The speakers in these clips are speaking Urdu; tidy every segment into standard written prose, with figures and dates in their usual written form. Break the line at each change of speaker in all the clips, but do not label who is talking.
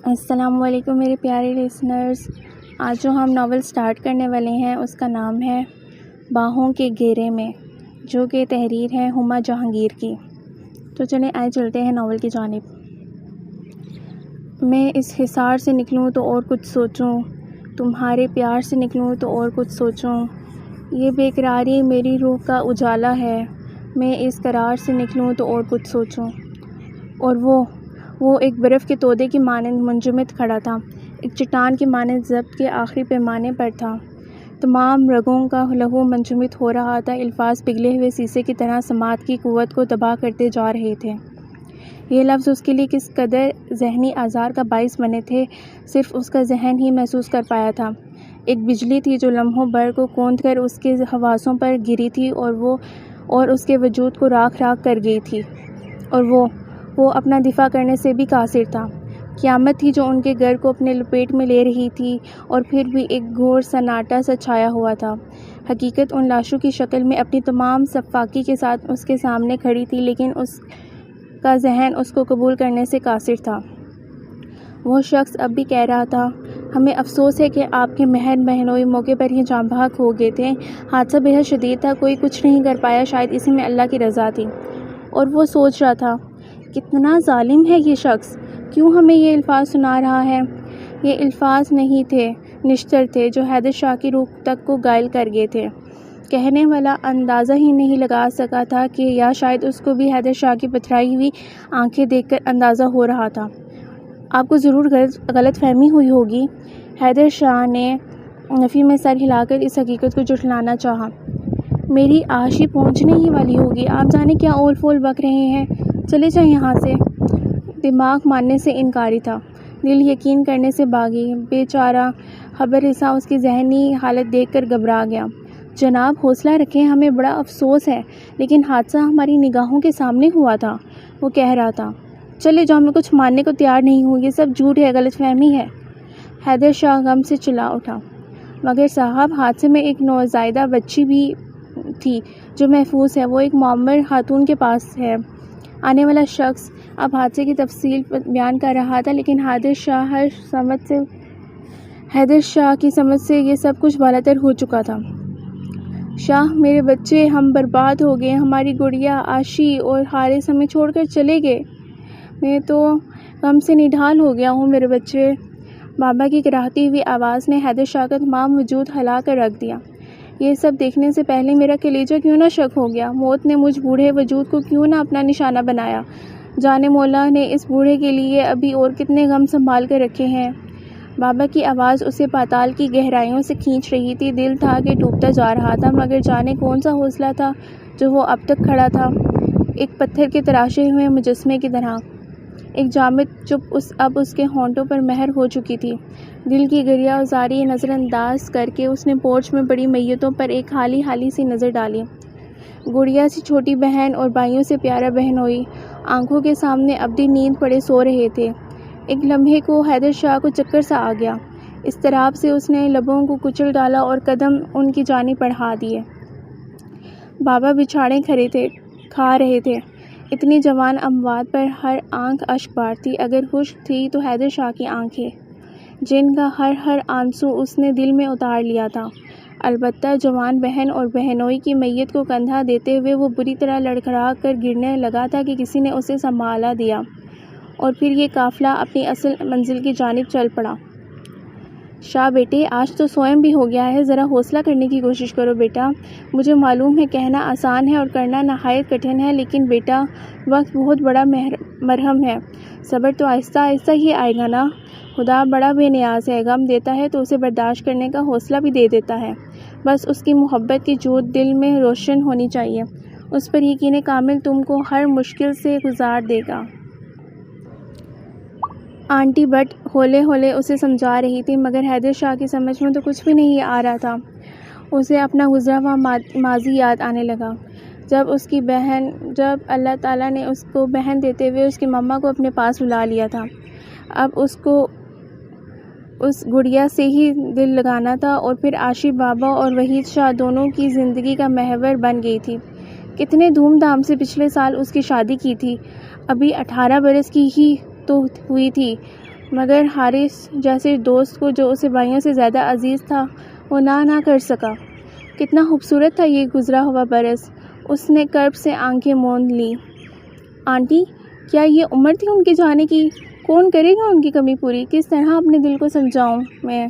السلام علیکم میرے پیارے لسنرز۔ آج جو ہم ناول سٹارٹ کرنے والے ہیں اس کا نام ہے باہوں کے گھیرے میں، جو کہ تحریر ہے ہما جہانگیر کی۔ تو چلیں آئے چلتے ہیں ناول کی جانب۔ میں اس حصار سے نکلوں تو اور کچھ سوچوں، تمہارے پیار سے نکلوں تو اور کچھ سوچوں، یہ بے قراری میری روح کا اجالا ہے، میں اس قرار سے نکلوں تو اور کچھ سوچوں۔ اور وہ ایک برف کے تودے کی مانند منجمد کھڑا تھا، ایک چٹان کی مانند ضبط کے آخری پیمانے پر تھا۔ تمام رگوں کا لہو منجمد ہو رہا تھا، الفاظ پگھلے ہوئے سیسے کی طرح سماعت کی قوت کو تباہ کرتے جا رہے تھے۔ یہ لفظ اس کے لیے کس قدر ذہنی آزار کا باعث بنے تھے، صرف اس کا ذہن ہی محسوس کر پایا تھا۔ ایک بجلی تھی جو لمحوں بھر کو کوند کر اس کے حواسوں پر گری تھی اور اس کے وجود کو راکھ کر گئی تھی، اور وہ اپنا دفاع کرنے سے بھی قاصر تھا۔ قیامت تھی جو ان کے گھر کو اپنے لپیٹ میں لے رہی تھی، اور پھر بھی ایک گھور سناٹا سا چھایا ہوا تھا۔ حقیقت ان لاشوں کی شکل میں اپنی تمام سفاکی کے ساتھ اس کے سامنے کھڑی تھی، لیکن اس کا ذہن اس کو قبول کرنے سے قاصر تھا۔ وہ شخص اب بھی کہہ رہا تھا، ہمیں افسوس ہے کہ آپ کے مہر بہنوئی موقع پر ہی جاں بحق ہو گئے تھے، حادثہ بے حد شدید تھا، کوئی کچھ نہیں کر پایا، شاید اسی میں اللہ کی رضا تھی۔ اور وہ سوچ رہا تھا، کتنا ظالم ہے یہ شخص، کیوں ہمیں یہ الفاظ سنا رہا ہے؟ یہ الفاظ نہیں تھے، نشتر تھے جو حیدر شاہ کی روح تک کو گائل کر گئے تھے۔ کہنے والا اندازہ ہی نہیں لگا سکا تھا کہ یا شاید اس کو بھی حیدر شاہ کی پتھرائی ہوئی آنکھیں دیکھ کر اندازہ ہو رہا تھا۔ آپ کو ضرور غلط فہمی ہوئی ہوگی۔ حیدر شاہ نے نفی میں سر ہلا کر اس حقیقت کو جھٹلانا چاہا۔ میری آشی پہنچنے ہی والی ہوگی، آپ جانے کیا اول فول بک رہے ہیں، چلے جائیں یہاں سے۔ دماغ ماننے سے انکاری تھا، دل یقین کرنے سے باغی۔ بے چارہ خبر رساں اس کی ذہنی حالت دیکھ کر گھبرا گیا۔ جناب حوصلہ رکھیں، ہمیں بڑا افسوس ہے، لیکن حادثہ ہماری نگاہوں کے سامنے ہوا تھا، وہ کہہ رہا تھا۔ چلے جاؤ، میں کچھ ماننے کو تیار نہیں ہوں، یہ سب جھوٹ ہے، غلط فہمی ہے۔ حیدر شاہ غم سے چلا اٹھا۔ مگر صاحب، حادثے میں ایک نوزائیدہ بچی بھی تھی جو محفوظ ہے، وہ ایک معمر خاتون کے پاس ہے۔ آنے والا شخص اب حادثے کی تفصیل بیان کر رہا تھا، لیکن حیدر شاہ کی سمجھ سے یہ سب کچھ بالاتر ہو چکا تھا۔ شاہ، میرے بچے، ہم برباد ہو گئے، ہماری گڑیا، آشی اور حارث ہمیں چھوڑ کر چلے گئے، میں تو غم سے نڈھال ہو گیا ہوں، میرے بچے۔ بابا کی کراہتی ہوئی آواز نے حیدر شاہ کا تمام وجود ہلا کر رکھ دیا۔ یہ سب دیکھنے سے پہلے میرا کلیجہ کیوں نہ شک ہو گیا، موت نے مجھ بوڑھے وجود کو کیوں نہ اپنا نشانہ بنایا، جانے مولا نے اس بوڑھے کے لیے ابھی اور کتنے غم سنبھال کر رکھے ہیں۔ بابا کی آواز اسے پاتال کی گہرائیوں سے کھینچ رہی تھی، دل تھا کہ ڈوبتا جا رہا تھا، مگر جانے کون سا حوصلہ تھا جو وہ اب تک کھڑا تھا، ایک پتھر کے تراشے ہوئے مجسمے کی طرح۔ ایک جامد چپ اب اس کے ہونٹوں پر مہر ہو چکی تھی۔ دل کی گریہ زاری نظر انداز کر کے اس نے پورچ میں پڑی میتوں پر ایک حالی سی نظر ڈالی۔ گڑیا سی چھوٹی بہن اور بھائیوں سے پیارا بہنوئی آنکھوں کے سامنے ابدی نیند پڑے سو رہے تھے۔ ایک لمحے کو حیدر شاہ کو چکر سا آ گیا، اضطراب سے اس نے لبوں کو کچل ڈالا اور قدم ان کی جانب بڑھا دیے۔ بابا بچھاڑے کھا رہے تھے، اتنی جوان اموات پر ہر آنکھ اشک بار تھی، اگر خشک تھی تو حیدر شاہ کی آنکھیں، جن کا ہر آنسو اس نے دل میں اتار لیا تھا۔ البتہ جوان بہن اور بہنوئی کی میت کو کندھا دیتے ہوئے وہ بری طرح لڑکھڑا کر گرنے لگا تھا کہ کسی نے اسے سنبھالا دیا، اور پھر یہ قافلہ اپنی اصل منزل کی جانب چل پڑا۔ شاہ بیٹے، آج تو سوئم بھی ہو گیا ہے، ذرا حوصلہ کرنے کی کوشش کرو بیٹا، مجھے معلوم ہے کہنا آسان ہے اور کرنا نہایت کٹھن ہے، لیکن بیٹا وقت بہت بڑا مرہم ہے، صبر تو آہستہ آہستہ ہی آئے گا نا، خدا بڑا بے نیاز ہے، غم دیتا ہے تو اسے برداشت کرنے کا حوصلہ بھی دے دیتا ہے، بس اس کی محبت کی جوت دل میں روشن ہونی چاہیے، اس پر یقین کامل تم کو ہر مشکل سے گزار دے گا۔ آنٹی بٹ ہولے اسے سمجھا رہی تھی، مگر حیدر شاہ کی سمجھ میں تو کچھ بھی نہیں آ رہا تھا۔ اسے اپنا گزرا ہوا ماضی یاد آنے لگا، جب اللہ تعالیٰ نے اس کو بہن دیتے ہوئے اس کی ماما کو اپنے پاس بلا لیا تھا، اب اس کو اس گڑیا سے ہی دل لگانا تھا، اور پھر آشی بابا اور وحید شاہ دونوں کی زندگی کا محور بن گئی تھی۔ کتنے دھوم دھام سے پچھلے سال اس کی شادی کی تھی، ابھی 18 برس کی ہی تو ہوئی تھی، مگر حارث جیسے دوست کو جو اسے بھائیوں سے زیادہ عزیز تھا وہ نہ کر سکا۔ کتنا خوبصورت تھا یہ گزرا ہوا برس۔ اس نے کرب سے آنکھیں موند لی۔ آنٹی، کیا یہ عمر تھی ان کے جانے کی؟ کون کرے گا ان کی کمی پوری؟ کس طرح اپنے دل کو سمجھاؤں میں؟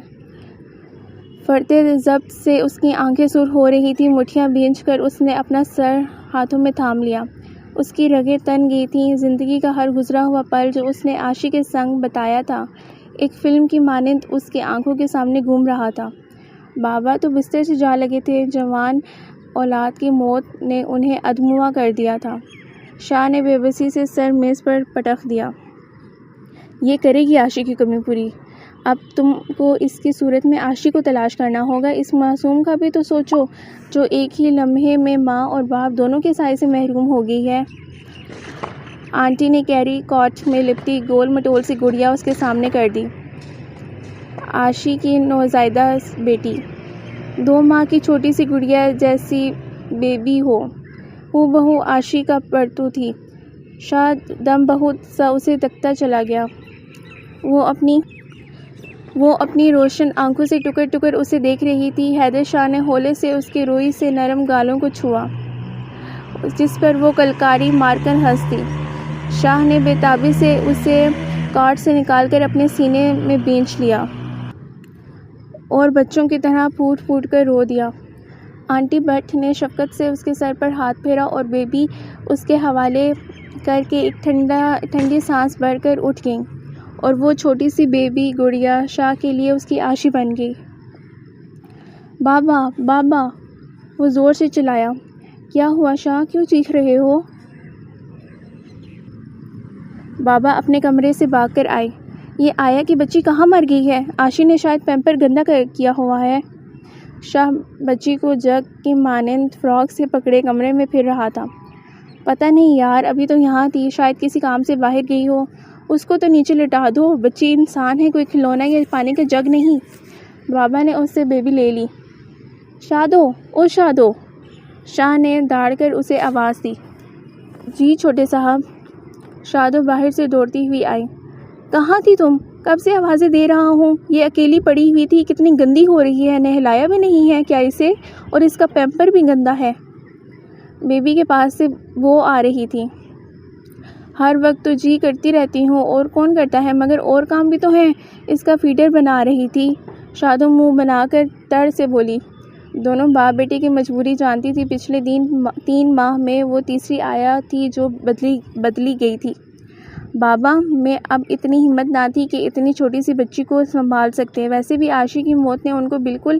فرتے ضبط سے اس کی آنکھیں سرخ ہو رہی تھی۔ مٹھیاں بھینچ کر اس نے اپنا سر ہاتھوں میں تھام لیا۔ اس کی رگیں تن گئی تھیں۔ زندگی کا ہر گزرا ہوا پل جو اس نے عاشق کے سنگ بتایا تھا ایک فلم کی مانند اس کی آنکھوں کے سامنے گھوم رہا تھا۔ بابا تو بستر سے جا لگے تھے۔ جوان اولاد کی موت نے انہیں ادموا کر دیا تھا۔ شاہ نے بے بسی سے سر میز پر پٹخ دیا۔ یہ کرے گی عاشق کی کمی پوری؟ اب تم کو اس کی صورت میں عاشق کو تلاش کرنا ہوگا۔ اس معصوم کا بھی تو سوچو جو ایک ہی لمحے میں ماں اور باپ دونوں کے سائے سے محروم ہو گئی ہے۔ آنٹی نے کیری کاٹ میں لپٹی گول مٹول سی گڑیا اس کے سامنے کر دی۔ عاشق کی نوزائیدہ بیٹی، 2 ماہ کی چھوٹی سی گڑیا جیسی بیبی ہو بہو عاشق کا پرتو تھی۔ شاہ دم بہت سا اسے تکتا چلا گیا۔ وہ اپنی روشن آنکھوں سے ٹکر ٹکر اسے دیکھ رہی تھی۔ حیدر شاہ نے ہولے سے اس کے روئی سے نرم گالوں کو چھوا جس پر وہ کلکاری مار کر ہنس دی۔ شاہ نے بے تابی سے اسے کارٹ سے نکال کر اپنے سینے میں بینچ لیا اور بچوں کی طرح پھوٹ پھوٹ کر رو دیا۔ آنٹی بٹ نے شفقت سے اس کے سر پر ہاتھ پھیرا اور بیبی اس کے حوالے کر کے ایک ٹھنڈی سانس بھر کر اٹھ گئی اور وہ چھوٹی سی بیبی گڑیا شاہ کے لیے اس کی عاشق بن گئی۔ بابا، بابا، وہ زور سے چلایا۔ کیا ہوا شاہ، کیوں چیخ رہے ہو؟ بابا اپنے کمرے سے بھاگ کر آئے۔ یہ آیا کہ بچی کہاں مر گئی ہے؟ عاشق نے شاید پیمپر گندا کیا ہوا ہے۔ شاہ بچی کو جگ کی مانند فراک سے پکڑے کمرے میں پھر رہا تھا۔ پتہ نہیں یار، ابھی تو یہاں تھی، شاید کسی کام سے باہر گئی ہو۔ اس کو تو نیچے لٹا دو، بچی انسان ہے، کوئی کھلونا یا پانی کا جگ نہیں۔ بابا نے اس سے بیبی لے لی۔ شادو، او شادو، شاہ نے داڑ کر اسے آواز دی۔ جی چھوٹے صاحب۔ شادو باہر سے دوڑتی ہوئی آئی۔ کہاں تھی تم؟ کب سے آوازیں دے رہا ہوں۔ یہ اکیلی پڑی ہوئی تھی، کتنی گندی ہو رہی ہے، نہلایا بھی نہیں ہے کیا اسے؟ اور اس کا پیمپر بھی گندا ہے۔ بیبی کے پاس سے وہ آ رہی تھی۔ ہر وقت تو جی کرتی رہتی ہوں، اور کون کرتا ہے، مگر اور کام بھی تو ہیں۔ اس کا فیڈر بنا رہی تھی۔ شادو منہ بنا کر تڑ سے بولی۔ دونوں باپ بیٹے کی مجبوری جانتی تھی۔ پچھلے 3 ماہ میں وہ تیسری آیا تھی جو بدلی گئی تھی۔ بابا میں اب اتنی ہمت نہ تھی کہ اتنی چھوٹی سی بچی کو سنبھال سکتے۔ ویسے بھی عاشق کی موت نے ان کو بالکل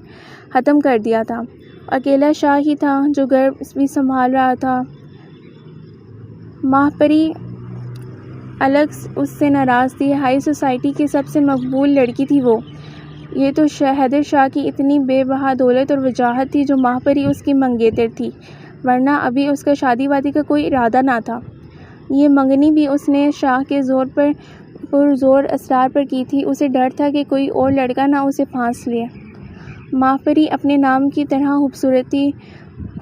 ختم کر دیا تھا۔ اکیلا شاہ ہی تھا جو گھر بھی سنبھال رہا تھا۔ ماہ پری الگ اس سے ناراض تھی۔ ہائی سوسائٹی کی سب سے مقبول لڑکی تھی وہ۔ یہ تو حیدر شاہ کی اتنی بے بہا دولت اور وجاہت تھی جو ماہ پری اس کی منگیتر تھی، ورنہ ابھی اس کا شادی وادی کا کوئی ارادہ نہ تھا۔ یہ منگنی بھی اس نے شاہ کے زور اسرار پر کی تھی۔ اسے ڈر تھا کہ کوئی اور لڑکا نہ اسے پھانس لے۔ ماہ پری اپنے نام کی طرح خوبصورتی،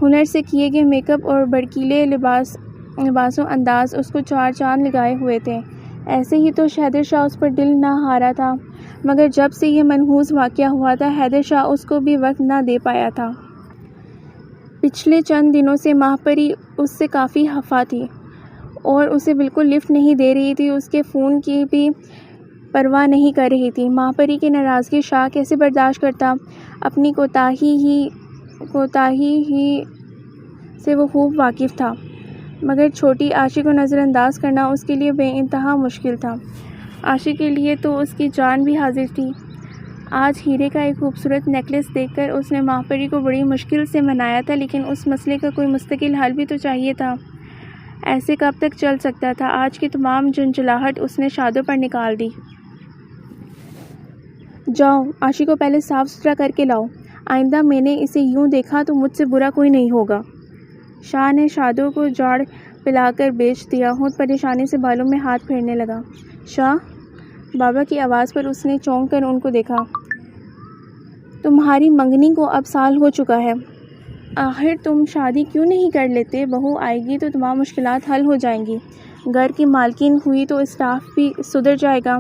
ہنر سے کیے گئے میک اپ اور بھڑکیلے لباسوں انداز اس کو 4 چاند لگائے ہوئے تھے۔ ایسے ہی تو حیدر شاہ اس پر دل نہ ہارا تھا، مگر جب سے یہ منحوس واقعہ ہوا تھا حیدر شاہ اس کو بھی وقت نہ دے پایا تھا۔ پچھلے چند دنوں سے ماہ پری اس سے کافی خفا تھی اور اسے بالکل لفٹ نہیں دے رہی تھی، اس کے فون کی بھی پرواہ نہیں کر رہی تھی۔ ماہ پری کی ناراضگی شاہ کیسے برداشت کرتا؟ اپنی کوتاہی ہی سے وہ خوب واقف تھا، مگر چھوٹی عاشق کو نظر انداز کرنا اس کے لیے بے انتہا مشکل تھا۔ عاشق کے لیے تو اس کی جان بھی حاضر تھی۔ آج ہیرے کا ایک خوبصورت نیکلس دیکھ کر اس نے ماہ پری کو بڑی مشکل سے منایا تھا، لیکن اس مسئلے کا کوئی مستقل حل بھی تو چاہیے تھا۔ ایسے کب تک چل سکتا تھا؟ آج کی تمام جھنجھلاہٹ اس نے شادو پر نکال دی۔ جاؤ، عاشق کو پہلے صاف ستھرا کر کے لاؤ، آئندہ میں نے اسے یوں دیکھا تو مجھ سے برا کوئی نہیں ہوگا۔ شاہ نے شادو کو جاڑ پلا کر بیچ دیا۔ خود پریشانی سے بالوں میں ہاتھ پھیرنے لگا۔ شاہ، بابا کی آواز پر اس نے چونک کر ان کو دیکھا۔ تمہاری منگنی کو اب سال ہو چکا ہے، آخر تم شادی کیوں نہیں کر لیتے؟ بہو آئے گی تو تمام مشکلات حل ہو جائیں گی، گھر کی مالکن ہوئی تو اسٹاف بھی سدھر جائے گا۔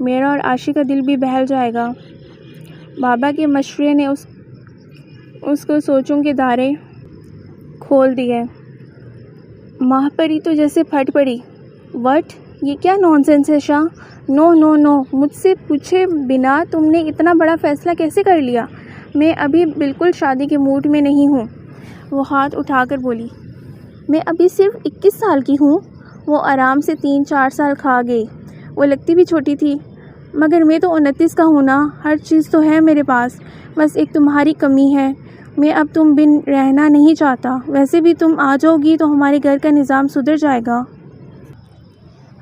میرا اور عاشی کا دل بھی بہل جائے گا۔ بابا کے مشورے نے اس کو سوچوں کے دائرے کھول دیے۔ ماہ پری تو جیسے پھٹ پڑی۔ وٹ؟ یہ کیا نونسنس ہے شاہ؟ نو نو نو، مجھ سے پوچھے بنا تم نے اتنا بڑا فیصلہ کیسے کر لیا؟ میں ابھی بالکل شادی کے موڈ میں نہیں ہوں۔ وہ ہاتھ اٹھا کر بولی، میں ابھی صرف 21 سال کی ہوں۔ وہ آرام سے 3-4 سال کھا گئی۔ وہ لگتی بھی چھوٹی تھی، مگر میں تو 29 کا ہوں نا۔ ہر چیز تو ہے میرے پاس، بس ایک تمہاری کمی ہے۔ میں اب تم بن رہنا نہیں چاہتا۔ ویسے بھی تم آ جاؤ گی تو ہمارے گھر کا نظام سدھر جائے گا۔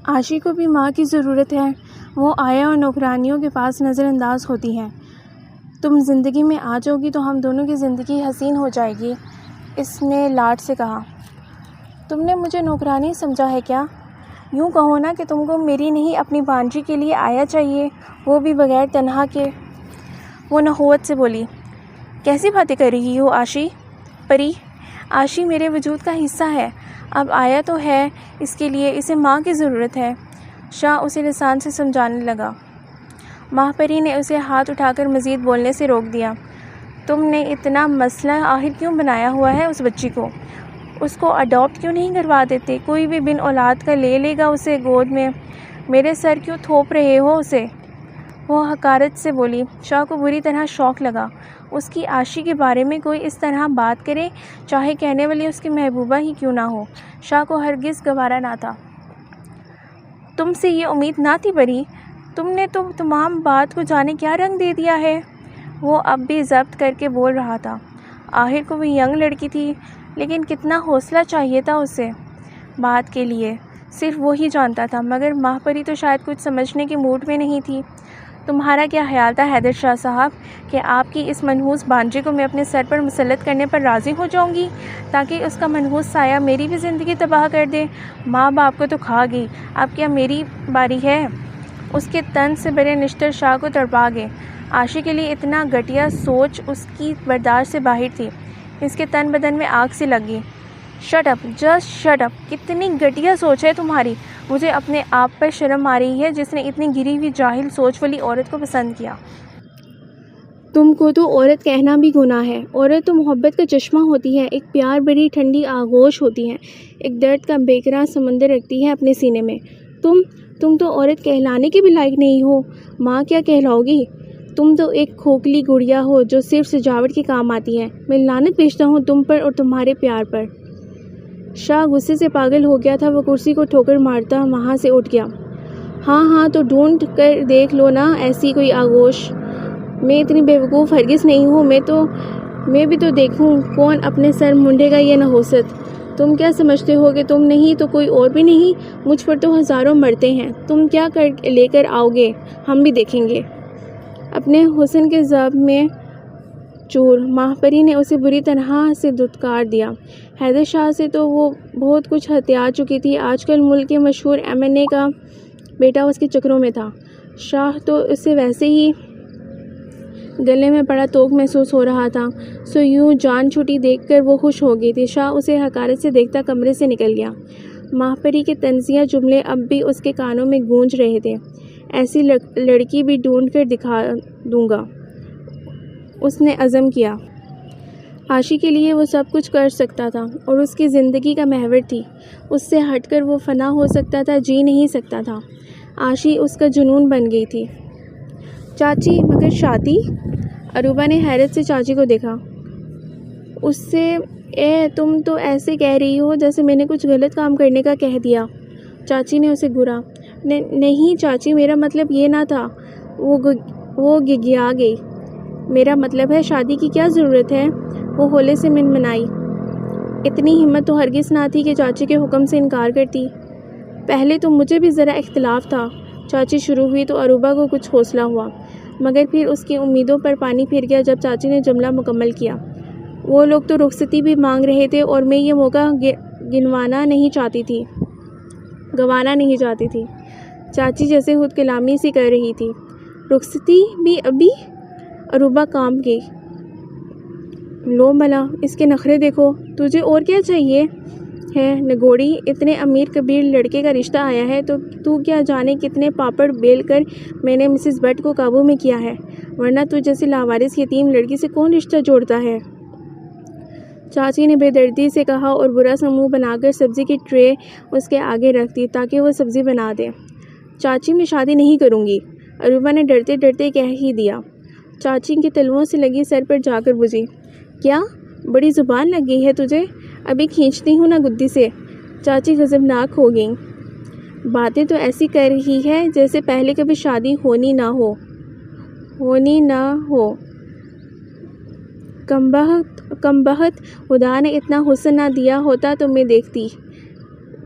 عاشی کو بھی ماں کی ضرورت ہے۔ وہ آیا اور نوکرانیوں کے پاس نظر انداز ہوتی ہے۔ تم زندگی میں آ جاؤ گی تو ہم دونوں کی زندگی حسین ہو جائے گی، اس نے لاڈ سے کہا۔ تم نے مجھے نوکرانی سمجھا ہے کیا؟ یوں کہو نا کہ تم کو میری نہیں اپنی بانجی کے لیے آیا چاہیے، وہ بھی بغیر تنہا کے۔ وہ نخوت سے بولی، کیسی باتیں کر رہی ہو عاشی؟ پری، عاشی میرے وجود کا حصہ ہے۔ اب آیا تو ہے اس کے لیے، اسے ماں کی ضرورت ہے۔ شاہ اسے لسان سے سمجھانے لگا۔ ماہ پری نے اسے ہاتھ اٹھا کر مزید بولنے سے روک دیا۔ تم نے اتنا مسئلہ آخر کیوں بنایا ہوا ہے اس بچی کو؟ اس کو اڈاپٹ کیوں نہیں کروا دیتے؟ کوئی بھی بن اولاد کا لے لے گا اسے گود میں۔ میرے سر کیوں تھوپ رہے ہو اسے؟ وہ حقارت سے بولی۔ شاہ کو بری طرح شوق لگا۔ اس کی عاشی کے بارے میں کوئی اس طرح بات کرے، چاہے کہنے والی اس کی محبوبہ ہی کیوں نہ ہو، شاہ کو ہرگز گوارا نہ تھا۔ تم سے یہ امید نہ تھی پری، تم نے تو تمام بات کو جانے کیا رنگ دے دیا ہے۔ وہ اب بھی ضبط کر کے بول رہا تھا۔ آخر کو وہ ینگ لڑکی تھی، لیکن کتنا حوصلہ چاہیے تھا اسے بات کے لیے، صرف وہی جانتا تھا۔ مگر ماہ پری تو شاید کچھ سمجھنے کے موڈ میں نہیں تھی۔ تمہارا کیا خیال تھا حیدر شاہ صاحب کہ آپ کی اس منحوس بانجے کو میں اپنے سر پر مسلط کرنے پر راضی ہو جاؤں گی تاکہ اس کا منحوس سایہ میری بھی زندگی تباہ کر دے؟ ماں باپ کو تو کھا گئی، اب کیا میری باری ہے؟ اس کے تن سے بڑے نشتر شاہ کو تڑپا گئے۔ عاشی کے لیے اتنا گھٹیا سوچ اس کی برداشت سے باہر تھی۔ اس کے تن بدن میں آگ سی لگ گئی۔ Shut up, just shut up, کتنی گھٹیا سوچ ہے تمہاری۔ مجھے اپنے آپ پر شرم آ رہی ہے جس نے اتنی گری ہوئی جاہل سوچ والی عورت کو پسند کیا۔ تم کو تو عورت کہنا بھی گناہ ہے۔ عورت تو محبت کا چشمہ ہوتی ہے، ایک پیار بڑی ٹھنڈی آغوش ہوتی ہے، ایک درد کا بیکراں سمندر رکھتی ہے اپنے سینے میں۔ تم تو عورت کہلانے کے بھی لائق نہیں ہو۔ ماں کیا کہلاؤ گی؟ تم تو ایک کھوکھلی گڑیا ہو جو صرف سجاوٹ کے کام آتی ہے۔ میں لعنت بھیجتا ہوں تم پر اور تمہارے پیار پر۔ شاہ غصے سے پاگل ہو گیا تھا۔ وہ کرسی کو ٹھوکر مارتا وہاں سے اٹھ گیا۔ ہاں تو ڈھونڈ کر دیکھ لو نا ایسی کوئی آغوش۔ میں اتنی بیوقوف ہرگز نہیں ہوں۔ میں بھی تو دیکھوں کون اپنے سر مونڈے گا یہ نحوست۔ تم کیا سمجھتے ہو کہ تم نہیں تو کوئی اور بھی نہیں؟ مجھ پر تو ہزاروں مرتے ہیں، تم کیا لے کر آؤ گے ہم بھی دیکھیں گے۔ اپنے حسن کے ضرب میں چور، ماہ پری نے اسے بری طرح سے دھتکار دیا۔ حیدر شاہ سے تو وہ بہت کچھ ہتھیار چکی تھی۔ آج کل ملک کے مشہور MNA کا بیٹا اس کے چکروں میں تھا۔ شاہ تو اسے ویسے ہی گلے میں بڑا توق محسوس ہو رہا تھا، سو یوں جان چھوٹی دیکھ کر وہ خوش ہو گئی تھی۔ شاہ اسے حقارت سے دیکھتا کمرے سے نکل گیا۔ ماہ پری کے طنزیہ جملے اب بھی اس کے کانوں میں گونج رہے تھے۔ ایسی لڑکی بھی ڈھونڈ کر دکھا دوں گا، اس نے عزم کیا۔ عاشی کے لیے وہ سب کچھ کر سکتا تھا اور اس کی زندگی کا محور تھی۔ اس سے ہٹ کر وہ فنا ہو سکتا تھا، جی نہیں سکتا تھا۔ عاشی اس کا جنون بن گئی تھی۔ چاچی، مگر شادی؟ اروبا نے حیرت سے چاچی کو دیکھا۔ اس سے تم تو ایسے کہہ رہی ہو جیسے میں نے کچھ غلط کام کرنے کا کہہ دیا۔ چاچی نے اسے گھورا۔ نہیں چاچی، میرا مطلب یہ نہ تھا۔ وہ گگیا گئی۔ میرا مطلب ہے شادی کی کیا ضرورت ہے؟ وہ ہولے سے منمنائی۔ اتنی ہمت تو ہرگز نہ تھی کہ چاچی کے حکم سے انکار کرتی۔ پہلے تو مجھے بھی ذرا اختلاف تھا، چاچی شروع ہوئی تو اروبا کو کچھ حوصلہ ہوا، مگر پھر اس کی امیدوں پر پانی پھر گیا جب چاچی نے جملہ مکمل کیا۔ وہ لوگ تو رخصتی بھی مانگ رہے تھے اور میں یہ موقع گنوانا نہیں چاہتی تھی۔ چاچی جیسے خود کلامی سی کر رہی تھی۔ رخصتی بھی ابھی؟ اروبا کانپ گئی۔ لو بلا، اس کے نخرے دیکھو، تجھے اور کیا چاہیے؟ ہے نگوڑی، اتنے امیر کبیر لڑکے کا رشتہ آیا ہے تو کیا جانے کتنے پاپڑ بیل کر میں نے مسز بٹ کو قابو میں کیا ہے، ورنہ تو جیسی لاوارث یتیم لڑکی سے کون رشتہ جوڑتا ہے؟ چاچی نے بے دردی سے کہا اور برا سا منہ بنا کر سبزی کی ٹرے اس کے آگے رکھ دی تاکہ وہ سبزی بنا دے۔ چاچی میں شادی نہیں کروں گی، اروبا نے ڈرتے ڈرتے کہہ ہی دیا۔ چاچی کی تلوؤں سے لگی سر پر جا کر بجھی۔ کیا بڑی زبان لگ گئی ہے تجھے؟ ابھی کھینچتی ہوں نا گدی سے۔ چاچی غضبناک ہو گئیں۔ باتیں تو ایسی کر رہی ہے جیسے پہلے کبھی شادی ہونی نہ ہو۔ کمبخت، خدا نے اتنا حسن نہ دیا ہوتا تو میں دیکھتی،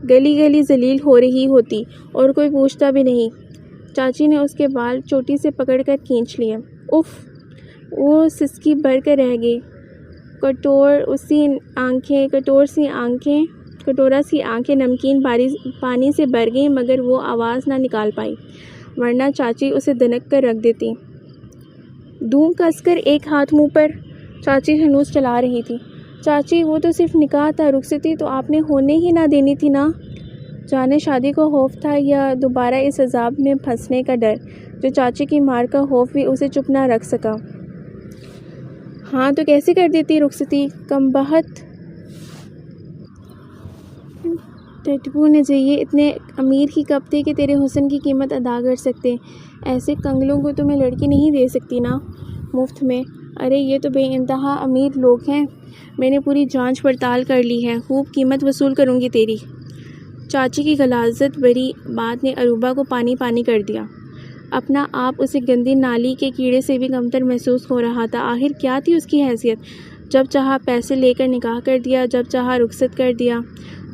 گلی گلی ذلیل ہو رہی ہوتی اور کوئی پوچھتا بھی نہیں۔ چاچی نے اس کے بال چوٹی سے پکڑ کر کھینچ لیے۔ اف، وہ سسکی بھر کر رہ گئی۔ کٹورا سی آنکھیں نمکین پانی سے بھر گئیں مگر وہ آواز نہ نکال پائی، ورنہ چاچی اسے دنک کر رکھ دیتی۔ دوں کس کر ایک ہاتھ منہ پر۔ چاچی ہنوز چلا رہی تھی۔ چاچی وہ تو صرف نکاح تھا، رخصتی تو آپ نے ہونے ہی نہ دینی تھی نا۔ جانے شادی کا خوف تھا یا دوبارہ اس عذاب میں پھنسنے کا ڈر، جو چاچی کی مار کا خوف بھی اسے چپ نہ رکھ سکا۔ ہاں تو کیسے کر دیتی رخصتی؟ کمبخت، ٹٹپو نے چاہیے اتنے امیر ہی کب تھے کہ تیرے حسن کی قیمت ادا کر سکتے؟ ایسے کنگلوں کو تو میں لڑکی نہیں دے سکتی نا مفت میں۔ ارے یہ تو بے انتہا امیر لوگ ہیں، میں نے پوری جانچ پڑتال کر لی ہے، خوب قیمت وصول کروں گی تیری۔ چاچی کی غلاظت بھری بات نے اروبا کو پانی پانی کر دیا۔ اپنا آپ اسے گندی نالی کے کیڑے سے بھی کمتر محسوس ہو رہا تھا۔ آخر کیا تھی اس کی حیثیت؟ جب چاہا پیسے لے کر نکاح کر دیا، جب چاہا رخصت کر دیا،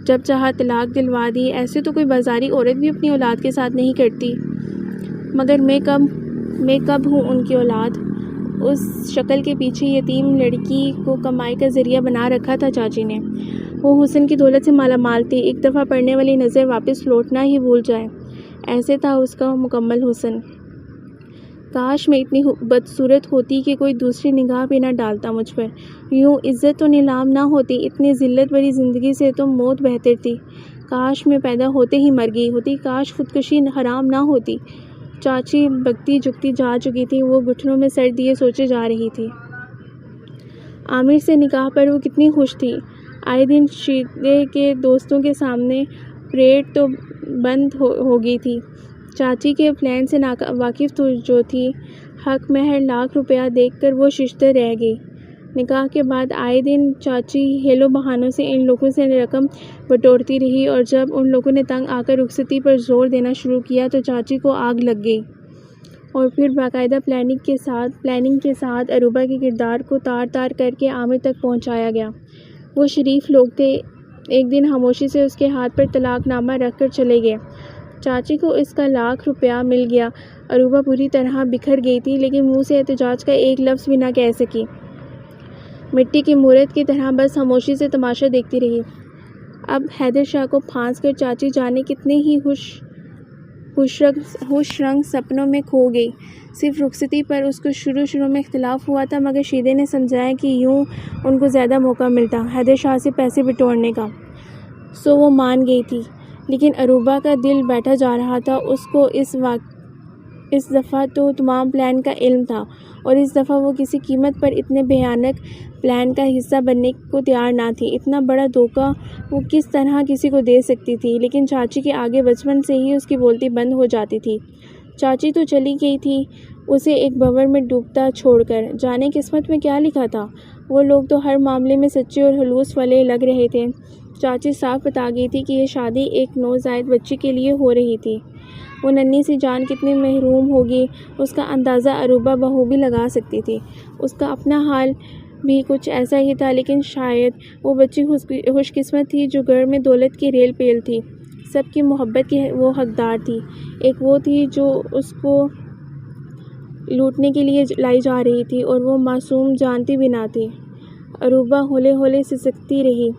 جب چاہا طلاق دلوا دی۔ ایسے تو کوئی بازاری عورت بھی اپنی اولاد کے ساتھ نہیں کرتی، مگر میں کب ہوں ان کی اولاد؟ اس شکل کے پیچھے یتیم لڑکی کو کمائی کا ذریعہ بنا رکھا تھا چاچی نے۔ وہ حسن کی دولت سے مالا مال تھی، ایک دفعہ پڑنے والی نظر واپس لوٹنا ہی بھول جائے، ایسے تھا اس کا مکمل حسن۔ کاش میں اتنی بدصورت ہوتی کہ کوئی دوسری نگاہ بھی نہ ڈالتا مجھ پر، یوں عزت تو نیلام نہ ہوتی، اتنی ذلت بھری زندگی سے تو موت بہتر تھی۔ کاش میں پیدا ہوتے ہی مر گئی ہوتی، کاش خودکشی حرام نہ ہوتی۔ چاچی بکتی جھکتی جا چکی تھی، وہ گھٹنوں میں سر دیے سوچے جا رہی تھی۔ عامر سے نکاح پر وہ کتنی خوش تھی۔ آئے دن شیدے کے دوستوں کے سامنے پریڈ تو بند ہو گئی تھی۔ چاچی کے پلان سے واقف جو تھی، حق مہر ₹1,00,000 دیکھ کر وہ ششدر رہ گئی۔ نکاح کے بعد آئے دن چاچی ہیلو بہانوں سے ان لوگوں سے رقم بٹورتی رہی، اور جب ان لوگوں نے تنگ آ کر رخصتی پر زور دینا شروع کیا تو چاچی کو آگ لگ گئی، اور پھر باقاعدہ پلاننگ کے ساتھ اروبا کے کردار کو تار تار کر کے عامر تک پہنچایا گیا۔ وہ شریف لوگ تھے، ایک دن خاموشی سے اس کے ہاتھ پر طلاق نامہ رکھ کر چلے گئے۔ چاچی کو اس کا ₹1,00,000 مل گیا۔ اروبا بری طرح بکھر گئی تھی، لیکن منہ سے احتجاج کا ایک لفظ بھی نہ کہہ سکی، مٹی کی مورت کی طرح بس خاموشی سے تماشا دیکھتی رہی۔ اب حیدر شاہ کو پھانس کر چاچی جانے کتنے ہی خوش رنگ سپنوں میں کھو گئی۔ صرف رخصتی پر اس کو شروع میں اختلاف ہوا تھا، مگر شیدے نے سمجھایا کہ یوں ان کو زیادہ موقع ملتا حیدر شاہ سے پیسے بٹورنے کا، سو وہ مان گئی تھی۔ لیکن اروبا کا دل بیٹھا جا رہا تھا، اس کو اس دفعہ تو تمام پلان کا علم تھا، اور اس دفعہ وہ کسی قیمت پر اتنے بھیانک پلان کا حصہ بننے کو تیار نہ تھی۔ اتنا بڑا دھوکہ وہ کس طرح کسی کو دے سکتی تھی؟ لیکن چاچی کے آگے بچپن سے ہی اس کی بولتی بند ہو جاتی تھی۔ چاچی تو چلی گئی تھی اسے ایک بھنور میں ڈوبتا چھوڑ کر، جانے قسمت میں کیا لکھا تھا۔ وہ لوگ تو ہر معاملے میں سچے اور خلوص والے لگ رہے تھے۔ چاچی صاف بتا گئی تھی کہ یہ شادی ایک نوزائیدہ بچی کے لیے ہو رہی تھی۔ وہ ننھی سی جان کتنی محروم ہوگی، اس کا اندازہ اروبا بخوبی لگا سکتی تھی۔ اس کا اپنا حال بھی کچھ ایسا ہی تھا، لیکن شاید وہ بچی خوش قسمت تھی جو گھر میں دولت کی ریل پیل تھی، سب کی محبت کی وہ حقدار تھی۔ ایک وہ تھی جو اس کو لوٹنے کے لیے لائی جا رہی تھی، اور وہ معصوم جانتی بھی نہ تھی۔ اروبا ہولے ہولے سسکتی رہی۔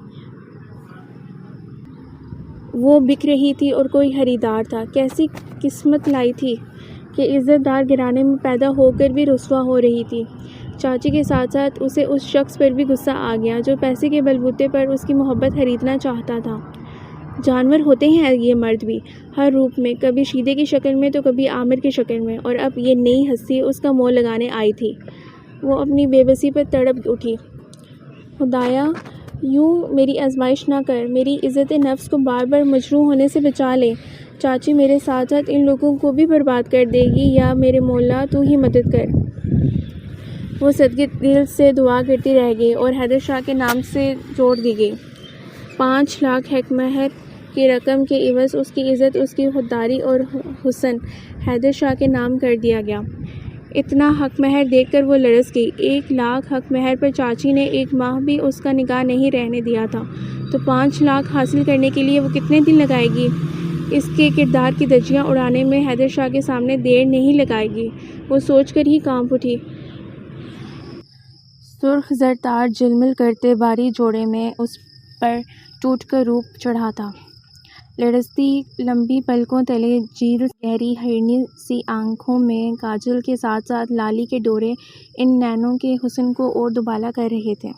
وہ بک رہی تھی اور کوئی خریدار تھا۔ کیسی قسمت لائی تھی کہ عزت دار گھرانے میں پیدا ہو کر بھی رسوا ہو رہی تھی۔ چاچی کے ساتھ ساتھ اسے اس شخص پر بھی غصہ آ گیا جو پیسے کے بلبوتے پر اس کی محبت خریدنا چاہتا تھا۔ جانور ہوتے ہیں یہ مرد بھی، ہر روپ میں، کبھی شیدے کی شکل میں تو کبھی عامر کی شکل میں، اور اب یہ نئی ہستی اس کا مول لگانے آئی تھی۔ وہ اپنی بے بسی پر تڑپ اٹھی۔ خدایا، یوں میری آزمائش نہ کر، میری عزت نفس کو بار بار مجروح ہونے سے بچا لے۔ چاچی میرے ساتھ ساتھ ان لوگوں کو بھی برباد کر دے گی، یا میرے مولا تو ہی مدد کر۔ وہ صدقے دل سے دعا کرتی رہ گئی اور حیدر شاہ کے نام سے جوڑ دی گئی۔ 5 لاکھ حق مہر کی رقم کے عوض اس کی عزت، اس کی خودداری اور حسن حیدر شاہ کے نام کر دیا گیا۔ اتنا حق مہر دیکھ کر وہ لرز گئی۔ 1 لاکھ حق مہر پر چاچی نے 1 ماہ بھی اس کا نکاح نہیں رہنے دیا تھا، تو 5 لاکھ حاصل کرنے کے لیے وہ کتنے دن لگائے گی؟ اس کے کردار کی دھجیاں اڑانے میں حیدر شاہ کے سامنے دیر نہیں لگائے گی، وہ سوچ کر ہی کانپ اٹھی۔ سرخ زر تار جھلمل کرتے باری جوڑے میں اس پر ٹوٹ کر روپ چڑھا تھا۔ لرزتی لمبی پلکوں تلے جھیل گہری ہرنی سی آنکھوں میں کاجل کے ساتھ ساتھ لالی کے ڈورے ان نینوں کے حسن کو اور دوبالا کر رہے تھے۔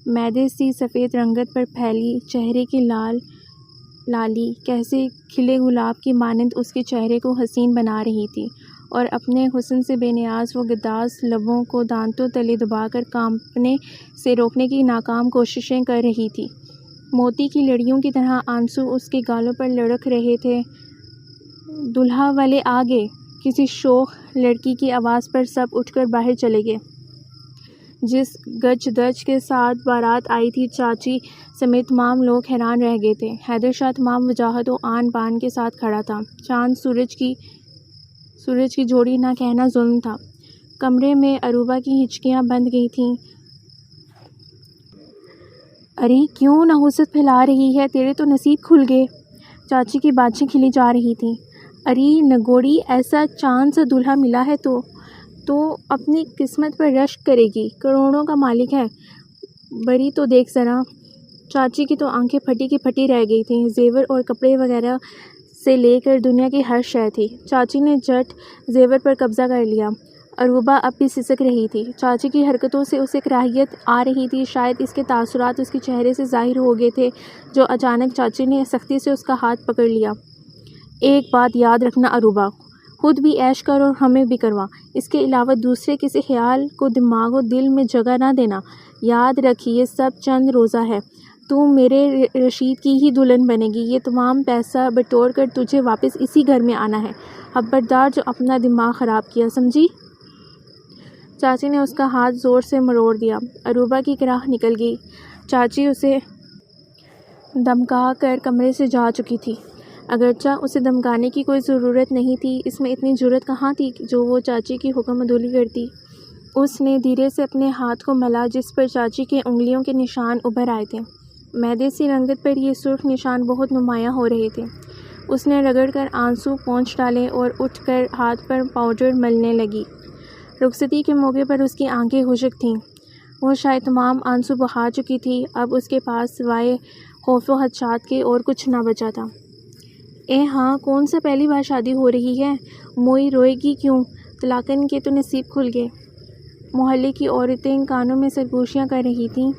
میدے سی سفید رنگت پر پھیلی چہرے کی لالی کیسے کھلے گلاب کی مانند اس کے چہرے کو حسین بنا رہی تھی، اور اپنے حسن سے بے نیاز وہ گداز لبوں کو دانتوں تلے دبا کر کانپنے سے روکنے کی ناکام کوششیں کر رہی تھی۔ موتی کی لڑیوں کی طرح آنسو اس کے گالوں پر لڑکھ رہے تھے۔ دولہا والے آ گئے، کسی شوخ لڑکی کی آواز پر سب اٹھ کر باہر چلے گئے۔ جس گج دج کے ساتھ بارات آئی تھی، چاچی سمیت تمام لوگ حیران رہ گئے تھے۔ حیدر شاہ تمام وجاہت و آن بان کے ساتھ کھڑا تھا۔ چاند سورج کی جوڑی نہ کہنا ظلم تھا۔ کمرے میں عروبہ کی ہچکیاں بند گئی تھیں۔ ارے کیوں نحوست پھیلا رہی ہے، تیرے تو نصیب کھل گئے۔ چاچی کی باتیں کھلی جا رہی تھیں۔ ارے نگوڑی، ایسا چاند سا دولہا ملا ہے تو اپنی قسمت پر رشک کرے گی، کروڑوں کا مالک ہے۔ بری تو دیکھ ذرا۔ چاچی کی تو آنکھیں پھٹی کی پھٹی رہ گئی تھیں۔ زیور اور کپڑے وغیرہ سے لے کر دنیا کی ہر شے تھی۔ چاچی نے جھٹ زیور پر قبضہ کر لیا۔ عروبہ اب بھی سسک رہی تھی۔ چاچی کی حرکتوں سے اسے کراہیت آ رہی تھی، شاید اس کے تاثرات اس کے چہرے سے ظاہر ہو گئے تھے، جو اچانک چاچی نے سختی سے اس کا ہاتھ پکڑ لیا۔ ایک بات یاد رکھنا عروبہ، خود بھی عیش کر اور ہمیں بھی کروا، اس کے علاوہ دوسرے کسی خیال کو دماغ و دل میں جگہ نہ دینا۔ یاد رکھ، یہ سب چند روزہ ہے، تو میرے رشید کی ہی دلہن بنے گی۔ یہ تمام پیسہ بٹور کر تجھے واپس اسی گھر میں آنا ہے۔ خبردار جو اپنا دماغ خراب کیا، سمجھی؟ چاچی نے اس کا ہاتھ زور سے مروڑ دیا۔ عروبہ کی کراہ نکل گئی۔ چاچی اسے دمکا کر کمرے سے جا چکی تھی۔ اگرچہ اسے دمکانے کی کوئی ضرورت نہیں تھی، اس میں اتنی جرأت کہاں تھی جو وہ چاچی کی حکم عدولی کرتی۔ اس نے دھیرے سے اپنے ہاتھ کو ملا جس پر چاچی کے انگلیوں کے نشان ابھر آئے تھے۔ میدے سی رنگت پر یہ سرخ نشان بہت نمایاں ہو رہے تھے۔ اس نے رگڑ کر آنسو پونچھ ڈالے اور اٹھ کر ہاتھ پر پاؤڈر ملنے لگی۔ رخصتی کے موقع پر اس کی آنکھیں خشک تھیں۔ وہ شاید تمام آنسو بہا چکی تھی۔ اب اس کے پاس سوائے خوف و خدشات کے اور کچھ نہ بچا تھا۔ اے ہاں، کون سا پہلی بار شادی ہو رہی ہے؟ موئی روئے گی کیوں؟ طلاقن کے تو نصیب کھل گئے۔ محلے کی عورتیں کانوں میں سرگوشیاں کر رہی تھیں۔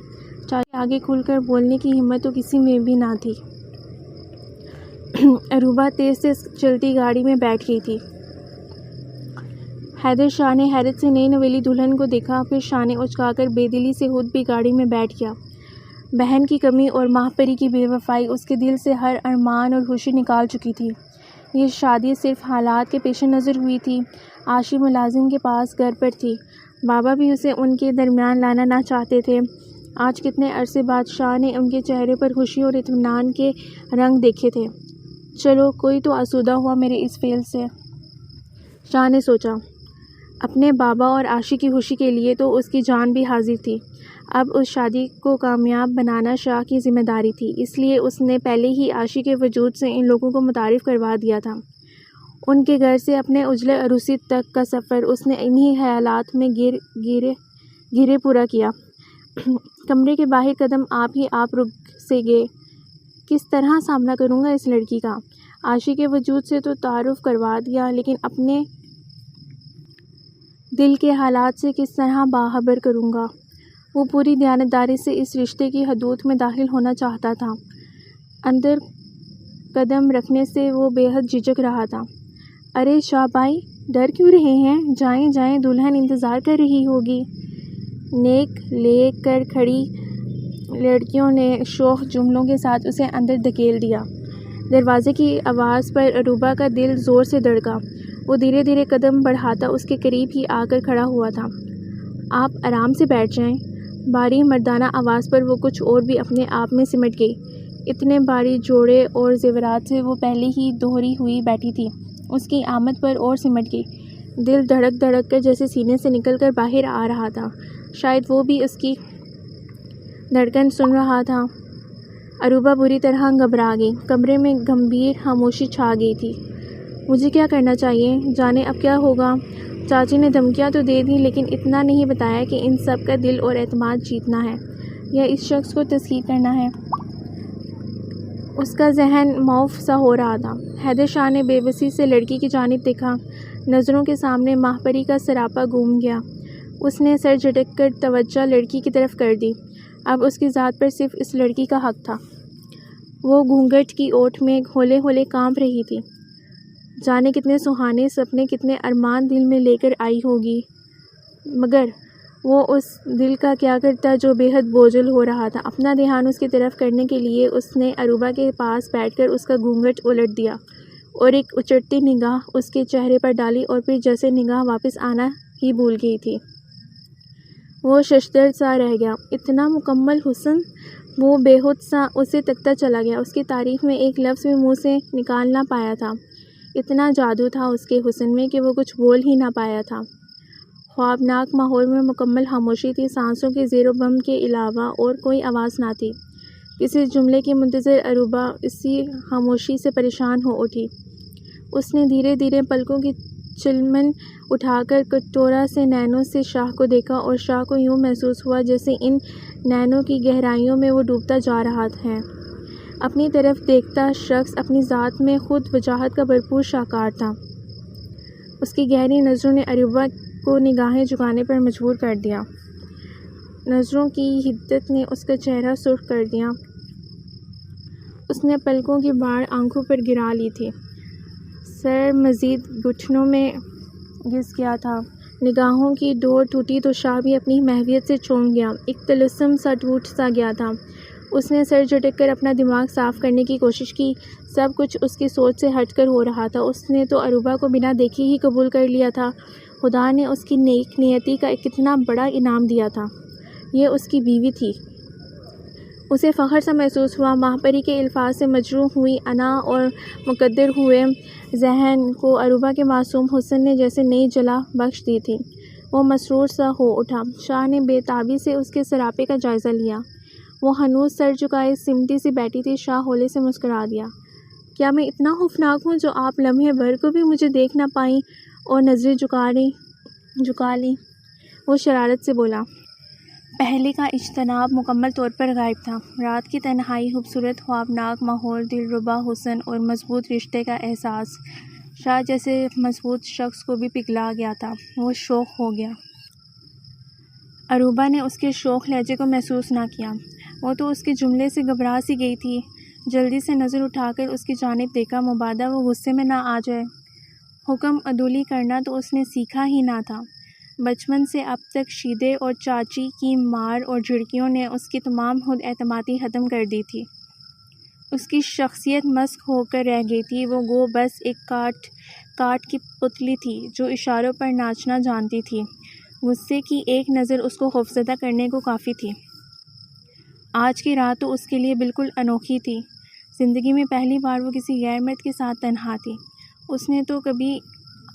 چاچی آگے کھل کر بولنے کی ہمت تو کسی میں بھی نہ تھی۔ عروبہ تیز تیز چلتی گاڑی میں بیٹھ گئی تھی۔ حیدر شاہ نے حیرت سے نئی نویلی دلہن کو دیکھا، پھر شانے اچکا کر بے دلی سے خود بھی گاڑی میں بیٹھ گیا۔ بہن کی کمی اور ماہ پری کی بے وفائی اس کے دل سے ہر ارمان اور خوشی نکال چکی تھی۔ یہ شادی صرف حالات کے پیش نظر ہوئی تھی۔ عاشی ملازم کے پاس گھر پر تھی۔ بابا بھی اسے ان کے درمیان لانا نہ چاہتے تھے۔ آج کتنے عرصے بعد شاہ نے ان کے چہرے پر خوشی اور اطمینان کے رنگ دیکھے تھے۔ چلو، کوئی تو آسودہ ہوا میرے اس فعل سے، شاہ نے سوچا۔ اپنے بابا اور عاشی کی خوشی کے لیے تو اس کی جان بھی حاضر تھی۔ اب اس شادی کو کامیاب بنانا شاہ کی ذمہ داری تھی، اس لیے اس نے پہلے ہی عاشی کے وجود سے ان لوگوں کو متعارف کروا دیا تھا۔ ان کے گھر سے اپنے اجلے عروسی تک کا سفر اس نے انہی خیالات میں گھیرے پورا کیا۔ کمرے کے باہر قدم آپ رک سے گئے۔ کس طرح سامنا کروں گا اس لڑکی کا؟ عاشی کے وجود سے تو تعارف کروا دیا، لیکن اپنے دل کے حالات سے کس طرح باخبر کروں گا۔ وہ پوری دیانتداری سے اس رشتے کی حدود میں داخل ہونا چاہتا تھا۔ اندر قدم رکھنے سے وہ بے حد جھجک رہا تھا۔ ارے شاہ بھائی، ڈر کیوں رہے ہیں؟ جائیں جائیں، دلہن انتظار کر رہی ہوگی۔ نیک لے کر کھڑی لڑکیوں نے شوخ جملوں کے ساتھ اسے اندر دھکیل دیا۔ دروازے کی آواز پر عروبہ کا دل زور سے دھڑکا۔ وہ دھیرے دھیرے قدم بڑھاتا اس کے قریب ہی آ کر کھڑا ہوا تھا۔ آپ آرام سے بیٹھ جائیں۔ بھاری مردانہ آواز پر وہ کچھ اور بھی اپنے آپ میں سمٹ گئی۔ اتنے بھاری جوڑے اور زیورات سے وہ پہلے ہی دوہری ہوئی بیٹھی تھی، اس کی آمد پر اور سمٹ گئی۔ دل دھڑک دھڑک کر جیسے سینے سے نکل کر باہر آ رہا تھا۔ شاید وہ بھی اس کی دھڑکن سن رہا تھا۔ عروبہ بری طرح گھبرا گئی۔ کمرے میں گمبھیر خاموشی چھا گئی تھی۔ مجھے کیا کرنا چاہیے؟ جانے اب کیا ہوگا؟ چاچی نے دھمکیاں تو دے دیں لیکن اتنا نہیں بتایا کہ ان سب کا دل اور اعتماد جیتنا ہے یا اس شخص کو تسخیر کرنا ہے۔ اس کا ذہن معاف سا ہو رہا تھا۔ حیدر شاہ نے بے بسی سے لڑکی کی جانب دیکھا۔ نظروں کے سامنے ماہپری کا سراپا گھوم گیا۔ اس نے سر جھٹک کر توجہ لڑکی کی طرف کر دی۔ اب اس کی ذات پر صرف اس لڑکی کا حق تھا۔ وہ گھونگھٹ کی اوٹ میں ہولے ہولے کانپ رہی تھی۔ جانے کتنے سہانے سپنے، کتنے ارمان دل میں لے کر آئی ہوگی، مگر وہ اس دل کا کیا کرتا جو بے حد بوجھل ہو رہا تھا۔ اپنا دھیان اس کی طرف کرنے کے لیے اس نے عروبہ کے پاس بیٹھ کر اس کا گھونگھٹ الٹ دیا اور ایک اچٹتی نگاہ اس کے چہرے پر ڈالی اور پھر جیسے نگاہ واپس آنا ہی بھول گئی تھی۔ وہ ششدر سا رہ گیا۔ اتنا مکمل حسن! وہ بے ہوش سا اسے تکتا چلا گیا۔ اس کی تعریف میں ایک لفظ بھی منہ سے نکال نہ پایا تھا۔ اتنا جادو تھا اس کے حسن میں کہ وہ کچھ بول ہی نہ پایا تھا۔ خوابناک ماحول میں مکمل خاموشی تھی۔ سانسوں کے زیر و بم کے علاوہ اور کوئی آواز نہ تھی۔ کسی جملے کی منتظر عروبہ اسی خاموشی سے پریشان ہو اٹھی۔ اس نے دھیرے دھیرے پلکوں کی چلمن اٹھا کر کٹورا سے نینوں سے شاہ کو دیکھا اور شاہ کو یوں محسوس ہوا جیسے ان نینوں کی گہرائیوں میں وہ ڈوبتا جا رہا ہے۔ اپنی طرف دیکھتا شخص اپنی ذات میں خود وجاہت کا بھرپور شاہکار تھا۔ اس کی گہری نظروں نے عروبہ کو نگاہیں جھکانے پر مجبور کر دیا۔ نظروں کی حدت نے اس کا چہرہ سرخ کر دیا۔ اس نے پلکوں کی باڑ آنکھوں پر گرا لی تھی۔ سر مزید گھٹنوں میں گھس گیا تھا۔ نگاہوں کی ڈور ٹوٹی تو شاہ بھی اپنی محویت سے چونک گیا۔ ایک طلسم سا ٹوٹ سا گیا تھا۔ اس نے سر جھٹک کر اپنا دماغ صاف کرنے کی کوشش کی۔ سب کچھ اس کی سوچ سے ہٹ کر ہو رہا تھا۔ اس نے تو عروبہ کو بنا دیکھے ہی قبول کر لیا تھا۔ خدا نے اس کی نیک نیتی کا کتنا بڑا انعام دیا تھا۔ یہ اس کی بیوی تھی۔ اسے فخر سا محسوس ہوا۔ ماہپری کے الفاظ سے مجروح ہوئی انا اور مقدر ہوئے ذہن کو عروبہ کے معصوم حسن نے جیسے نئی جلا بخش دی تھی۔ وہ مسرور سا ہو اٹھا۔ شاہ نے بے تابی سے اس کے سراپے کا جائزہ لیا۔ وہ ہنوز سر جھکائے سمٹی سی بیٹھی تھی۔ شاہ ہولے سے مسکرا دیا۔ کیا میں اتنا خوفناک ہوں جو آپ لمحے بھر کو بھی مجھے دیکھ نہ پائیں اور نظریں جھکا لیں؟ وہ شرارت سے بولا۔ پہلے کا اجتناب مکمل طور پر غائب تھا۔ رات کی تنہائی، خوبصورت خوابناک ماحول، دلربا حسن اور مضبوط رشتے کا احساس شاہ جیسے مضبوط شخص کو بھی پگھلا گیا تھا۔ وہ شوخ ہو گیا۔ عروبہ نے اس کے شوخ لہجے کو محسوس نہ کیا۔ وہ تو اس کے جملے سے گھبرا سی گئی تھی۔ جلدی سے نظر اٹھا کر اس کی جانب دیکھا، مبادا وہ غصے میں نہ آ جائے۔ حکم عدولی کرنا تو اس نے سیکھا ہی نہ تھا۔ بچپن سے اب تک شیدے اور چاچی کی مار اور جھڑکیوں نے اس کی تمام خود اعتمادی ختم کر دی تھی۔ اس کی شخصیت مسخ ہو کر رہ گئی تھی۔ وہ گو بس ایک کاٹ کی پتلی تھی جو اشاروں پر ناچنا جانتی تھی۔ غصے کی ایک نظر اس کو خوفزدہ کرنے کو کافی تھی۔ آج کی رات تو اس کے لیے بالکل انوکھی تھی۔ زندگی میں پہلی بار وہ کسی غیر مرد کے ساتھ تنہا تھی۔ اس نے تو کبھی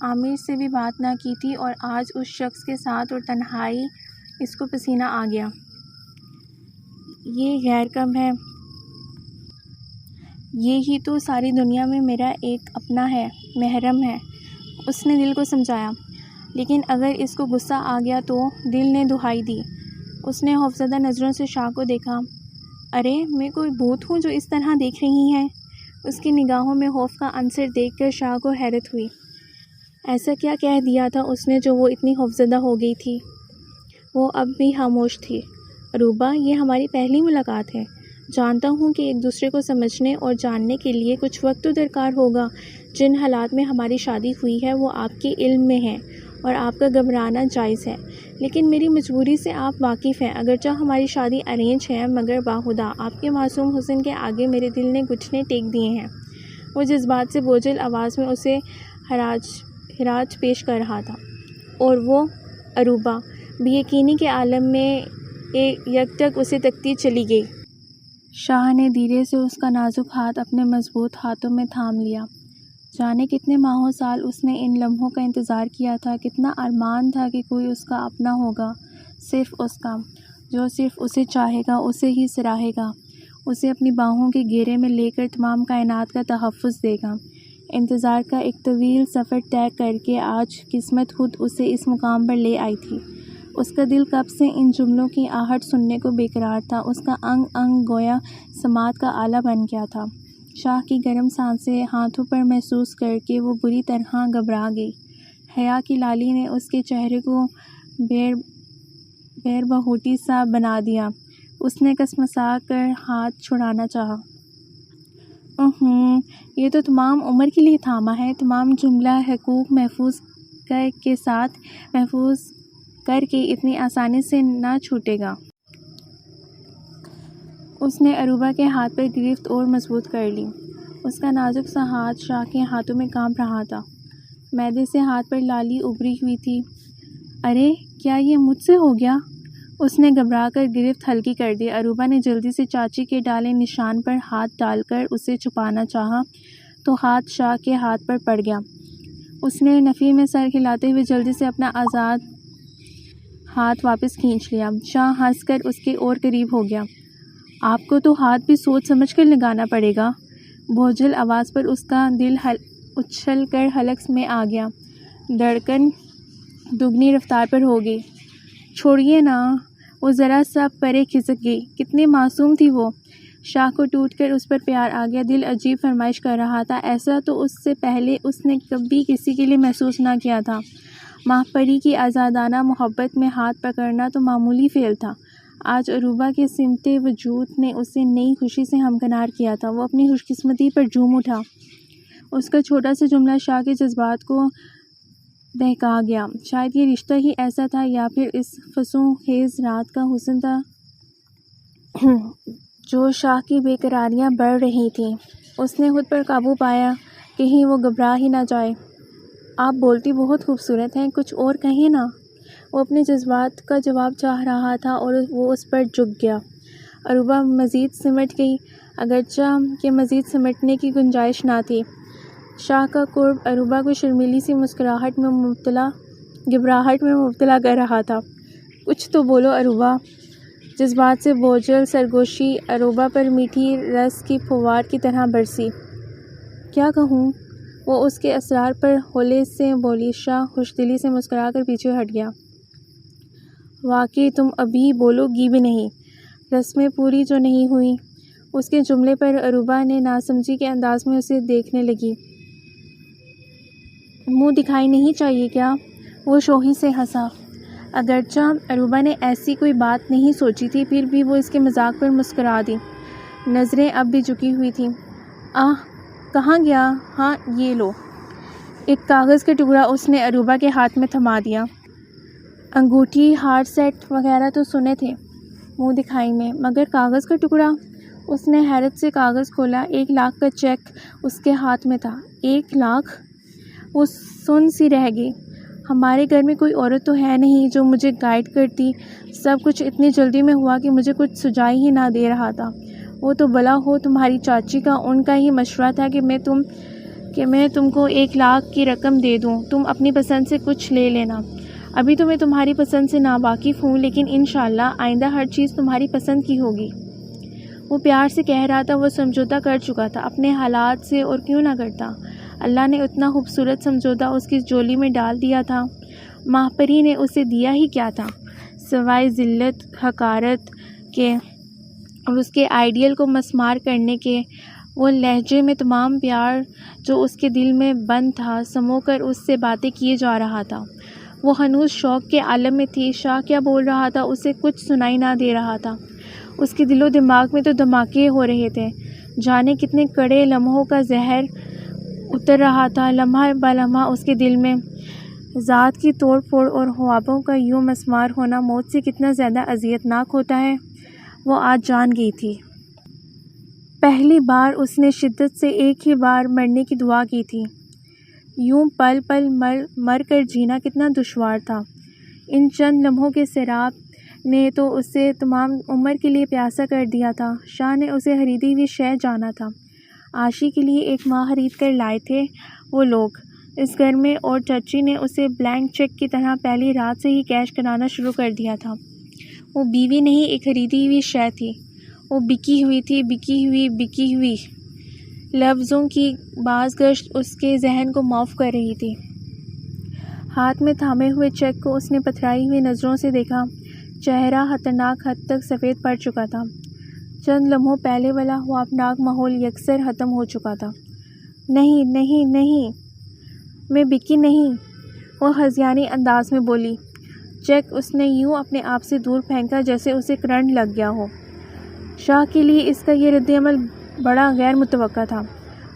عامر سے بھی بات نہ کی تھی اور آج اس شخص کے ساتھ اور تنہائی اس کو پسینہ آ گیا۔ یہ غیر کب ہے؟ یہ ہی تو ساری دنیا میں میرا ایک اپنا ہے، محرم ہے۔ اس نے دل کو سمجھایا۔ لیکن اگر اس کو غصہ آ گیا تو؟ دل نے دہائی دی۔ اس نے خوفزدہ نظروں سے شاہ کو دیکھا۔ ارے میں کوئی بھوت ہوں جو اس طرح دیکھ رہی ہیں؟ اس کی نگاہوں میں خوف کا عنصر دیکھ کر شاہ کو حیرت ہوئی۔ ایسا کیا کہہ دیا تھا اس نے جو وہ اتنی خوفزدہ ہو گئی تھی؟ وہ اب بھی خاموش تھی۔ عروبہ، یہ ہماری پہلی ملاقات ہے۔ جانتا ہوں کہ ایک دوسرے کو سمجھنے اور جاننے کے لیے کچھ وقت تو درکار ہوگا۔ جن حالات میں ہماری شادی ہوئی ہے وہ آپ کے علم میں ہیں اور آپ کا گھبرانا جائز ہے، لیکن میری مجبوری سے آپ واقف ہیں۔ اگرچہ ہماری شادی ارینج ہے مگر باخدا آپ کے معصوم حسن کے آگے میرے دل نے گھٹنے ٹیک دیے ہیں۔ وہ جذبات سے بوجھل آواز میں اسے خراج پیش کر رہا تھا، اور وہ عروبہ بے یقینی کے عالم میں یک ٹک اسے تکتی چلی گئی۔ شاہ نے دھیرے سے اس کا نازک ہاتھ اپنے مضبوط ہاتھوں میں تھام لیا۔ جانے کتنے ماہوں سال اس نے ان لمحوں کا انتظار کیا تھا، کتنا ارمان تھا کہ کوئی اس کا اپنا ہوگا، صرف اس کا، جو صرف اسے چاہے گا، اسے ہی سراہے گا، اسے اپنی باہوں کے گھیرے میں لے کر تمام کائنات کا تحفظ دے گا۔ انتظار کا ایک طویل سفر طے کر کے آج قسمت خود اسے اس مقام پر لے آئی تھی۔ اس کا دل کب سے ان جملوں کی آہٹ سننے کو بے قرار تھا، اس کا انگ انگ گویا سماعت کا آلہ بن گیا تھا۔ شاہ کی گرم سانسیں ہاتھوں پر محسوس کر کے وہ بری طرح گھبرا گئی۔ حیا کی لالی نے اس کے چہرے کو بیر بہوٹی سا بنا دیا۔ اس نے کسمسا کر ہاتھ چھڑانا چاہا۔ یہ تو تمام عمر کے لیے تھاما ہے، تمام جملہ حقوق محفوظ کر کے اتنی آسانی سے نہ چھوٹے گا۔ اس نے عروبہ کے ہاتھ پر گرفت اور مضبوط کر لی۔ اس کا نازک سا ہاتھ شاہ کے ہاتھوں میں کانپ رہا تھا۔ معدے سے ہاتھ پر لالی ابری ہوئی تھی۔ ارے کیا یہ مجھ سے ہو گیا؟ اس نے گھبرا کر گرفت ہلکی کر دی۔ عروبہ نے جلدی سے چاچی کے ڈالے نشان پر ہاتھ ڈال کر اسے چھپانا چاہا تو ہاتھ شاہ کے ہاتھ پر پڑ گیا۔ اس نے نفی میں سر ہلاتے ہوئے جلدی سے اپنا آزاد ہاتھ واپس کھینچ لیا۔ شاہ ہنس کر اس کے اور قریب ہو گیا۔ آپ کو تو ہاتھ بھی سوچ سمجھ کر لگانا پڑے گا۔ بوجھل آواز پر اس کا دل اچھل کر حلق میں آ گیا۔ دھڑکن دگنی رفتار پر ہو گئی۔ چھوڑیے نا، وہ ذرا سا پرے کھسک گئی۔ کتنی معصوم تھی وہ۔ شاہ کو ٹوٹ کر اس پر پیار آ گیا۔ دل عجیب فرمائش کر رہا تھا، ایسا تو اس سے پہلے اس نے کبھی کسی کے لیے محسوس نہ کیا تھا۔ ماہ پری کی آزادانہ محبت میں ہاتھ پکڑنا تو معمولی فعل تھا، آج عروبہ کے سمٹے وجود نے اسے نئی خوشی سے ہمکنار کیا تھا۔ وہ اپنی خوش قسمتی پر جھوم اٹھا۔ اس کا چھوٹا سا جملہ شاہ کے جذبات کو دہکا گیا۔ شاید یہ رشتہ ہی ایسا تھا یا پھر اس فسوں خیز رات کا حسن تھا جو شاہ کی بے قراریاں بڑھ رہی تھیں۔ اس نے خود پر قابو پایا، کہیں وہ گھبرا ہی نہ جائے۔ آپ بولتی بہت خوبصورت ہیں، کچھ اور کہیں نا۔ وہ اپنے جذبات کا جواب چاہ رہا تھا اور وہ اس پر جھک گیا۔ عروبہ مزید سمٹ گئی، اگرچہ کہ مزید سمٹنے کی گنجائش نہ تھی۔ شاہ کا قرب عروبہ کو شرمیلی سی مسکراہٹ میں گھبراہٹ میں مبتلا کر رہا تھا۔ کچھ تو بولو عروبہ۔ جذبات سے بوجھل سرگوشی عروبہ پر میٹھی رس کی پھوار کی طرح برسی۔ کیا کہوں؟ وہ اس کے اسرار پر ہولے سے بولی۔ شاہ خوش دلی سے مسکرا کر پیچھے ہٹ گیا۔ واقعی تم ابھی بولو گی بھی نہیں، رسمیں پوری جو نہیں ہوئیں۔ اس کے جملے پر عروبہ نے ناسمجھی کے انداز میں اسے دیکھنے لگی۔ منہ دکھائی نہیں چاہیے کیا؟ وہ شوخی سے ہنسا۔ اگرچہ عروبہ نے ایسی کوئی بات نہیں سوچی تھی، پھر بھی وہ اس کے مذاق پر مسکرا دی۔ نظریں اب بھی جھکی ہوئی تھیں۔ کہاں گیا؟ ہاں یہ لو۔ ایک کاغذ کا ٹکڑا اس نے عروبہ کے ہاتھ میں تھما دیا۔ انگوٹھی، ہار سیٹ وغیرہ تو سنے تھے منہ دکھائی میں، مگر کاغذ کا ٹکڑا؟ اس نے حیرت سے کاغذ کھولا۔ 1,00,000 کا چیک اس کے ہاتھ میں تھا۔ 1,00,000؟ وہ سن سی رہ گئی۔ ہمارے گھر میں کوئی عورت تو ہے نہیں جو مجھے گائیڈ کرتی، سب کچھ اتنی جلدی میں ہوا کہ مجھے کچھ سجائی ہی نہ دے رہا تھا۔ وہ تو بلا ہو تمہاری چاچی کا، ان کا ہی مشورہ تھا کہ میں تم کو 1,00,000 کی رقم دے دوں، تم اپنی پسند سے کچھ لے لینا۔ ابھی تو میں تمہاری پسند سے ناواقف ہوں، لیکن انشاءاللہ آئندہ ہر چیز تمہاری پسند کی ہوگی۔ وہ پیار سے کہہ رہا تھا، وہ سمجھوتا کر چکا تھا اپنے حالات سے، اور کیوں نہ کرتا؟ اللہ نے اتنا خوبصورت سمجھوتا اس کی جولی میں ڈال دیا تھا۔ ماہ پری نے اسے دیا ہی کیا تھا سوائے ذلت، حقارت کے اور اس کے آئیڈیل کو مسمار کرنے کے؟ وہ لہجے میں تمام پیار جو اس کے دل میں بند تھا سمو کر اس سے باتیں کیے جا رہا تھا۔ وہ ہنوز شوق کے عالم میں تھی۔ شاہ کیا بول رہا تھا اسے کچھ سنائی نہ دے رہا تھا۔ اس کے دل و دماغ میں تو دھماکے ہو رہے تھے، جانے کتنے کڑے لمحوں کا زہر اتر رہا تھا لمحہ بہ لمحہ اس کے دل میں۔ ذات کی توڑ پھوڑ اور خوابوں کا یوں مسمار ہونا موت سے کتنا زیادہ اذیت ناک ہوتا ہے، وہ آج جان گئی تھی۔ پہلی بار اس نے شدت سے ایک ہی بار مرنے کی دعا کی تھی۔ یوں پل پل مر کر جینا کتنا دشوار تھا۔ ان چند لمحوں کے سیراب نے تو اسے تمام عمر کے لیے پیاسا کر دیا تھا۔ شاہ نے اسے خریدی ہوئی شے جانا تھا۔ عاشی کے لیے ایک ماہ خرید کر لائے تھے وہ لوگ اس گھر میں، اور چچی نے اسے بلینک چیک کی طرح پہلی رات سے ہی کیش کرانا شروع کر دیا تھا۔ وہ بیوی نہیں، ایک خریدی ہوئی شے تھی۔ وہ بکی ہوئی تھی، بکی ہوئی لفظوں کی باز گشت اس کے ذہن کو معاف کر رہی تھی۔ ہاتھ میں تھامے ہوئے چیک کو اس نے پتھرائی ہوئی نظروں سے دیکھا۔ چہرہ خطرناک حد تک سفید پڑ چکا تھا۔ چند لمحوں پہلے والا خوفناک ماحول یکسر ختم ہو چکا تھا۔ نہیں نہیں نہیں، میں بکی نہیں، وہ ہذیانی انداز میں بولی۔ چیک اس نے یوں اپنے آپ سے دور پھینکا جیسے اسے کرنٹ لگ گیا ہو۔ شاہ کے لیے اس کا یہ رد عمل بڑا غیر متوقع تھا۔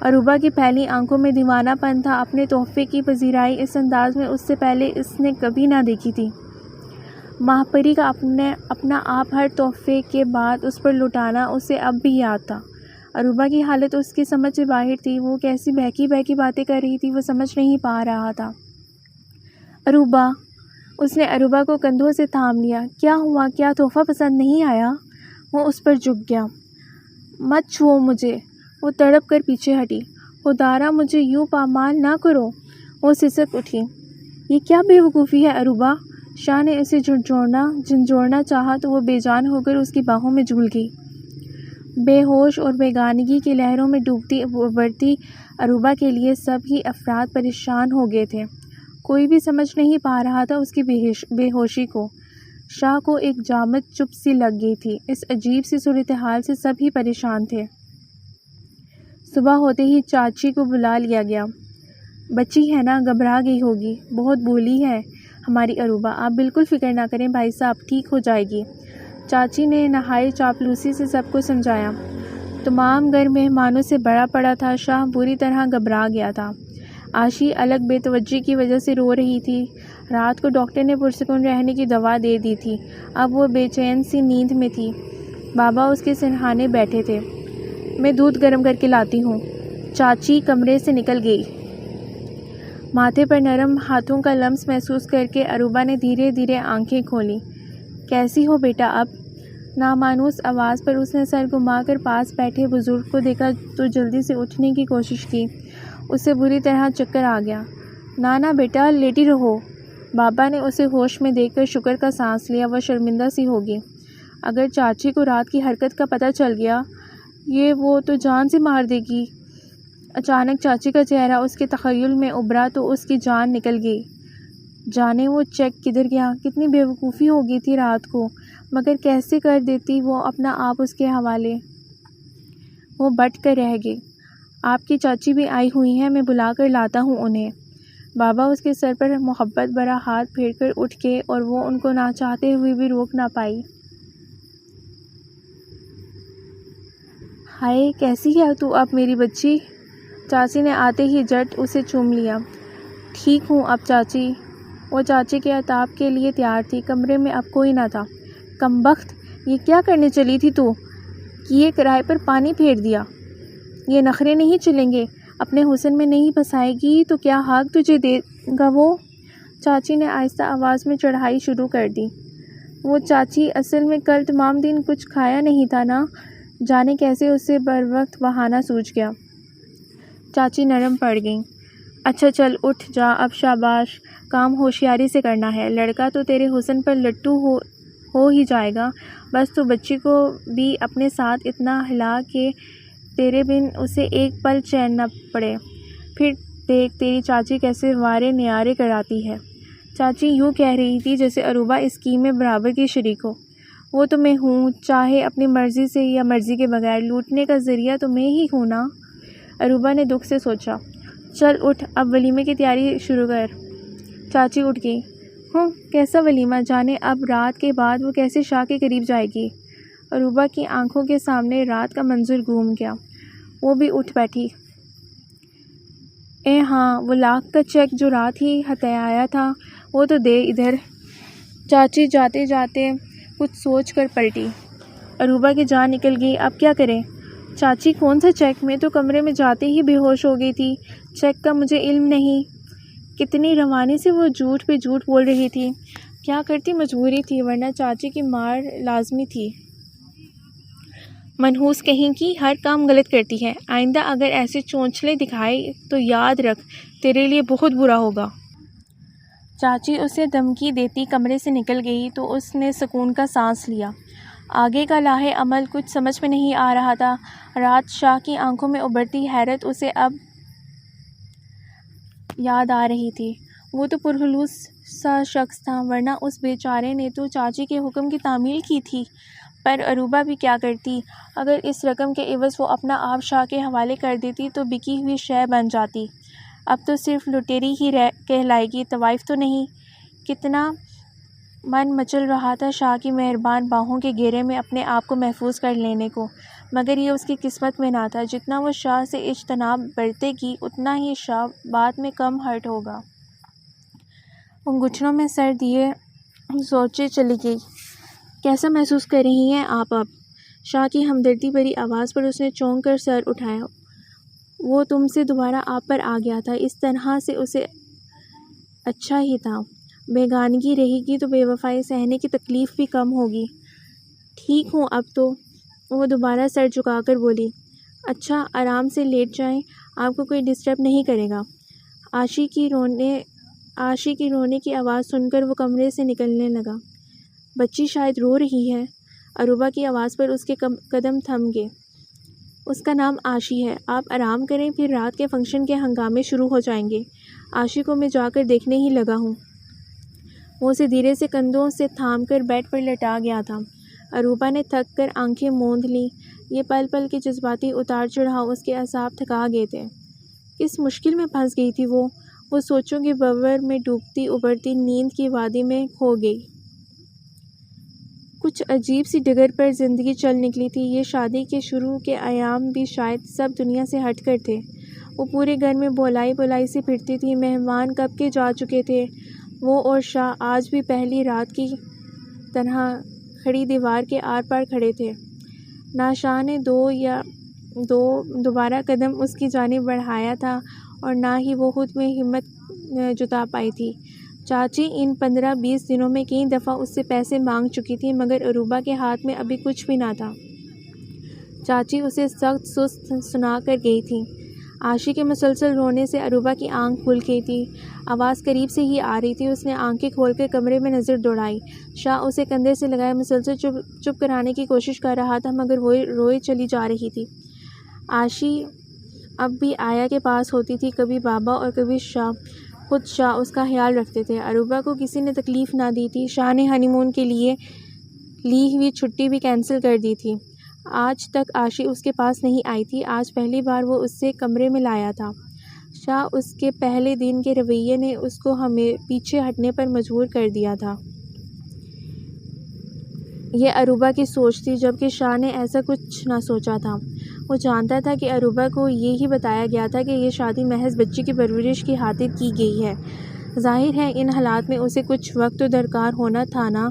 عروبہ کی پھیلی آنکھوں میں دیوانہ پن تھا۔ اپنے تحفے کی پذیرائی اس انداز میں اس سے پہلے اس نے کبھی نہ دیکھی تھی۔ ماہ پری کا اپنا آپ ہر تحفے کے بعد اس پر لٹانا اسے اب بھی یاد تھا۔ عروبہ کی حالت اس کی سمجھ سے باہر تھی۔ وہ کیسی بہکی بہکی باتیں کر رہی تھی، وہ سمجھ نہیں پا رہا تھا۔ عروبہ، اس نے عروبہ کو کندھوں سے تھام لیا۔ کیا ہوا؟ کیا تحفہ پسند نہیں آیا؟ وہ اس پر جھک گیا۔ مت چھوؤ مجھے، وہ تڑپ کر پیچھے ہٹی۔ خدارا مجھے یوں پامال نہ کرو، وہ سسک اٹھی۔ یہ کیا بے وقوفی ہے عروبہ؟ شاہ نے اسے جھنجھوڑنا چاہا تو وہ بے جان ہو کر اس کی باہوں میں جھول گئی۔ بے ہوش اور بیگانگی کی لہروں میں ڈوبتی ابھرتی عروبہ کے لیے سب ہی افراد پریشان ہو گئے تھے۔ کوئی بھی سمجھ نہیں پا رہا تھا اس کی بے ہوشی کو۔ شاہ کو ایک جامد چپ سی لگ گئی تھی۔ اس عجیب سی صورتحال سے سب ہی پریشان تھے۔ صبح ہوتے ہی چاچی کو بلا لیا گیا۔ بچی ہے نا، گھبرا گئی ہوگی، بہت بولی ہے ہماری عروبہ۔ آپ بالکل فکر نہ کریں بھائی صاحب، ٹھیک ہو جائے گی، چاچی نے نہائی چاپلوسی سے سب کو سمجھایا۔ تمام گھر مہمانوں سے بڑا پڑا تھا۔ شاہ بری طرح گھبرا گیا تھا۔ عاشی الگ بے توجہی کی وجہ سے رو رہی تھی۔ رات کو ڈاکٹر نے پرسکون رہنے کی دوا دے دی تھی۔ اب وہ بے چین سی نیند میں تھی۔ بابا اس کے سرہانے بیٹھے تھے۔ میں دودھ گرم کر کے لاتی ہوں۔ چاچی کمرے سے نکل گئی۔ ماتھے پر نرم ہاتھوں کا لمس محسوس کر کے عروبہ نے دھیرے دھیرے آنکھیں کھولیں۔ کیسی ہو بیٹا اب؟ نامانوس آواز پر اس نے سر گھما کر پاس بیٹھے بزرگ کو دیکھا تو جلدی سے اٹھنے کی کوشش کی۔ اسے بری طرح چکر آ گیا۔ نانا بیٹا لیٹی رہو۔ بابا نے اسے ہوش میں دیکھ کر شکر کا سانس لیا۔ وہ شرمندہ سی ہوگی۔ اگر چاچی کو رات کی حرکت کا پتہ چل گیا، وہ تو جان سے مار دے گی۔ اچانک چاچی کا چہرہ اس کے تخیل میں ابھرا تو اس کی جان نکل گئی۔ جانے وہ چیک کدھر گیا؟ کتنی بے وقوفی ہو گئی تھی رات کو، مگر کیسے کر دیتی وہ اپنا آپ اس کے حوالے۔ وہ بٹ کر رہ گئی۔ آپ کی چاچی بھی آئی ہوئی ہیں، میں بلا کر لاتا ہوں انہیں۔ بابا اس کے سر پر محبت بھرا ہاتھ پھیر کر اٹھ گئے اور وہ ان کو نہ چاہتے ہوئے بھی روک نہ پائی۔ ہائے کیسی ہے تو اب میری بچی؟ چاچی نے آتے ہی جٹ اسے چوم لیا۔ ٹھیک ہوں اب چاچی۔ وہ چاچی کے عتاب کے لیے تیار تھی۔ کمرے میں اب کوئی نہ تھا۔ کمبخت، یہ کیا کرنے چلی تھی تو؟ کیے کرائے پر پانی پھیر دیا۔ یہ نخرے نہیں چلیں گے، اپنے حسن میں نہیں پھنسائے گی تو کیا حق تجھے دے گا وہ؟ چاچی نے آہستہ آواز میں چڑھائی شروع کر دی۔ وہ چاچی اصل میں کل تمام دن کچھ کھایا نہیں تھا نا، جانے کیسے اسے بر وقت بہانہ سوجھ گیا۔ چاچی نرم پڑ گئیں۔ اچھا چل اٹھ جا اب، شاباش، کام ہوشیاری سے کرنا ہے، لڑکا تو تیرے حسن پر لٹو ہو ہی جائے گا، بس تو بچی کو بھی اپنے ساتھ اتنا ہلا کہ تیرے بن اسے ایک پل چین نہ پڑے۔ پھر دیکھ تیری چاچی کیسے وارے نیارے کراتی ہے۔ چاچی یوں کہہ رہی تھی جیسے عروبہ اس اسکیم میں برابر کی شریک ہو۔ وہ تو میں ہوں، چاہے اپنی مرضی سے یا مرضی کے بغیر، لوٹنے کا ذریعہ تو میں ہی ہوں نا۔ عروبہ نے دکھ سے سوچا۔ چل اٹھ، اب ولیمے کی تیاری شروع کر۔ چاچی اٹھ گئی۔ کیسا ولیمہ؟ جانے اب رات کے بعد وہ کیسے شاہ کے قریب جائے گی؟ عروبہ کی آنکھوں کے سامنے رات کا منظر گھوم گیا۔ وہ بھی اٹھ بیٹھی۔ ہاں، وہ لاکھ کا چیک جو رات ہی ہتھیایا تھا وہ تو دے ادھر۔ چاچی جاتے جاتے کچھ سوچ کر پلٹی۔ عروبہ کی جان نکل گئی۔ اب کیا کریں؟ چاچی کون سا چیک؟ میں تو کمرے میں جاتے ہی بے ہوش ہو گئی تھی۔ چیک کا مجھے علم نہیں۔ کتنی روانی سے وہ جھوٹ پہ جھوٹ بول رہی تھی۔ کیا کرتی، مجبوری تھی، ورنہ چاچی کی مار لازمی تھی۔ منحوس کہیں کی، ہر کام غلط کرتی ہے۔ آئندہ اگر ایسے چونچلے دکھائے تو یاد رکھ، تیرے لیے بہت برا ہوگا۔ چاچی اسے دھمکی دیتی کمرے سے نکل گئی تو اس نے سکون کا سانس لیا۔ آگے کا لاہ عمل کچھ سمجھ میں نہیں آ رہا تھا۔ رات شاہ کی آنکھوں میں ابھرتی حیرت اسے اب یاد آ رہی تھی۔ وہ تو پرخلوص سا شخص تھا، ورنہ اس بیچارے نے تو چاچی کے حکم کی تعمیل کی تھی۔ پر عروبہ بھی کیا کرتی؟ اگر اس رقم کے عوض وہ اپنا آپ شاہ کے حوالے کر دیتی تو بکی ہوئی شے بن جاتی۔ اب تو صرف لٹیری ہی کہلائے گی، طوائف تو نہیں۔ کتنا من مچل رہا تھا شاہ کی مہربان باہوں کے گھیرے میں اپنے آپ کو محفوظ کر لینے کو، مگر یہ اس کی قسمت میں نہ تھا۔ جتنا وہ شاہ سے اجتناب برتے گی اتنا ہی شاہ بعد میں کم ہرٹ ہوگا۔ وہ گھٹنوں میں سر دیے سوچے چلی گئی۔ کیسا محسوس کر رہی ہیں آپ اب؟ شاہ کی ہمدردی بھری آواز پر اس نے چونک کر سر اٹھایا۔ وہ تم سے دوبارہ آپ پر آ گیا تھا، اس طرح سے اسے اچھا ہی تھا۔ بیگانگی رہے گی تو بے وفائی سہنے کی تکلیف بھی کم ہوگی۔ ٹھیک ہوں اب تو، وہ دوبارہ سر جھکا کر بولی۔ اچھا، آرام سے لیٹ جائیں، آپ کو کوئی ڈسٹرب نہیں کرے گا۔ عاشی کی رونے کی آواز سن کر وہ کمرے سے نکلنے لگا۔ بچی شاید رو رہی ہے۔ عروبہ کی آواز پر اس کے قدم تھم گئے۔ اس کا نام عاشی ہے، آپ آرام کریں، پھر رات کے فنکشن کے ہنگامے شروع ہو جائیں گے۔ عاشی کو میں جا کر دیکھنے ہی لگا ہوں۔ وہ اسے دھیرے سے کندھوں سے تھام کر بیڈ پر لٹا گیا تھا۔ عروبہ نے تھک کر آنکھیں موند لیں۔ یہ پل پل کے جذباتی اتار چڑھاؤ اس کے اعصاب تھکا گئے تھے۔ کس مشکل میں پھنس گئی تھی وہ سوچوں کے بھنور میں ڈوبتی ابھرتی نیند کی وادی میں کھو گئی۔ کچھ عجیب سی ڈگر پر زندگی چل نکلی تھی۔ یہ شادی کے شروع کے ایام بھی شاید سب دنیا سے ہٹ کر تھے۔ وہ پورے گھر میں بولائی بولائی سے پھرتی تھی۔ مہمان کب کے جا چکے تھے۔ وہ اور شاہ آج بھی پہلی رات کی طرح کھڑی دیوار کے آر پار کھڑے تھے۔ نہ شاہ نے دوبارہ قدم اس کی جانب بڑھایا تھا اور نہ ہی وہ خود میں ہمت جتا پائی تھی۔ چاچی ان 15-20 دنوں میں کئی دفعہ اس سے پیسے مانگ چکی تھی، مگر عروبہ کے ہاتھ میں ابھی کچھ بھی نہ تھا۔ چاچی اسے سخت سست سنا کر گئی تھی۔ عاشی کے مسلسل رونے سے عروبہ کی آنکھ کھل گئی تھی۔ آواز قریب سے ہی آ رہی تھی۔ اس نے آنکھیں کھول کر کمرے میں نظر دوڑائی۔ شاہ اسے کندھے سے لگائے مسلسل چپ کرانے کی کوشش کر رہا تھا، مگر وہ روئے چلی جا رہی تھی۔ عاشی اب بھی آیا کے پاس ہوتی تھی، کبھی بابا اور کبھی شاہ۔ خود شاہ اس کا خیال رکھتے تھے۔ عروبہ کو کسی نے تکلیف نہ دی تھی۔ شاہ نے ہنی مون کے لیے لی ہوئی چھٹی بھی کینسل کر دی تھی۔ آج تک عاشی اس کے پاس نہیں آئی تھی۔ آج پہلی بار وہ اسے کمرے میں لایا تھا۔ شاہ اس کے پہلے دن کے رویے نے اس کو ہمیں پیچھے ہٹنے پر مجبور کر دیا تھا۔ یہ عروبہ کی سوچ تھی، جبکہ شاہ نے ایسا کچھ نہ سوچا تھا۔ وہ جانتا تھا کہ عروبہ کو یہی بتایا گیا تھا کہ یہ شادی محض بچی کی پرورش کی خاطر کی گئی ہے۔ ظاہر ہے ان حالات میں اسے کچھ وقت تو درکار ہونا تھا نا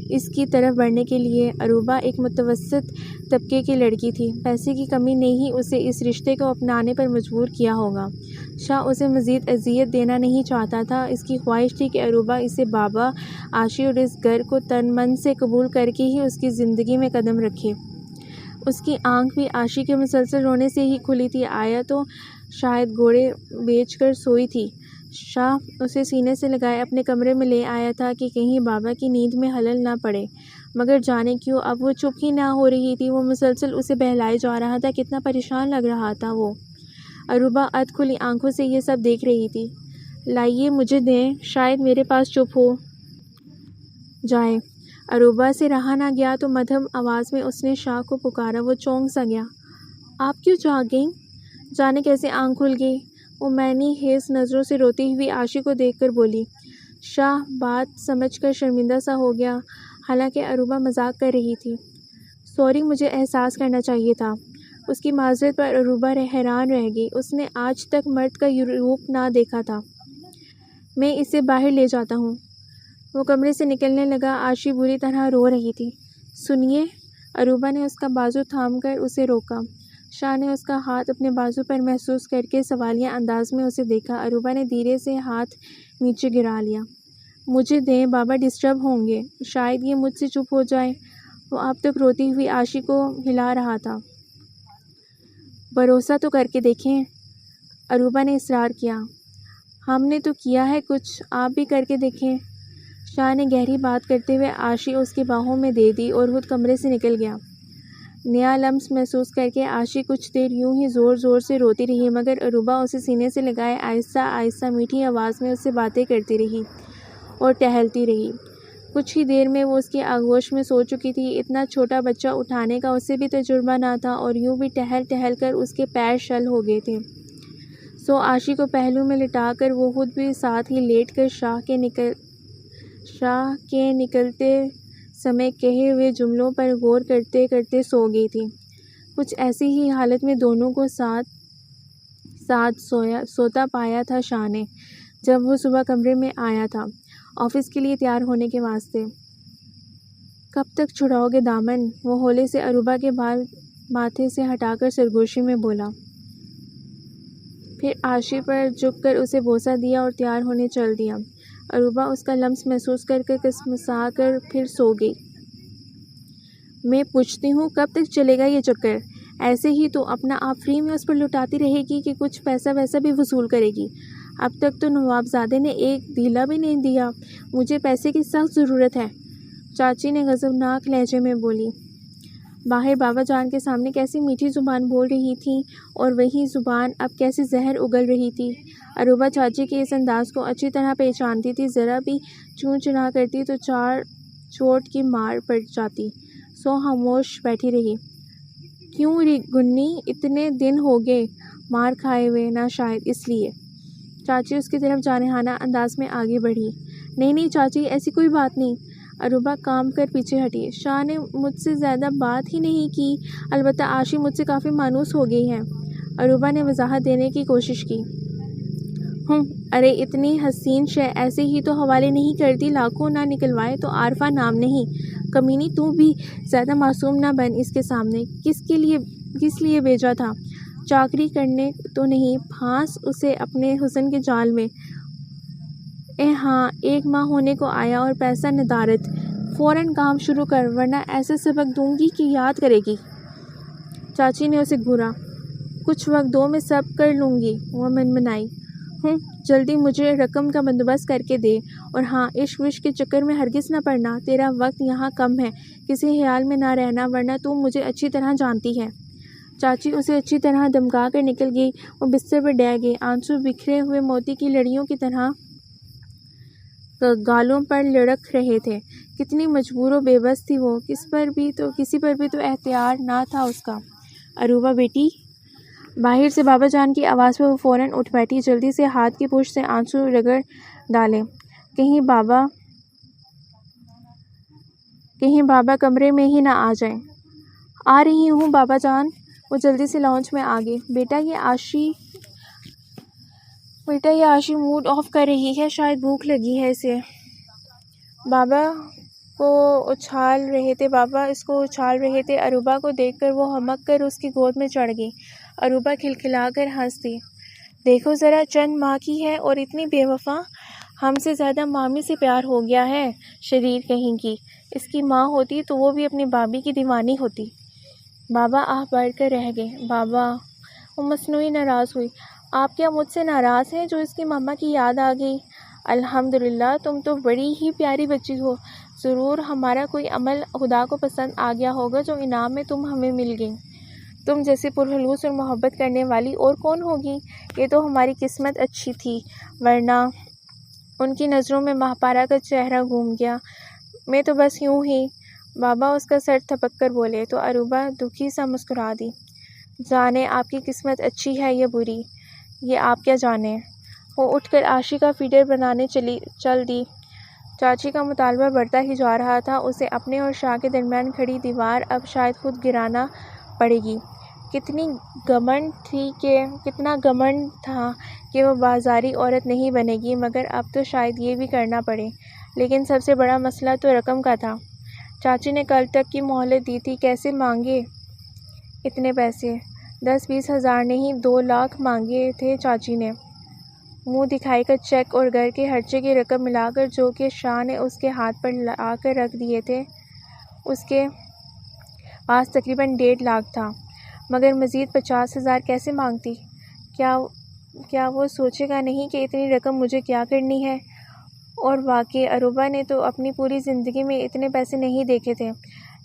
اس کی طرف بڑھنے کے لیے۔ عروبہ ایک متوسط طبقے کی لڑکی تھی۔ پیسے کی کمی نے ہی اسے اس رشتے کو اپنانے پر مجبور کیا ہوگا۔ شاہ اسے مزید اذیت دینا نہیں چاہتا تھا۔ اس کی خواہش تھی کہ عروبہ اسے بابا، عاشی اور اس گھر کو تن من سے قبول کر کے ہی اس کی زندگی میں قدم رکھے۔ اس کی آنکھ بھی عاشی کے مسلسل رونے سے ہی کھلی تھی۔ آیا تو شاید گھوڑے بیچ کر سوئی تھی۔ شاہ اسے سینے سے لگائے اپنے کمرے میں لے آیا تھا کہ کہیں بابا کی نیند میں خلل نہ پڑے، مگر جانے کیوں اب وہ چپ ہی نہ ہو رہی تھی۔ وہ مسلسل اسے بہلائے جا رہا تھا۔ کتنا پریشان لگ رہا تھا وہ۔ عروبہ ادھ کھلی آنکھوں سے یہ سب دیکھ رہی تھی۔ لائیے مجھے دیں، شاید میرے پاس چپ ہو جائے۔ عروبہ سے رہا نہ گیا تو مدھم آواز میں اس نے شاہ کو پکارا۔ وہ چونک سا گیا۔ آپ کیوں جاگ گئیں؟ جانے کیسے آنکھ کھل گئی۔ وہ معنی خیز نظروں سے روتی ہوئی عاشی کو دیکھ کر بولی۔ شاہ بات سمجھ کر شرمندہ سا ہو گیا، حالانکہ عروبہ مذاق کر رہی تھی۔ سوری، مجھے احساس کرنا چاہیے تھا۔ اس کی معذرت پر عروبہ حیران رہ گئی۔ اس نے آج تک مرد کا روپ نہ دیکھا تھا۔ میں اسے باہر لے جاتا ہوں۔ وہ کمرے سے نکلنے لگا۔ عاشی بری طرح رو رہی تھی۔ سنیے، عروبہ نے اس کا بازو تھام کر اسے روکا۔ شاہ نے اس کا ہاتھ اپنے بازو پر محسوس کر کے سوالیہ انداز میں اسے دیکھا۔ عروبہ نے دھیرے سے ہاتھ نیچے گرا لیا۔ مجھے دیں، بابا ڈسٹرب ہوں گے، شاید یہ مجھ سے چپ ہو جائے۔ وہ اب تک روتی ہوئی عاشی کو ہلا رہا تھا۔ بھروسہ تو کر کے دیکھیں، عروبہ نے اصرار کیا۔ ہم نے تو کیا ہے کچھ، آپ بھی کر کے دیکھیں۔ شاہ نے گہری بات کرتے ہوئے عاشی اس کی باہوں میں دے دی اور خود کمرے سے نکل گیا۔ نیا لمس محسوس کر کے عاشی کچھ دیر یوں ہی زور زور سے روتی رہی، مگر عروبہ اسے سینے سے لگائے آہستہ آہستہ میٹھی آواز میں اس سے باتیں کرتی رہی اور ٹہلتی رہی۔ کچھ ہی دیر میں وہ اس کی آغوش میں سو چکی تھی۔ اتنا چھوٹا بچہ اٹھانے کا اسے بھی تجربہ نہ تھا اور یوں بھی ٹہل ٹہل کر اس کے پیر شل ہو گئے تھے۔ سو عاشی کو پہلو میں لٹا کر وہ خود بھی ساتھ ہی لیٹ کر شاہ کے نکلتے سمے کہے ہوئے جملوں پر غور کرتے کرتے سو گئی تھی۔ کچھ ایسی ہی حالت میں دونوں کو ساتھ سوتا پایا تھا شاہ نے، جب وہ صبح کمرے میں آیا تھا آفس کے لیے تیار ہونے کے واسطے۔ کب تک چھڑاؤ گے دامن؟ وہ ہولے سے عروبہ کے بال ماتھے سے ہٹا کر سرگوشی میں بولا۔ پھر عاشی پر جھک کر اسے بوسہ دیا اور تیار ہونے چل دیا۔ عروبہ اس کا لمس محسوس کر کر کسمسا کر پھر سو گئی۔ میں پوچھتی ہوں، کب تک چلے گا یہ چکر؟ ایسے ہی تو اپنا آپ فری میں اس پر لٹاتی رہے گی کہ کچھ پیسہ ویسا بھی وصول کرے گی؟ اب تک تو نوابزادے نے ایک دھیلا بھی نہیں دیا۔ مجھے پیسے کی سخت ضرورت ہے، چاچی نے غضبناک لہجے میں بولی۔ باہر بابا جان کے سامنے کیسی میٹھی زبان بول رہی تھی اور وہی زبان اب کیسی زہر اگل رہی تھی۔ عروبہ چاچی کے اس انداز کو اچھی طرح پہچانتی تھی۔ ذرا بھی چوں چرا کرتی تو چار چوٹ کی مار پڑ جاتی۔ سو خاموش بیٹھی رہی۔ کیوں گنی، اتنے دن ہو گئے مار کھائے ہوئے نہ، شاید اس لیے۔ چاچی اس کی طرف جارحانہ انداز میں آگے بڑھی۔ نہیں چاچی، ایسی کوئی بات نہیں۔ عروبہ کام کر پیچھے ہٹی۔ شاہ نے مجھ سے زیادہ بات ہی نہیں کی، البتہ عاشی مجھ سے کافی مانوس ہو گئی ہے۔ عروبہ نے وضاحت دینے کی کوشش کی۔ ارے اتنی حسین شے ایسے ہی تو حوالے نہیں کرتی، لاکھوں نہ نکلوائے تو عارفہ نام نہیں۔ کمینی، تو بھی زیادہ معصوم نہ بن اس کے سامنے۔ کس لیے بھیجا تھا؟ چاکری کرنے تو نہیں، پھانس اسے اپنے حسن کے جال میں۔ ہاں، 1 ماہ ہونے کو آیا اور پیسہ ندارت۔ فوراً کام شروع کر، ورنہ ایسا سبق دوں گی کہ یاد کرے گی۔ چاچی نے اسے گھورا۔ کچھ وقت دو، میں سب کر لوں گی، وہ منمنائی۔ جلدی مجھے رقم کا بندوبست کر کے دے، اور ہاں، عشق وشق کے چکر میں ہرگز نہ پڑنا۔ تیرا وقت یہاں کم ہے، کسی خیال میں نہ رہنا، ورنہ تو مجھے اچھی طرح جانتی ہے۔ چاچی اسے اچھی طرح دمکا کر نکل گئی۔ وہ بستر پر ڈہ گئی۔ آنسو بکھرے ہوئے موتی کی لڑیوں کی طرح گالوں پر لڑک رہے تھے۔ کتنی مجبور و بے بس تھی وہ، کسی پر بھی تو اختیار نہ تھا اس کا۔ عروبہ بیٹی، باہر سے بابا جان کی آواز پر وہ فوراً اٹھ بیٹھی۔ جلدی سے ہاتھ کی پشت سے آنسو رگڑ ڈالے۔ کہیں بابا کمرے میں ہی نہ آ جائیں۔ آ رہی ہوں بابا جان۔ وہ جلدی سے لاؤنج میں آ گئی۔ بیٹا یہ عاشی موڈ آف کر رہی ہے، شاید بھوک لگی ہے اسے۔ بابا اس کو اچھال رہے تھے۔ عروبہ کو دیکھ کر وہ ہمک کر اس کی گود میں چڑھ گئی۔ عروبہ کھلکھلا کر ہنس دی۔ دیکھو ذرا، چند ماہ کی ہے اور اتنی بے وفا۔ ہم سے زیادہ مامی سے پیار ہو گیا ہے، شریر کہیں کی۔ اس کی ماں ہوتی تو وہ بھی اپنی بابی کی دیوانی ہوتی۔ بابا آہ بھر کر رہ گئے۔ بابا، وہ مصنوعی ناراض ہوئی۔ آپ کیا مجھ سے ناراض ہیں جو اس کی ماما کی یاد آ گئی؟ الحمدللہ، تم تو بڑی ہی پیاری بچی ہو۔ ضرور ہمارا کوئی عمل خدا کو پسند آ گیا ہوگا جو انعام میں تم ہمیں مل گئی۔ تم جیسے پرخلوص اور محبت کرنے والی اور کون ہوگی؟ یہ تو ہماری قسمت اچھی تھی، ورنہ۔ ان کی نظروں میں ماہپارہ کا چہرہ گھوم گیا۔ میں تو بس یوں ہی۔ بابا اس کا سر تھپک کر بولے تو عروبہ دکھی سا مسکرا دی۔ جانے آپ کی قسمت اچھی ہے یا بری، یہ آپ کیا جانیں۔ وہ اٹھ کر عاشی کا فیڈر بنانے چل دی۔ چاچی کا مطالبہ بڑھتا ہی جا رہا تھا۔ اسے اپنے اور شاہ کے درمیان کھڑی دیوار اب شاید خود گرانا پڑے گی۔ کتنا گمنڈ تھا کہ وہ بازاری عورت نہیں بنے گی، مگر اب تو شاید یہ بھی کرنا پڑے۔ لیکن سب سے بڑا مسئلہ تو رقم کا تھا۔ چاچی نے کل تک کی مہلت دی تھی، کیسے مانگے اتنے پیسے؟ 10-20 ہزار نہیں، 2 لاکھ مانگے تھے چاچی نے، منہ دکھائی کا چیک اور گھر کے خرچے کی رقم ملا کر، جو کہ شاہ نے اس کے ہاتھ پر لا کر رکھ دیے تھے۔ اس کے پاس تقریباً 1.5 لاکھ تھا، مگر مزید 50 ہزار کیسے مانگتی؟ کیا وہ سوچے گا نہیں کہ اتنی رقم مجھے کیا کرنی ہے؟ اور واقعی عروبہ نے تو اپنی پوری زندگی میں اتنے پیسے نہیں دیکھے تھے،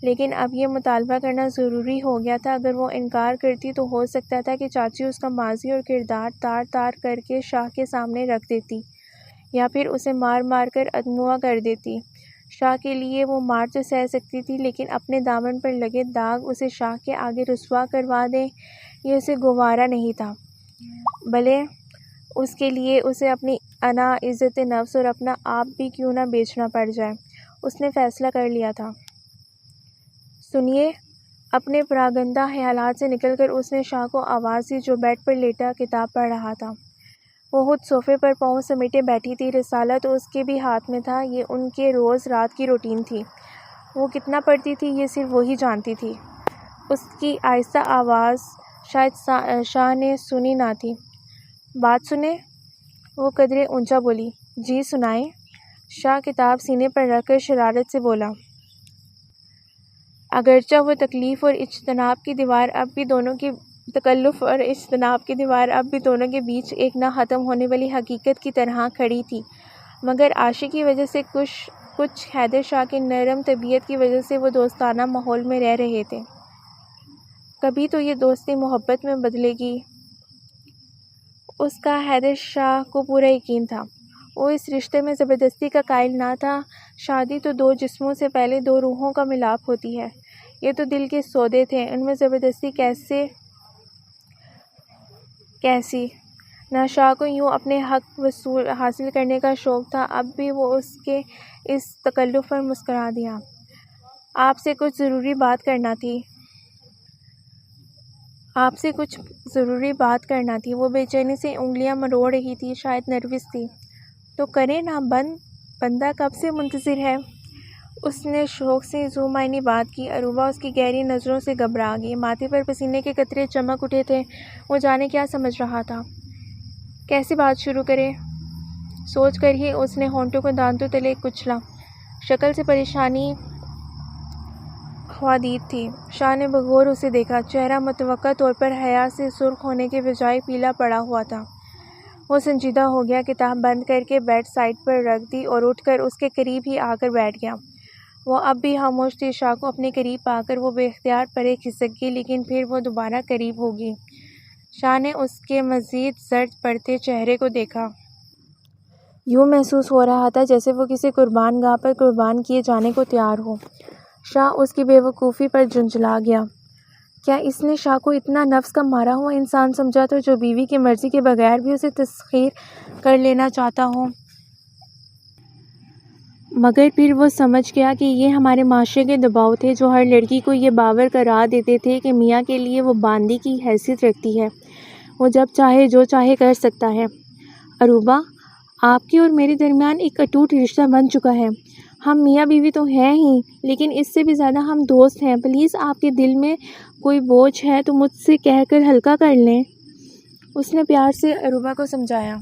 لیکن اب یہ مطالبہ کرنا ضروری ہو گیا تھا۔ اگر وہ انکار کرتی تو ہو سکتا تھا کہ چاچی اس کا ماضی اور کردار تار کر کے شاہ کے سامنے رکھ دیتی، یا پھر اسے مار کر ادموا کر دیتی۔ شاہ کے لیے وہ مار تو سہ سکتی تھی، لیکن اپنے دامن پر لگے داغ اسے شاہ کے آگے رسوا کروا دیں، یہ اسے گوارا نہیں تھا۔ بھلے اس کے لیے اسے اپنی انا، عزت نفس اور اپنا آپ بھی کیوں نہ بیچنا پڑ جائے۔ اس نے فیصلہ کر لیا تھا۔ سنیے۔ اپنے پراگندہ خیالات سے نکل کر اس نے شاہ کو آواز دی، جو بیڈ پر لیٹا کتاب پڑھ رہا تھا۔ وہ خود صوفے پر پاؤں سمیٹے بیٹھی تھی، رسالہ تو اس کے بھی ہاتھ میں تھا۔ یہ ان کے روز رات کی روٹین تھی۔ وہ کتنا پڑھتی تھی یہ صرف وہی جانتی تھی۔ اس کی آہستہ آواز شاید شاہ نے سنی نہ تھی۔ بات سنیں؟ وہ قدرے اونچا بولی۔ جی سنائیں۔ شاہ کتاب سینے پر رکھ کر شرارت سے بولا۔ اگرچہ وہ تکلف اور اجتناب کی دیوار اب بھی دونوں کے بیچ ایک نہ ختم ہونے والی حقیقت کی طرح کھڑی تھی، مگر عاشق کی وجہ سے کچھ حیدر شاہ کی نرم طبیعت کی وجہ سے وہ دوستانہ ماحول میں رہ رہے تھے۔ کبھی تو یہ دوستی محبت میں بدلے گی، اس کا حیدر شاہ کو پورا یقین تھا۔ وہ اس رشتے میں زبردستی کا قائل نہ تھا۔ شادی تو 2 جسموں سے پہلے 2 روحوں کا ملاپ ہوتی ہے۔ یہ تو دل کے سودے تھے، ان میں زبردستی کیسی؟ نہ شاہ کو یوں اپنے حق حاصل کرنے کا شوق تھا۔ اب بھی وہ اس کے اس تکلف پر مسکرا دیا۔ آپ سے کچھ ضروری بات کرنا تھی۔ وہ بے چینی سے انگلیاں مروڑ رہی تھی، شاید نروس تھی۔ تو کریں نا بندہ کب سے منتظر ہے؟ اس نے شوق سے ذو معنی بات کی۔ عروبہ اس کی گہری نظروں سے گھبرا گئی، ماتھے پر پسینے کے قطرے چمک اٹھے تھے۔ وہ جانے کیا سمجھ رہا تھا، کیسے بات شروع کرے؟ سوچ کر ہی اس نے ہونٹوں کو دانتوں تلے کچلا۔ شکل سے پریشانی خوادید تھی۔ شاہ نے بغور اسے دیکھا۔ چہرہ متوقع طور پر حیا سے سرخ ہونے کے بجائے پیلا پڑا ہوا تھا۔ وہ سنجیدہ ہو گیا، کتاب بند کر کے بیڈ سائڈ پر رکھ دی اور اٹھ کر اس کے قریب ہی آ کر بیٹھ گیا۔ وہ اب بھی خاموش تھی۔ شاہ کو اپنے قریب پا کر وہ بے اختیار پرے کھسک گئی، لیکن پھر وہ دوبارہ قریب ہو گئی۔ شاہ نے اس کے مزید زرد پڑتے چہرے کو دیکھا۔ یوں محسوس ہو رہا تھا جیسے وہ کسی قربان گاہ پر قربان کیے جانے کو تیار ہو۔ شاہ اس کی بے وقوفی پر جھنجھلا گیا۔ کیا اس نے شاہ کو اتنا نفس کا مارا ہوا انسان سمجھا تھا، جو بیوی کی مرضی کے بغیر بھی اسے تسخیر کر لینا چاہتا ہو؟ مگر پھر وہ سمجھ گیا کہ یہ ہمارے معاشرے کے دباؤ تھے، جو ہر لڑکی کو یہ باور کرا دیتے تھے کہ میاں کے لیے وہ باندی کی حیثیت رکھتی ہے، وہ جب چاہے جو چاہے کر سکتا ہے۔ عروبہ، آپ کے اور میرے درمیان ایک اٹوٹ رشتہ بن چکا ہے۔ ہم میاں بیوی تو ہیں ہی، لیکن اس سے بھی زیادہ ہم دوست ہیں۔ پلیز آپ کے دل میں کوئی بوجھ ہے تو مجھ سے کہہ کر ہلکا کر لیں۔ اس نے پیار سے عروبہ کو سمجھایا۔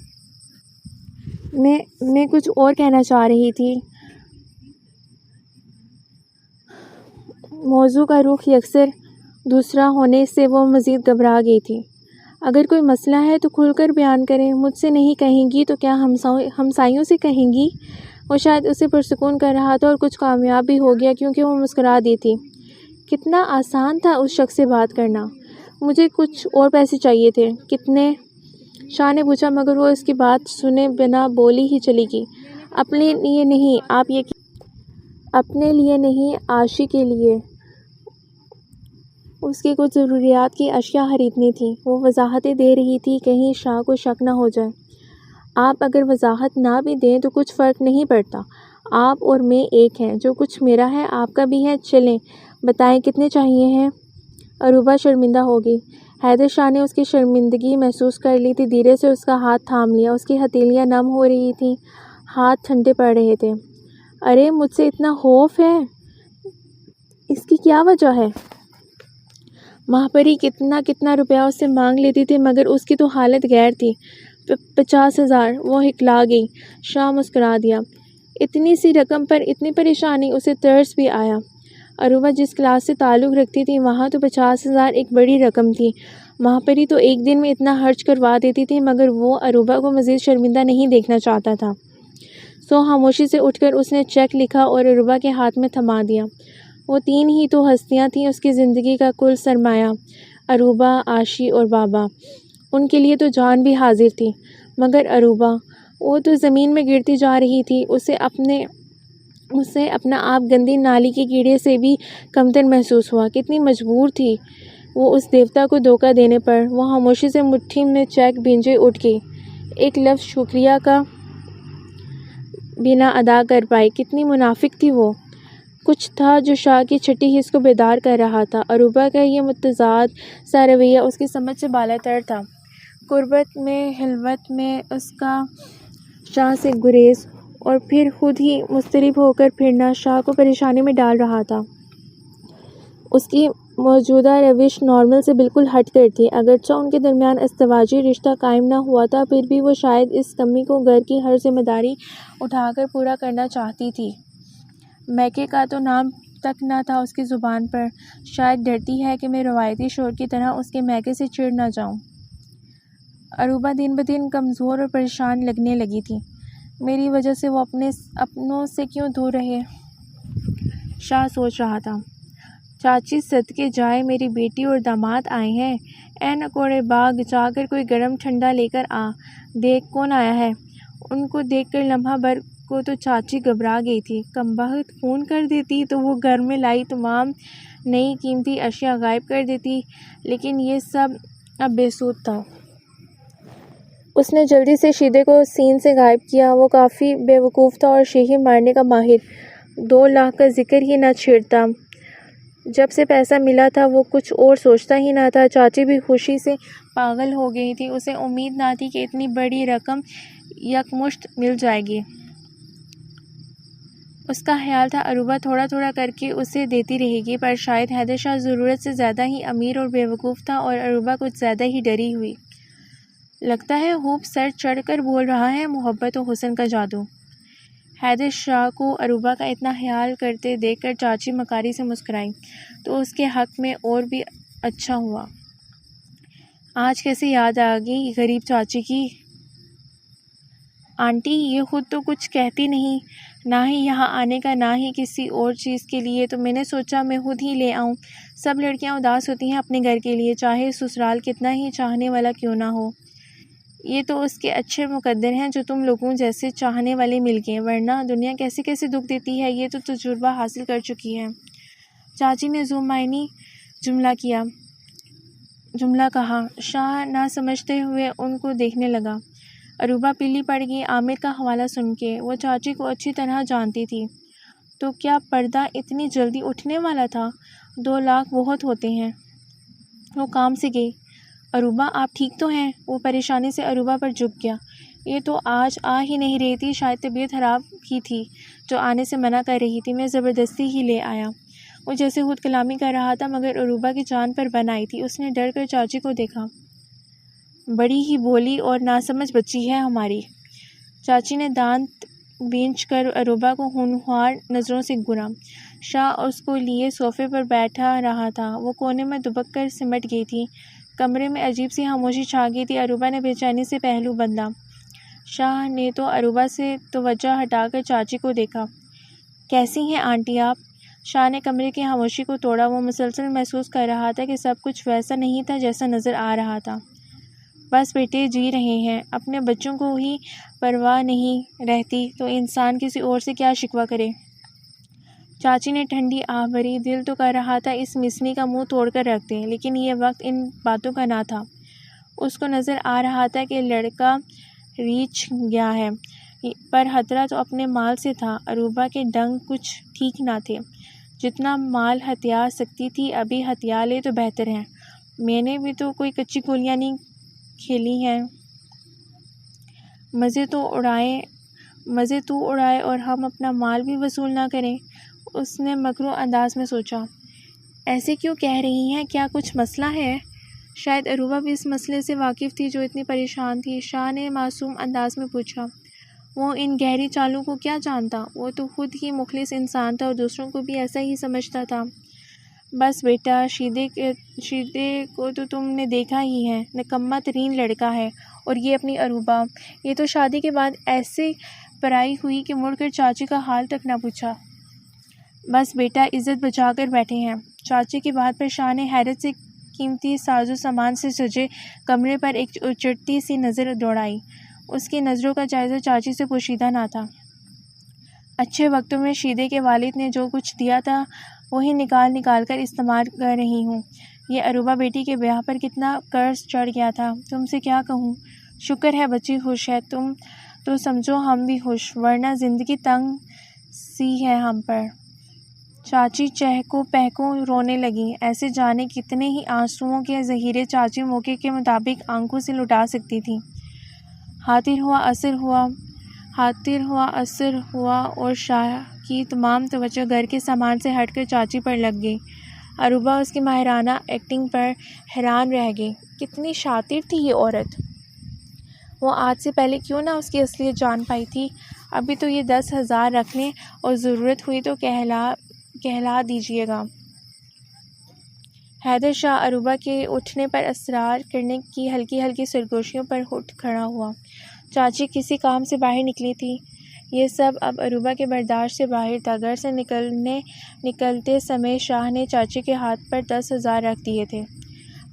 میں کچھ اور کہنا چاہ رہی تھی۔ موضوع کا رخ یکسر دوسرا ہونے سے وہ مزید گھبرا گئی تھی۔ اگر کوئی مسئلہ ہے تو کھل کر بیان کریں، مجھ سے نہیں کہیں گی تو کیا ہمسائیوں سے کہیں گی؟ وہ شاید اسے پرسکون کر رہا تھا اور کچھ کامیاب بھی ہو گیا، کیونکہ وہ مسکرا دی تھی۔ کتنا آسان تھا اس شخص سے بات کرنا۔ مجھے کچھ اور پیسے چاہیے تھے۔ کتنے؟ شاہ نے پوچھا، مگر وہ اس کی بات سنے بنا بولی ہی چلی گئی۔ اپنے لیے نہیں، اپنے لیے نہیں، عاشی کے لیے اس کی کچھ ضروریات کی اشیاء خریدنی تھی۔ وہ وضاحتیں دے رہی تھی، کہیں شاہ کو شک نہ ہو جائے۔ آپ اگر وضاحت نہ بھی دیں تو کچھ فرق نہیں پڑتا، آپ اور میں ایک ہیں، جو کچھ میرا ہے آپ کا بھی ہے، چلیں بتائیں کتنے چاہیے ہیں؟ عروبہ شرمندہ ہو گئی۔ حیدر شاہ نے اس کی شرمندگی محسوس کر لی تھی، دھیرے سے اس کا ہاتھ تھام لیا۔ اس کی ہتھیلیاں نم ہو رہی تھیں، ہاتھ ٹھنڈے پڑ رہے تھے۔ ارے مجھ سے اتنا خوف ہے، اس کی کیا وجہ ہے؟ ماہپری کتنا روپیہ اس سے مانگ لیتی تھی، مگر اس کی تو حالت غیر تھی۔ 50,000، وہ ہکلا گئی۔ شاہ مسکرا دیا۔ اتنی سی رقم پر اتنی پریشانی، اسے ترس بھی آیا۔ عروبہ جس کلاس سے تعلق رکھتی تھی وہاں تو 50,000 ایک بڑی رقم تھی۔ ماہپری تو ایک دن میں اتنا خرچ کروا دیتی تھی، مگر وہ عروبہ کو مزید شرمندہ نہیں دیکھنا چاہتا تھا۔ سو خاموشی سے اٹھ کر اس نے چیک لکھا اور عروبہ کے ہاتھ میں تھما دیا۔ وہ 3 ہی تو ہستیاں تھیں اس کی زندگی کا کل سرمایہ، عروبہ، عاشی اور بابا۔ ان کے لیے تو جان بھی حاضر تھی، مگر عروبہ، وہ تو زمین میں گرتی جا رہی تھی۔ اسے اپنا آپ گندی نالی کے کیڑے سے بھی کمتر محسوس ہوا۔ کتنی مجبور تھی وہ اس دیوتا کو دھوکہ دینے پر۔ وہ خاموشی سے مٹھی میں چیک بھینجے اٹھ گئی، ایک لفظ شکریہ کا بھی نہ ادا کر پائی۔ کتنی منافق تھی وہ۔ کچھ تھا جو شاہ کی چھٹی حس کو بیدار کر رہا تھا۔ عروبہ کا یہ متضاد سا رویہ اس کی سمجھ سے بالاتر تھا۔ قربت میں، خلوت میں اس کا شاہ سے گریز اور پھر خود ہی مضطرب ہو کر پھرنا شاہ کو پریشانی میں ڈال رہا تھا۔ اس کی موجودہ روش نارمل سے بالکل ہٹ کر تھی۔ اگرچہ ان کے درمیان ازدواجی رشتہ قائم نہ ہوا تھا، پھر بھی وہ شاید اس کمی کو گھر کی ہر ذمہ داری اٹھا کر پورا کرنا چاہتی تھی۔ میکے کا تو نام تک نہ تھا اس کی زبان پر۔ شاید ڈرتی ہے کہ میں روایتی شوہر کی طرح اس کے میکے سے چڑ نہ جاؤں۔ عروبہ دن بدن کمزور اور پریشان لگنے لگی تھی۔ میری وجہ سے وہ اپنوں سے کیوں دور رہے؟ شاہ سوچ رہا تھا۔ چاچی صدقے جائے میری بیٹی اور داماد آئے ہیں۔ اے نکوڑے باغ، جا کر کوئی گرم ٹھنڈا لے کر آ، دیکھ کون آیا ہے۔ ان کو دیکھ کر لمحہ بھر کو تو چاچی گھبرا گئی تھی۔ کمبخت، فون کر دیتی تو وہ گھر میں لائی تمام نئی قیمتی اشیاء غائب کر دیتی، لیکن یہ سب اب بے سود تھا۔ اس نے جلدی سے شیدے کو سین سے غائب کیا۔ وہ کافی بے وقوف تھا اور شیخی مارنے کا ماہر۔ 2 لاکھ کا ذکر ہی نہ چھیڑتا۔ جب سے پیسہ ملا تھا وہ کچھ اور سوچتا ہی نہ تھا۔ چاچی بھی خوشی سے پاگل ہو گئی تھی۔ اسے امید نہ تھی کہ اتنی بڑی رقم یکمشت مل جائے گی۔ اس کا خیال تھا عروبہ تھوڑا تھوڑا کر کے اسے دیتی رہے گی، پر شاید حیدر شاہ ضرورت سے زیادہ ہی امیر اور بے وقوف تھا اور عروبہ کچھ زیادہ ہی ڈری ہوئی۔ لگتا ہے خوب سر چڑھ کر بول رہا ہے، محبت و حسن کا جادو۔ حیدر شاہ کو عروبہ کا اتنا خیال کرتے دیکھ کر چاچی مکاری سے مسکرائی تو اس کے حق میں اور بھی اچھا ہوا۔ آج کیسے یاد آ گئی غریب چاچی کی؟ آنٹی یہ خود تو کچھ کہتی نہیں، نہ ہی یہاں آنے کا نہ ہی کسی اور چیز کے لیے، تو میں نے سوچا میں خود ہی لے آؤں۔ سب لڑکیاں اداس ہوتی ہیں اپنے گھر کے لیے، چاہے سسرال کتنا ہی چاہنے والا کیوں نہ ہو۔ یہ تو اس کے اچھے مقدر ہیں جو تم لوگوں جیسے چاہنے والے مل گئے، ورنہ دنیا کیسے کیسے دکھ دیتی ہے، یہ تو تجربہ حاصل کر چکی ہے۔ چاچی نے ذو معنی جملہ کہا۔ شاہ نہ سمجھتے ہوئے ان کو دیکھنے لگا۔ عروبہ پیلی پڑ گئی عامر کا حوالہ سن کے۔ وہ چاچی کو اچھی طرح جانتی تھی۔ تو کیا پردہ اتنی جلدی اٹھنے والا تھا؟ 2 لاکھ بہت ہوتے ہیں۔ وہ کام سے گئی۔ عروبہ آپ ٹھیک تو ہیں؟ وہ پریشانی سے عروبہ پر جھک گیا۔ یہ تو آج آ ہی نہیں رہی تھی، شاید طبیعت خراب کی تھی جو آنے سے منع کر رہی تھی، میں زبردستی ہی لے آیا۔ وہ جیسے خود کلامی کر رہا تھا، مگر عروبہ کی جان پر بن آئی تھی۔ اس نے ڈر کر چاچی کو دیکھا۔ بڑی ہی بھولی اور ناسمجھ بچی ہے ہماری۔ چاچی نے دانت بھینچ کر عروبہ کو ہونہار نظروں سے گھورا۔ شاہ اس کو لیے صوفے پر بیٹھا رہا تھا۔ وہ کونے میں دبک کر سمٹ گئی تھی۔ کمرے میں عجیب سی خاموشی چھا گئی تھی۔ عروبہ نے بے چینی سے پہلو بدلا۔ شاہ نے تو عروبہ سے توجہ ہٹا کر چاچی کو دیکھا۔ کیسی ہیں آنٹی آپ؟ شاہ نے کمرے کی خاموشی کو توڑا۔ وہ مسلسل محسوس کر رہا تھا کہ سب کچھ ویسا نہیں تھا جیسا نظر آ رہا تھا۔ بس بیٹے جی رہے ہیں، اپنے بچوں کو ہی پرواہ نہیں رہتی تو انسان کسی اور سے کیا شکوہ کرے۔ چاچی نے ٹھنڈی آہ بھری۔ دل تو کر رہا تھا اس مسنی کا منہ توڑ کر رکھ دیں، لیکن یہ وقت ان باتوں کا نہ تھا۔ اس کو نظر آ رہا تھا کہ لڑکا ریچھ گیا ہے، پر خطرہ تو اپنے مال سے تھا۔ عروبہ کے ڈنگ کچھ ٹھیک نہ تھے۔ جتنا مال ہتھیا سکتی تھی ابھی ہتھیا لے تو بہتر ہے۔ میں نے بھی تو کوئی کچی گولیاں نہیں کھیلی ہیں۔ مزے تو اڑائے اور ہم اپنا مال بھی وصول نہ کریں۔ اس نے مکروہ انداز میں سوچا۔ ایسے کیوں کہہ رہی ہیں؟ کیا کچھ مسئلہ ہے؟ شاید عروبہ بھی اس مسئلے سے واقف تھی جو اتنی پریشان تھی۔ شاہ نے معصوم انداز میں پوچھا۔ وہ ان گہری چالوں کو کیا جانتا؟ وہ تو خود ہی مخلص انسان تھا اور دوسروں کو بھی ایسا ہی سمجھتا تھا۔ بس بیٹا، شیدے کو تو تم نے دیکھا ہی ہے، نکما ترین لڑکا ہے۔ اور یہ اپنی عروبہ، یہ تو شادی کے بعد ایسے پرائی ہوئی کہ مڑ کر چاچی کا حال تک نہ پوچھا۔ بس بیٹا، عزت بچا کر بیٹھے ہیں۔ چاچی کی بات پر شاہ نے حیرت سے قیمتی ساز و سامان سے سجے کمرے پر ایک اچٹتی سی نظر دوڑائی۔ اس کی نظروں کا جائزہ چاچی سے پوشیدہ نہ تھا۔ اچھے وقتوں میں شیدے کے والد نے جو کچھ دیا تھا وہی نکال کر استعمال کر رہی ہوں۔ یہ عروبہ بیٹی کے بیاہ پر کتنا قرض چڑھ گیا تھا، تم سے کیا کہوں۔ شکر ہے بچی خوش ہے، تم تو سمجھو ہم بھی خوش، ورنہ زندگی تنگ سی ہے ہم پر۔ چاچی چہکوں پہکوں رونے لگیں۔ ایسے جانے کتنے ہی آنسوؤں کے ذخیرے چاچی موقع کے مطابق آنکھوں سے لٹا سکتی تھی۔ حاضر ہوا عصر ہوا اور شاہ کی تمام توجہ گھر کے سامان سے ہٹ کر چاچی پر لگ گئی۔ عروبہ اس کی ماہرانہ ایکٹنگ پر حیران رہ گئی۔ کتنی شاطر تھی یہ عورت! وہ آج سے پہلے کیوں نہ اس کی اصلیت جان پائی تھی؟ ابھی تو یہ 10,000 رکھ لیں اور ضرورت ہوئی تو کہلا دیجیے گا۔ حیدر شاہ عروبہ کے اٹھنے پر اصرار کرنے کی ہلکی ہلکی سرگوشیوں پر اٹھ کھڑا ہوا۔ چاچی کسی کام سے باہر نکلی تھی۔ یہ سب اب عروبہ کے برداشت سے باہر تھا۔ گھر سے نکلتے سمے شاہ نے چاچی کے ہاتھ پر 10,000 رکھ دیے تھے۔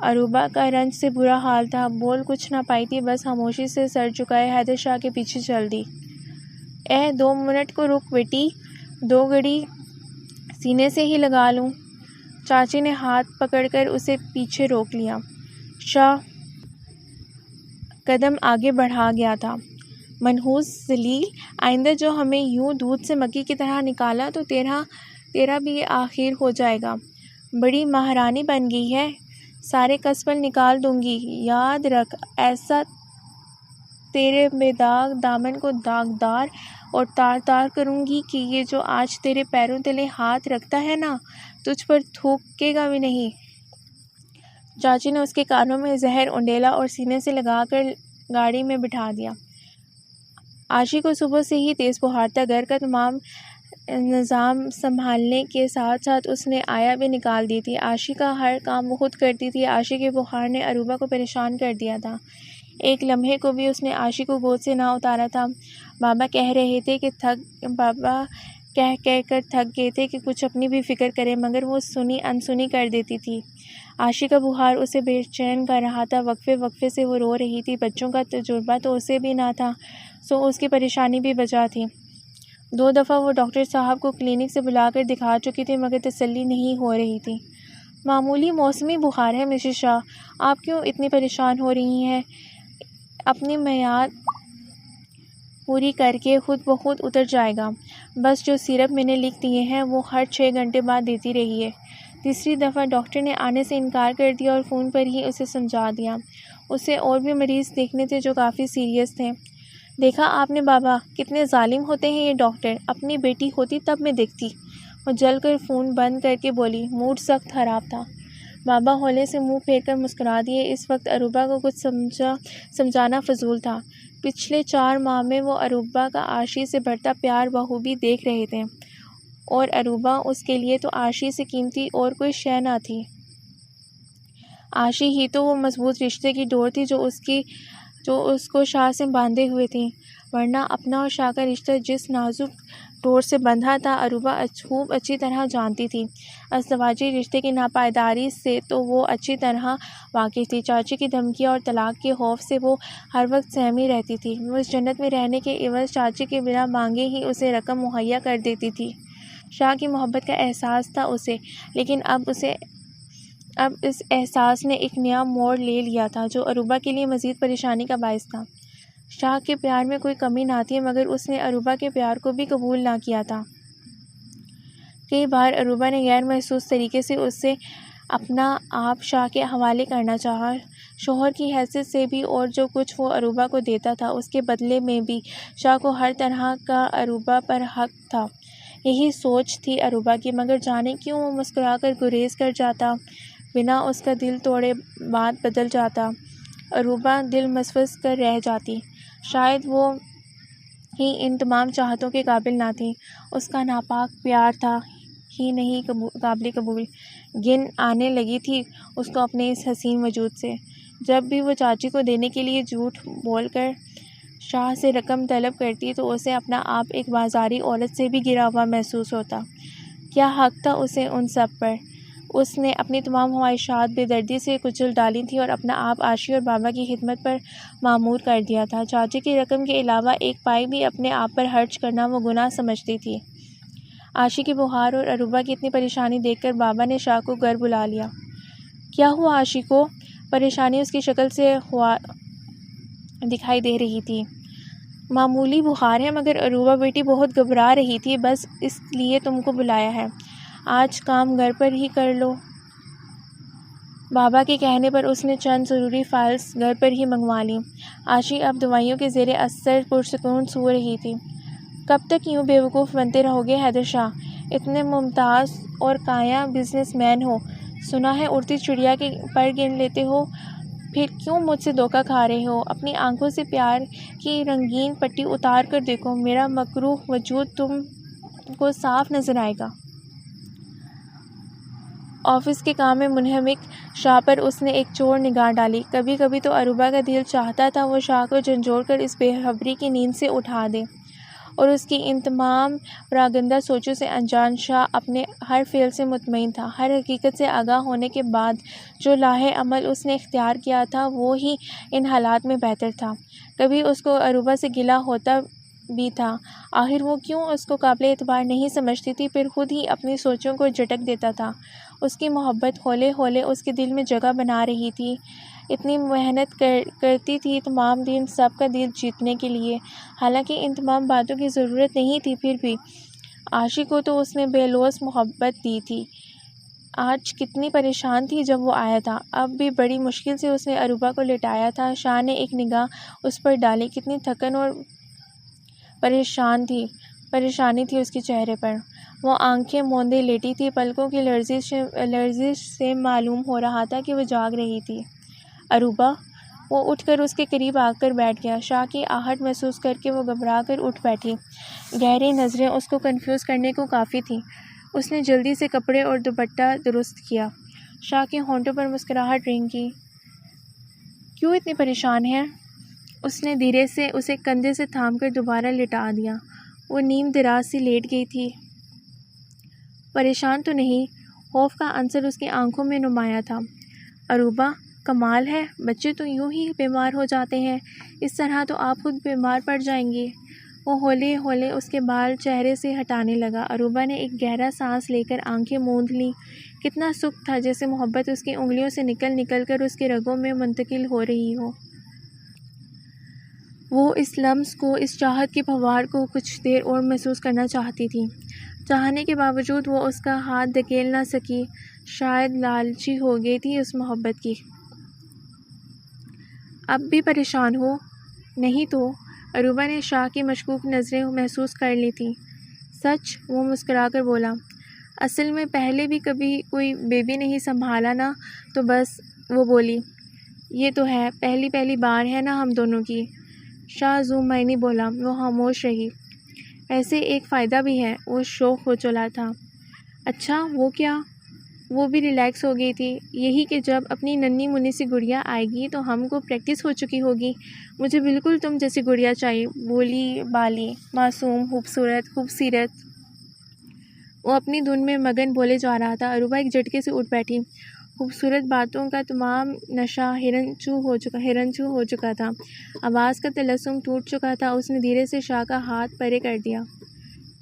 عروبہ کا رنج سے برا حال تھا، بول کچھ نہ پائی تھی، بس خاموشی سے سر جھکائے حیدر شاہ کے پیچھے چل دی۔ 2 منٹ کو رک بیٹی، 2 گھڑی سینے سے ہی لگا لوں۔ چاچی نے ہاتھ پکڑ کر اسے پیچھے روک لیا۔ شاہ قدم آگے بڑھا گیا تھا۔ منحوس ذلیل، آئندہ جو ہمیں یوں دودھ سے مکھی کی طرح نکالا تو تیرا بھی یہ آخر ہو جائے گا۔ بڑی مہارانی بن گئی ہے، سارے کسبل نکال دوں گی، یاد رکھ۔ ایسا تیرے بے داغ دامن کو داغدار اور تار تار کروں گی کہ یہ جو آج تیرے پیروں تلے ہاتھ رکھتا ہے نا، تجھ پر تھوکے گا بھی نہیں۔ چاچی نے اس کے کانوں میں زہر انڈیلا اور سینے سے لگا کر گاڑی میں بٹھا دیا۔ عاشی کو صبح سے ہی تیز بخار تھا۔ گھر کا تمام نظام سنبھالنے کے ساتھ ساتھ اس نے آیا بھی نکال دی تھی۔ عاشی کا ہر کام وہ خود کرتی تھی۔ عاشی کے بخار نے عروبہ کو پریشان کر دیا تھا۔ ایک لمحے کو بھی اس نے عاشی کو گود سے نہ اتارا تھا۔ بابا کہہ کر تھک گئے تھے کہ کچھ اپنی بھی فکر کرے، مگر وہ سنی انسنی کر دیتی تھی۔ عاشی کا بخار اسے بے چین کر رہا تھا، وقفے وقفے سے وہ رو رہی تھی۔ بچوں کا تجربہ تو اسے بھی نہ تھا، سو اس کی پریشانی بھی بجا تھی۔ 2 دفعہ وہ ڈاکٹر صاحب کو کلینک سے بلا کر دکھا چکی تھی، مگر تسلی نہیں ہو رہی تھی۔ معمولی موسمی بخار ہے مسز شاہ، آپ کیوں اتنی پریشان ہو رہی ہیں؟ اپنی میعاد پوری کر کے خود بخود اتر جائے گا۔ بس جو سیرپ میں نے لکھ دیے ہیں وہ ہر 6 گھنٹے بعد دیتی رہیے۔ تیسری دفعہ ڈاکٹر نے آنے سے انکار کر دیا اور فون پر ہی اسے سمجھا دیا۔ اسے اور بھی مریض دیکھنے تھے جو کافی سیریس تھے۔ دیکھا آپ نے بابا، کتنے ظالم ہوتے ہیں یہ ڈاکٹر، اپنی بیٹی ہوتی تب میں دیکھتی۔ وہ جل کر فون بند کر کے بولی۔ موڈ سخت خراب تھا۔ بابا ہولے سے منہ پھیر کر مسکرا دیے۔ اس وقت عروبہ کو کچھ سمجھانا فضول تھا۔ پچھلے 4 ماہ میں وہ عروبہ کا عاشی سے بڑھتا پیار بخوبی دیکھ رہے تھے، اور عروبہ اس کے لیے تو عاشی سے قیمتی اور کوئی شے نہ تھی۔ عاشی ہی تو وہ مضبوط رشتے کی ڈور تھی جو اس کو شاہ سے باندھے ہوئے تھی، ورنہ اپنا اور شاہ کا رشتہ جس نازک ڈور سے بندھا تھا عروبہ خوب اچھی طرح جانتی تھی۔ ازدواجی رشتے کی ناپائیداری سے تو وہ اچھی طرح واقف تھی۔ چاچی کی دھمکی اور طلاق کے خوف سے وہ ہر وقت سہمی رہتی تھی۔ وہ اس جنت میں رہنے کے عوض چاچی کے بنا مانگے ہی اسے رقم مہیا کر دیتی تھی۔ شاہ کی محبت کا احساس تھا اسے، لیکن اب اس احساس نے ایک نیا موڑ لے لیا تھا جو عروبہ کے لیے مزید پریشانی کا باعث تھا۔ شاہ کے پیار میں کوئی کمی نہ تھی، مگر اس نے عروبہ کے پیار کو بھی قبول نہ کیا تھا۔ کئی بار عروبہ نے غیر محسوس طریقے سے اسے اپنا آپ شاہ کے حوالے کرنا چاہا، شوہر کی حیثیت سے بھی، اور جو کچھ وہ عروبہ کو دیتا تھا اس کے بدلے میں بھی شاہ کو ہر طرح کا عروبہ پر حق تھا۔ یہی سوچ تھی عروبہ کی، مگر جانے کیوں وہ مسکرا کر گریز کر جاتا، بنا اس کا دل توڑے بات بدل جاتا۔ عروبہ دل مسوس کر رہ جاتی، شاید وہ ہی ان تمام چاہتوں کے قابل نہ تھی۔ اس کا ناپاک پیار تھا ہی نہیں قابل قبول، گن آنے لگی تھی اس کو اپنے اس حسین وجود سے۔ جب بھی وہ چاچی کو دینے کے لیے جھوٹ بول کر شاہ سے رقم طلب کرتی تو اسے اپنا آپ ایک بازاری عورت سے بھی گرا ہوا محسوس ہوتا۔ کیا حق تھا اسے ان سب پر؟ اس نے اپنی تمام خواہشات بے دردی سے کچل ڈالی تھی اور اپنا آپ عاشی اور بابا کی خدمت پر معمور کر دیا تھا۔ چاچی کی رقم کے علاوہ ایک پائی بھی اپنے آپ پر خرچ کرنا وہ گناہ سمجھتی تھی۔ عاشی کی بہار اور عروبہ کی اتنی پریشانی دیکھ کر بابا نے شاہ کو گھر بلا لیا۔ کیا ہوا عاشی کو؟ پریشانی اس کی شکل سے دکھائی دے رہی تھی۔ معمولی بخار ہے، مگر عروبہ بیٹی بہت گھبرا رہی تھی، بس اس لیے تم کو بلایا ہے، آج کام گھر پر ہی کر لو۔ بابا کے کہنے پر اس نے چند ضروری فائلز گھر پر ہی منگوا لیں۔ عاشی اب دوائیوں کے زیر اثر پرسکون سو رہی تھی۔ کب تک یوں بیوقوف بنتے رہو گے حیدر شاہ؟ اتنے ممتاز اور کایا بزنس مین ہو، سنا ہے اڑتی چڑیا کے پر گن لیتے ہو، پھر کیوں مجھ سے دھوکہ کھا رہے ہو؟ اپنی آنکھوں سے پیار کی رنگین پٹی اتار کر دیکھو، میرا مکروہ وجود تم کو صاف نظر آئے گا۔ آفس کے کام میں منہمک شاہ پر اس نے ایک چور نگاہ ڈالی۔ کبھی کبھی تو عروبہ کا دل چاہتا تھا وہ شاہ کو جھنجھوڑ کر اس بے خبری کی نیند سے اٹھا دے، اور اس کی ان تمام پراگندہ سوچوں سے انجان شاہ اپنے ہر فعل سے مطمئن تھا۔ ہر حقیقت سے آگاہ ہونے کے بعد جو لاہ عمل اس نے اختیار کیا تھا وہ ہی ان حالات میں بہتر تھا۔ کبھی اس کو عروبہ سے گلہ ہوتا بھی تھا، آخر وہ کیوں اس کو قابل اعتبار نہیں سمجھتی تھی، پھر خود ہی اپنی سوچوں کو جھٹک دیتا تھا۔ اس کی محبت ہولے ہولے اس کے دل میں جگہ بنا رہی تھی، اتنی محنت کرتی تھی تمام دن سب کا دل جیتنے کے لیے، حالانکہ ان تمام باتوں کی ضرورت نہیں تھی، پھر بھی عاشی کو تو اس نے بے لوث محبت دی تھی۔ آج کتنی پریشان تھی جب وہ آیا تھا، اب بھی بڑی مشکل سے اس نے عروبہ کو لٹایا تھا۔ شاہ نے ایک نگاہ اس پر ڈالی، کتنی تھکن اور پریشانی تھی اس کے چہرے پر۔ وہ آنکھیں موندے لیٹی تھی، پلکوں کی لرزش سے معلوم ہو رہا تھا کہ وہ جاگ رہی تھی۔ عروبہ! وہ اٹھ کر اس کے قریب آ کر بیٹھ گیا۔ شاہ کی آہٹ محسوس کر کے وہ گھبرا کر اٹھ بیٹھی، گہری نظریں اس کو کنفیوز کرنے کو کافی تھیں۔ اس نے جلدی سے کپڑے اور دوپٹہ درست کیا۔ شاہ کے ہونٹوں پر مسکراہٹ رنگی۔ کیوں اتنی پریشان ہے؟ اس نے دھیرے سے اسے کندھے سے تھام کر دوبارہ لٹا دیا۔ وہ نیم دراز سی لیٹ گئی تھی۔ پریشان تو نہیں، خوف کا عنصر اس کی آنکھوں میں نمایاں تھا۔ عروبہ! کمال ہے، بچے تو یوں ہی بیمار ہو جاتے ہیں، اس طرح تو آپ خود بیمار پڑ جائیں گے۔ وہ ہولے ہولے اس کے بال چہرے سے ہٹانے لگا۔ عروبہ نے ایک گہرا سانس لے کر آنکھیں موند لیں۔ کتنا سکھ تھا، جیسے محبت اس کی انگلیوں سے نکل کر اس کے رگوں میں منتقل ہو رہی ہو۔ وہ اس لمس کو، اس چاہت کی پھوار کو کچھ دیر اور محسوس کرنا چاہتی تھی۔ چاہنے کے باوجود وہ اس کا ہاتھ دھکیل نہ سکی، شاید لالچی ہو گئی تھی اس محبت کی۔ اب بھی پریشان ہو؟ نہیں تو؟ عروبہ نے شاہ کی مشکوک نظریں محسوس کر لی تھیں۔ سچ؟ وہ مسکرا کر بولا۔ اصل میں پہلے بھی کبھی کوئی بیبی نہیں سنبھالا نا، تو بس۔ وہ بولی۔ یہ تو ہے، پہلی بار ہے نا ہم دونوں کی۔ شاہ ذو معنی بولا۔ وہ خاموش رہی۔ ایسے ایک فائدہ بھی ہے، وہ شوق ہو چلا تھا۔ اچھا، وہ کیا؟ وہ بھی ریلیکس ہو گئی تھی۔ یہی کہ جب اپنی ننھی منھی سی گڑیا آئے گی تو ہم کو پریکٹس ہو چکی ہوگی۔ مجھے بالکل تم جیسی گڑیا چاہیے، بولی بالی، معصوم، خوبصورت۔ وہ اپنی دھن میں مگن بولے جا رہا تھا۔ عروبہ ایک جھٹکے سے اٹھ بیٹھی۔ خوبصورت باتوں کا تمام نشہ ہرن چو ہو چکا تھا، آواز کا طلسم ٹوٹ چکا تھا۔ اس نے دھیرے سے شاہ کا ہاتھ پرے کر دیا۔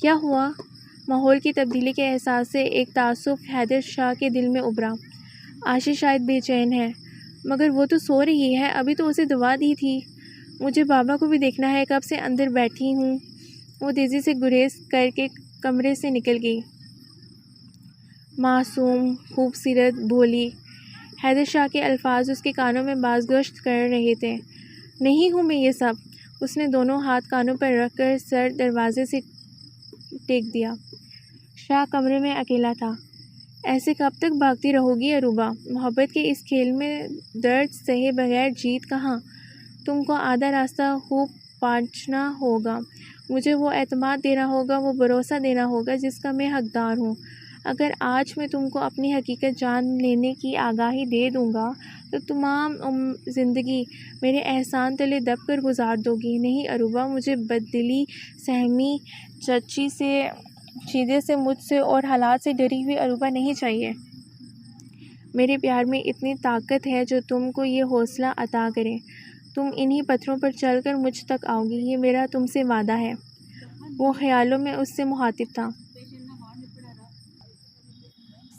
کیا ہوا؟ ماحول کی تبدیلی کے احساس سے ایک تعصب حیدر شاہ کے دل میں ابھرا۔ عاشی شاید بے چین ہے، مگر وہ تو سو رہی ہے، ابھی تو اسے دوا دی تھی۔ مجھے بابا کو بھی دیکھنا ہے، کب سے اندر بیٹھی ہوں۔ وہ تیزی سے گریز کر کے کمرے سے نکل گئی۔ معصوم، خوبصورت، بھولی، حیدر شاہ کے الفاظ اس کے کانوں میں بازگشت کر رہے تھے۔ نہیں ہوں میں یہ سب۔ اس نے دونوں ہاتھ کانوں پر رکھ کر سر دروازے سے ٹیک دیا۔ شاہ کمرے میں اکیلا تھا۔ ایسے کب تک بھاگتی رہو گی عروبہ؟ محبت کے اس کھیل میں درد سہے بغیر جیت کہاں؟ تم کو آدھا راستہ خوب پہنچنا ہوگا۔ مجھے وہ اعتماد دینا ہوگا، وہ بھروسہ دینا ہوگا جس کا میں حقدار ہوں۔ اگر آج میں تم کو اپنی حقیقت جان لینے کی آگاہی دے دوں گا تو تمام زندگی میرے احسان تلے دب کر گزار دو گی۔ نہیں عروبہ، مجھے بددلی، سہمی، چچی سے، چیزیں سے، مجھ سے اور حالات سے ڈری ہوئی عروبہ نہیں چاہیے۔ میرے پیار میں اتنی طاقت ہے جو تم کو یہ حوصلہ عطا کرے۔ تم انہی پتھروں پر چل کر مجھ تک آؤ گی، یہ میرا تم سے وعدہ ہے۔ وہ خیالوں میں اس سے مخاطب تھا۔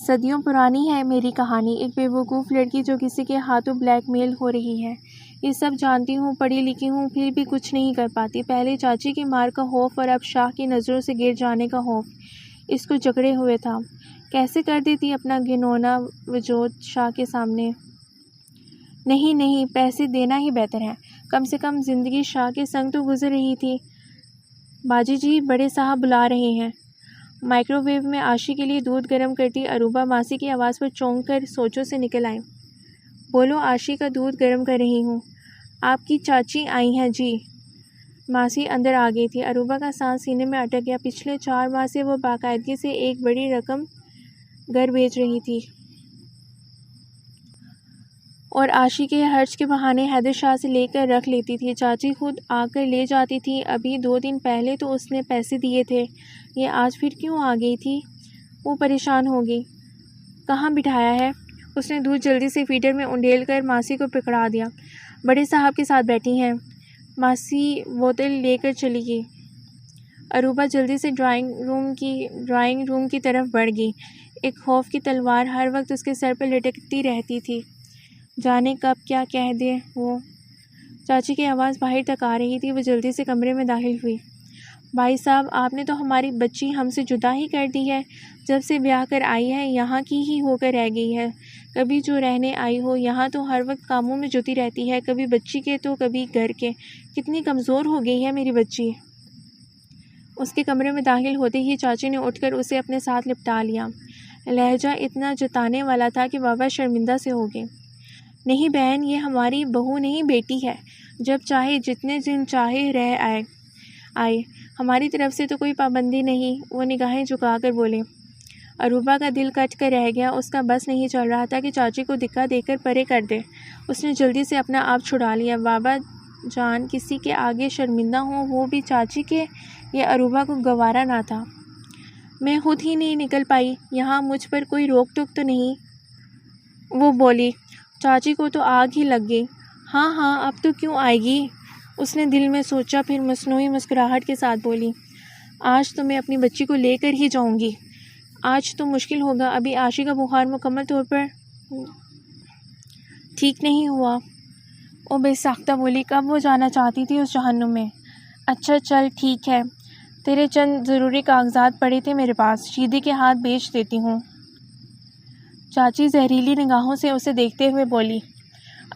صدیوں پرانی ہے میری کہانی، ایک بے وقوف لڑکی جو کسی کے ہاتھوں بلیک میل ہو رہی ہے۔ یہ سب جانتی ہوں، پڑھی لکھی ہوں، پھر بھی کچھ نہیں کر پاتی۔ پہلے چاچی کی مار کا خوف اور اب شاہ کی نظروں سے گر جانے کا خوف اس کو جکڑے ہوئے تھا۔ کیسے کر دیتی اپنا گھنونا وجود شاہ کے سامنے؟ نہیں نہیں، پیسے دینا ہی بہتر ہے۔ کم سے کم زندگی شاہ کے سنگ تو گزر رہی تھی۔ باجی جی، بڑے صاحب بلا رہے ہیں۔ مائکرو ویو میں عاشی کے لیے دودھ گرم کرتی عروبہ ماسی کی آواز پر چونک کر سوچوں سے نکل آئی۔ بولو، عاشی کا دودھ گرم کر رہی ہوں۔ آپ کی چاچی آئی ہیں جی۔ ماسی اندر آ گئی تھی۔ عروبہ کا سانس سینے میں اٹک گیا۔ پچھلے 4 ماہ سے وہ باقاعدگی سے ایک بڑی رقم گھر بھیج رہی تھی اور عاشی کے خرچ کے بہانے حیدر شاہ سے لے کر رکھ لیتی تھی۔ چاچی خود آ کر لے جاتی تھی۔ ابھی 2 دن پہلے تو اس نے پیسے دیے تھے، یہ آج پھر کیوں آ گئی تھی؟ وہ پریشان ہو گئی۔ کہاں بٹھایا ہے؟ اس نے دودھ جلدی سے فیڈر میں انڈیل کر ماسی کو پکڑا دیا۔ بڑے صاحب کے ساتھ بیٹھی ہیں۔ ماسی بوتل لے کر چلی گئی۔ عروبہ جلدی سے ڈرائنگ روم کی طرف بڑھ گئی۔ ایک خوف کی تلوار ہر وقت اس کے سر پر لٹکتی رہتی تھی۔ جانے کب کیا کہہ دے وہ۔ چاچی کی آواز باہر تک آ رہی تھی۔ وہ جلدی سے کمرے میں داخل ہوئی۔ بھائی صاحب، آپ نے تو ہماری بچی ہم سے جدا ہی کر دی ہے۔ جب سے بیاہ کر آئی ہے یہاں کی ہی ہو کر رہ گئی ہے۔ کبھی جو رہنے آئی ہو، یہاں تو ہر وقت کاموں میں جتی رہتی ہے، کبھی بچی کے تو کبھی گھر کے۔ کتنی کمزور ہو گئی ہے میری بچی۔ اس کے کمرے میں داخل ہوتے ہی چاچی نے اٹھ کر اسے اپنے ساتھ لپٹا لیا۔ لہجہ اتنا جتانے والا تھا کہ بابا شرمندہ سے ہو گئے۔ نہیں بہن، یہ ہماری بہو نہیں، بیٹی ہے۔ جب چاہے جتنے دن چاہے رہ آئے، ہماری طرف سے تو کوئی پابندی نہیں۔ وہ نگاہیں جھکا کر بولے۔ عروبہ کا دل کٹ کر رہ گیا۔ اس کا بس نہیں چل رہا تھا کہ چاچی کو دھکا دے کر پرے کر دے۔ اس نے جلدی سے اپنا آپ چھڑا لیا۔ بابا جان کسی کے آگے شرمندہ ہوں، وہ بھی چاچی کے، یہ عروبہ کو گوارا نہ تھا۔ میں خود ہی نہیں نکل پائی، یہاں مجھ پر کوئی روک ٹوک تو نہیں؟ وہ بولی۔ چاچی کو تو آگ ہی لگ گئی۔ ہاں ہاں، اب تو کیوں آئے گی؟ اس نے دل میں سوچا، پھر مصنوعی مسکراہٹ کے ساتھ بولی۔ آج تو میں اپنی بچی کو لے کر ہی جاؤں گی۔ آج تو مشکل ہوگا، ابھی عاشی کا بخار مکمل طور پر ٹھیک نہیں ہوا۔ وہ بے ساختہ بولی۔ کب وہ جانا چاہتی تھی اس جہنم میں؟ اچھا چل ٹھیک ہے، تیرے چند ضروری کاغذات پڑے تھے میرے پاس، شیدی کے ہاتھ بیچ دیتی ہوں۔ چاچی زہریلی نگاہوں سے اسے دیکھتے ہوئے بولی۔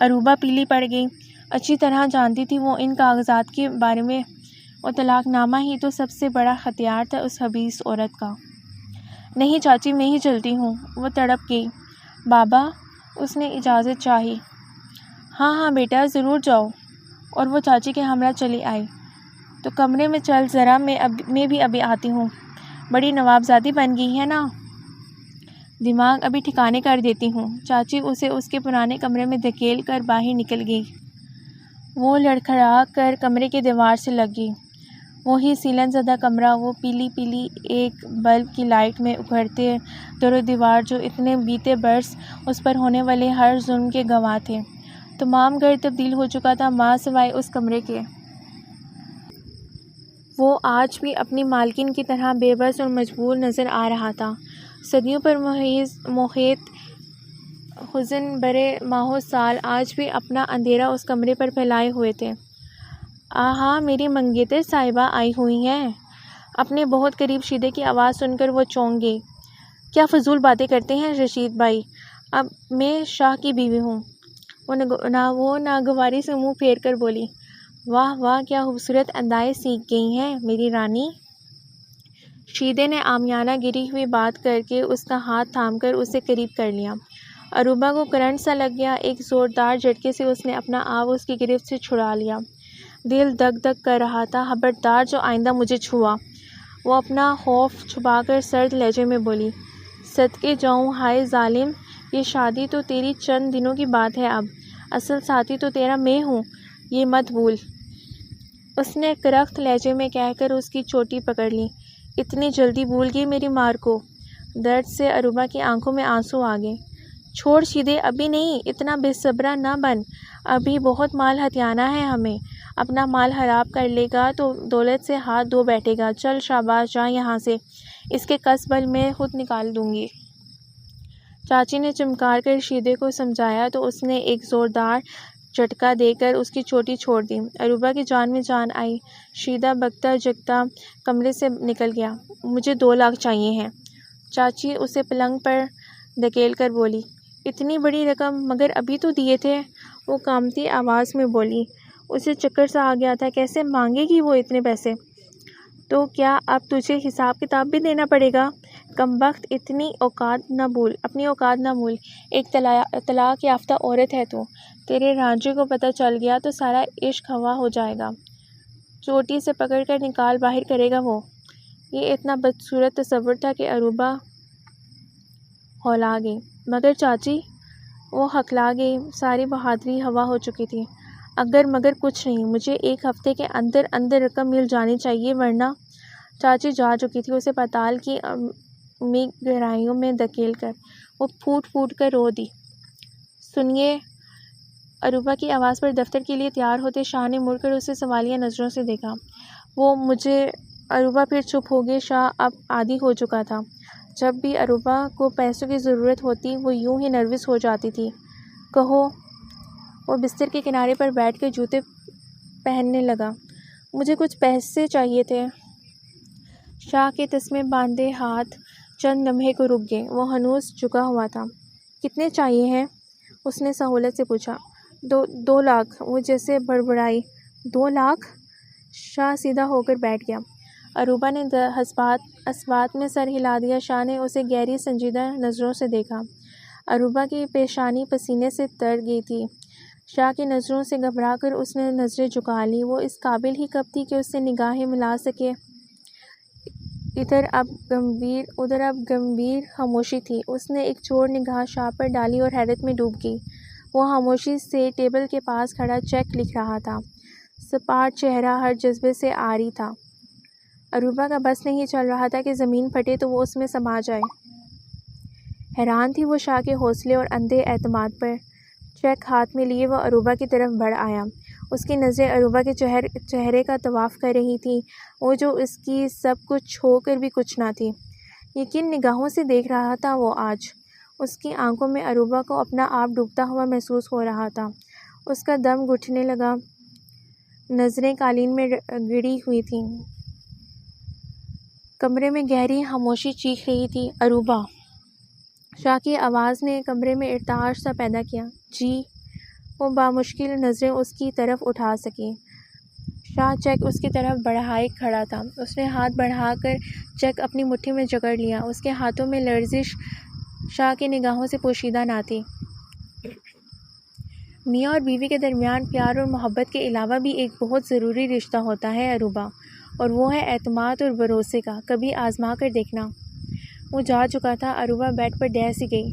عروبہ پیلی پڑ گئی۔ اچھی طرح جانتی تھی وہ ان کاغذات کے بارے میں۔ وہ طلاق نامہ ہی تو سب سے بڑا ہتھیار تھا اس خبیث عورت کا۔ نہیں چاچی، میں ہی چلتی ہوں۔ وہ تڑپ گئی۔ بابا، اس نے اجازت چاہی۔ ہاں ہاں بیٹا، ضرور جاؤ۔ اور وہ چاچی کے ہمراہ چلی آئی۔ تو کمرے میں چل ذرا، میں بھی ابھی آتی ہوں۔ بڑی نوابزادی بن گئی ہے نا؟ دماغ ابھی ٹھکانے کر دیتی ہوں۔ چاچی اسے اس کے پرانے کمرے میں دھکیل کر باہر نکل گئی۔ وہ لڑکھڑا کر کمرے کی دیوار سے لگ گئی۔ وہی سیلن زدہ کمرہ، وہ پیلی پیلی ایک بلب کی لائٹ میں اکھڑتے در و دیوار جو اتنے بیتے برس اس پر ہونے والے ہر ظلم کے گواہ تھے۔ تمام گھر تبدیل ہو چکا تھا ماں سوائے اس کمرے کے۔ وہ آج بھی اپنی مالکن کی طرح بے بس اور مجبور نظر آ رہا تھا۔ صدیوں پر محیط حزن برے ماہوں سال آج بھی اپنا اندھیرا اس کمرے پر پھیلائے ہوئے تھے۔ آہا، میری منگیتر صاحبہ آئی ہوئی ہیں۔ اپنے بہت قریب شیدے کی آواز سن کر وہ چونک گئی۔ کیا فضول باتیں کرتے ہیں رشید بھائی، اب میں شاہ کی بیوی ہوں۔ وہ ناگواری سے منہ پھیر کر بولی۔ واہ واہ، کیا خوبصورت ادائیں سیکھ گئی ہیں میری رانی۔ شیدے نے عامیانہ گری ہوئی بات کر کے اس کا ہاتھ تھام کر اسے قریب کر لیا۔ عروبہ کو کرنٹ سا لگ گیا۔ ایک زوردار جھٹکے سے اس نے اپنا آپ اس کی گرفت سے چھڑا لیا۔ دل دک دک کر رہا تھا۔ خبردار جو آئندہ مجھے چھوا۔ وہ اپنا خوف چھپا کر سرد لہجے میں بولی۔ صدقے جاؤں ہائے ظالم، یہ شادی تو تیری چند دنوں کی بات ہے، اب اصل ساتھی تو تیرا میں ہوں، یہ مت بھول۔ اس نے کرخت لہجے میں کہہ کر اس کی چوٹی پکڑ لی۔ اتنی جلدی بھول گئی میری مار کو؟ درد سے عروبہ کی آنکھوں میں آنسو آ گئے۔ چھوڑ شیدے، ابھی نہیں، اتنا بے صبرا نہ بن، ابھی بہت مال ہتھیانا ہے ہمیں۔ اپنا مال خراب کر لے گا تو دولت سے ہاتھ دھو بیٹھے گا۔ چل شاباش، جا یہاں سے، اس کے قصبل میں خود نکال دوں گی۔ چاچی نے چمکار کر شیدے کو سمجھایا تو اس نے ایک زوردار جھٹکا دے کر اس کی چوٹی چھوڑ دی۔ عروبہ کی جان میں جان آئی۔ شیدہ بکتا جگتا کمرے سے نکل گیا۔ مجھے 2 لاکھ چاہیے ہیں۔ چاچی اسے پلنگ پر دھکیل کر بولی۔ اتنی بڑی رقم، مگر ابھی تو دیے تھے، وہ کانپتی آواز میں بولی۔ اسے چکر سا آ گیا تھا، کیسے مانگے گی وہ اتنے پیسے؟ تو کیا اب تجھے حساب کتاب بھی دینا پڑے گا؟ کمبخت، اپنی اوقات نہ بھول، ایک طلاق یافتہ عورت ہے تو۔ تیرے رانجے کو پتہ چل گیا تو سارا عشق ہوا ہو جائے گا۔ چوٹی سے پکڑ کر نکال باہر کرے گا وہ۔ یہ اتنا بدصورت تصور تھا کہ عروبہ ہولا گئی۔ مگر چاچی، وہ ہکلا گئی۔ ساری بہادری ہوا ہو چکی تھی۔ اگر مگر کچھ نہیں، مجھے 1 ہفتے کے اندر اندر رقم مل جانی چاہیے، ورنہ۔ چاچی جا چکی تھی۔ اسے پاتال کی عمیق گہرائیوں میں دھکیل کر وہ پھوٹ پھوٹ کر رو دی۔ سنیے، عروبہ کی آواز پر دفتر کے لیے تیار ہوتے شاہ نے مڑ کر اسے سوالیہ نظروں سے دیکھا۔ وہ مجھے عروبہ پھر چپ ہو گئے۔ شاہ اب عادی ہو چکا تھا۔ جب بھی عروبہ کو پیسوں کی ضرورت ہوتی وہ یوں ہی نروس ہو جاتی تھی۔ کہو۔ وہ بستر کے کنارے پر بیٹھ کر جوتے پہننے لگا۔ مجھے کچھ پیسے چاہیے تھے۔ شاہ کے تسمے باندھے ہاتھ چند لمحے کو رک گئے۔ وہ ہنوز جھکا ہوا تھا۔ کتنے چاہیے ہیں؟ اس نے سہولت سے پوچھا۔ 2 لاکھ، وہ جیسے بڑبڑائی۔ 2 لاکھ؟ شاہ سیدھا ہو کر بیٹھ گیا۔ عروبہ نے اسبات میں سر ہلا دیا۔ شاہ نے اسے گہری سنجیدہ نظروں سے دیکھا۔ عروبہ کی پیشانی پسینے سے تر گئی تھی۔ شاہ کی نظروں سے گھبرا کر اس نے نظریں جھکا لیں۔ وہ اس قابل ہی کب تھی کہ اس سے نگاہیں ملا سکے؟ ادھر اب گمبھیر خاموشی تھی۔ اس نے ایک چور نگاہ شاہ پر ڈالی اور حیرت میں ڈوب گئی۔ وہ خاموشی سے ٹیبل کے پاس کھڑا چیک لکھ رہا تھا۔ سپاٹ چہرہ ہر جذبے سے عاری تھا۔ عروبہ کا بس نہیں چل رہا تھا کہ زمین پھٹے تو وہ اس میں سما جائے۔ حیران تھی وہ شاہ کے حوصلے اور اندھے اعتماد پر۔ چیک ہاتھ میں لیے وہ عروبہ کی طرف بڑھ آیا۔ اس کی نظریں عروبہ کے چہرے کا طواف کر رہی تھیں، وہ جو اس کی سب کچھ ہو کر بھی کچھ نہ تھی۔ یہ کن نگاہوں سے دیکھ رہا تھا وہ آج؟ اس کی آنکھوں میں عروبہ کو اپنا آپ ڈوبتا ہوا محسوس ہو رہا تھا۔ اس کا دم گھٹنے لگا۔ نظریں قالین میں گڑی ہوئی تھیں۔ کمرے میں گہری خاموشی چیخ رہی تھی، عروبہ! شاہ کی آواز نے کمرے میں ارتعاش سا پیدا کیا۔ جی؟ وہ بامشکل نظریں اس کی طرف اٹھا سکی۔ شاہ چیک اس کی طرف بڑھائے کھڑا تھا۔ اس نے ہاتھ بڑھا کر چیک اپنی مٹھی میں جکڑ لیا۔ اس کے ہاتھوں میں لرزش شاہ کی نگاہوں سے پوشیدہ نہ تھی۔ میاں اور بیوی کے درمیان پیار اور محبت کے علاوہ بھی ایک بہت ضروری رشتہ ہوتا ہے عروبہ، اور وہ ہے اعتماد اور بھروسے کا۔ کبھی آزما کر دیکھنا۔ وہ جا چکا تھا۔ عروبہ بیڈ پر ڈہ سی گئی۔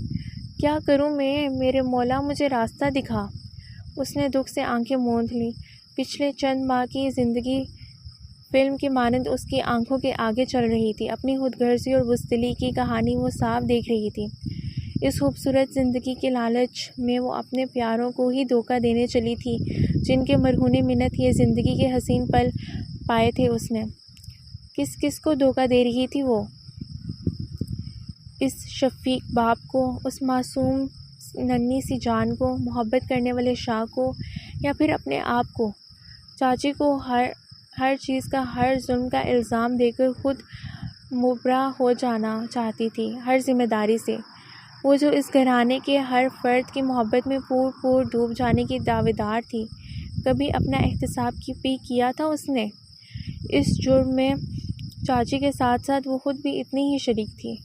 کیا کروں میں؟ میرے مولا مجھے راستہ دکھا۔ اس نے دکھ سے آنکھیں موند لیں۔ پچھلے چند ماہ کی زندگی فلم کی مانند اس کی آنکھوں کے آگے چل رہی تھی۔ اپنی خود غرضی اور بزدلی کی کہانی وہ صاف دیکھ رہی تھی۔ اس خوبصورت زندگی کے لالچ میں وہ اپنے پیاروں کو ہی دھوکہ دینے چلی تھی جن کے مرہون منت یہ زندگی کے حسین پل پائے تھے اس نے۔ کس کس کو دھوکہ دے رہی تھی وہ؟ اس شفیق باپ کو، اس معصوم ننھی سی جان کو، محبت کرنے والے شاہ کو، یا پھر اپنے آپ کو؟ چاچی کو ہر چیز کا، ہر ظلم کا الزام دے کر خود مبرا ہو جانا چاہتی تھی ہر ذمہ داری سے، وہ جو اس گھرانے کے ہر فرد کی محبت میں پور ڈوب جانے کی دعویدار تھی۔ کبھی اپنا احتساب بھی کیا تھا اس نے اس جرم میں؟ چاچی کے ساتھ ساتھ وہ خود بھی اتنی ہی شریک تھی۔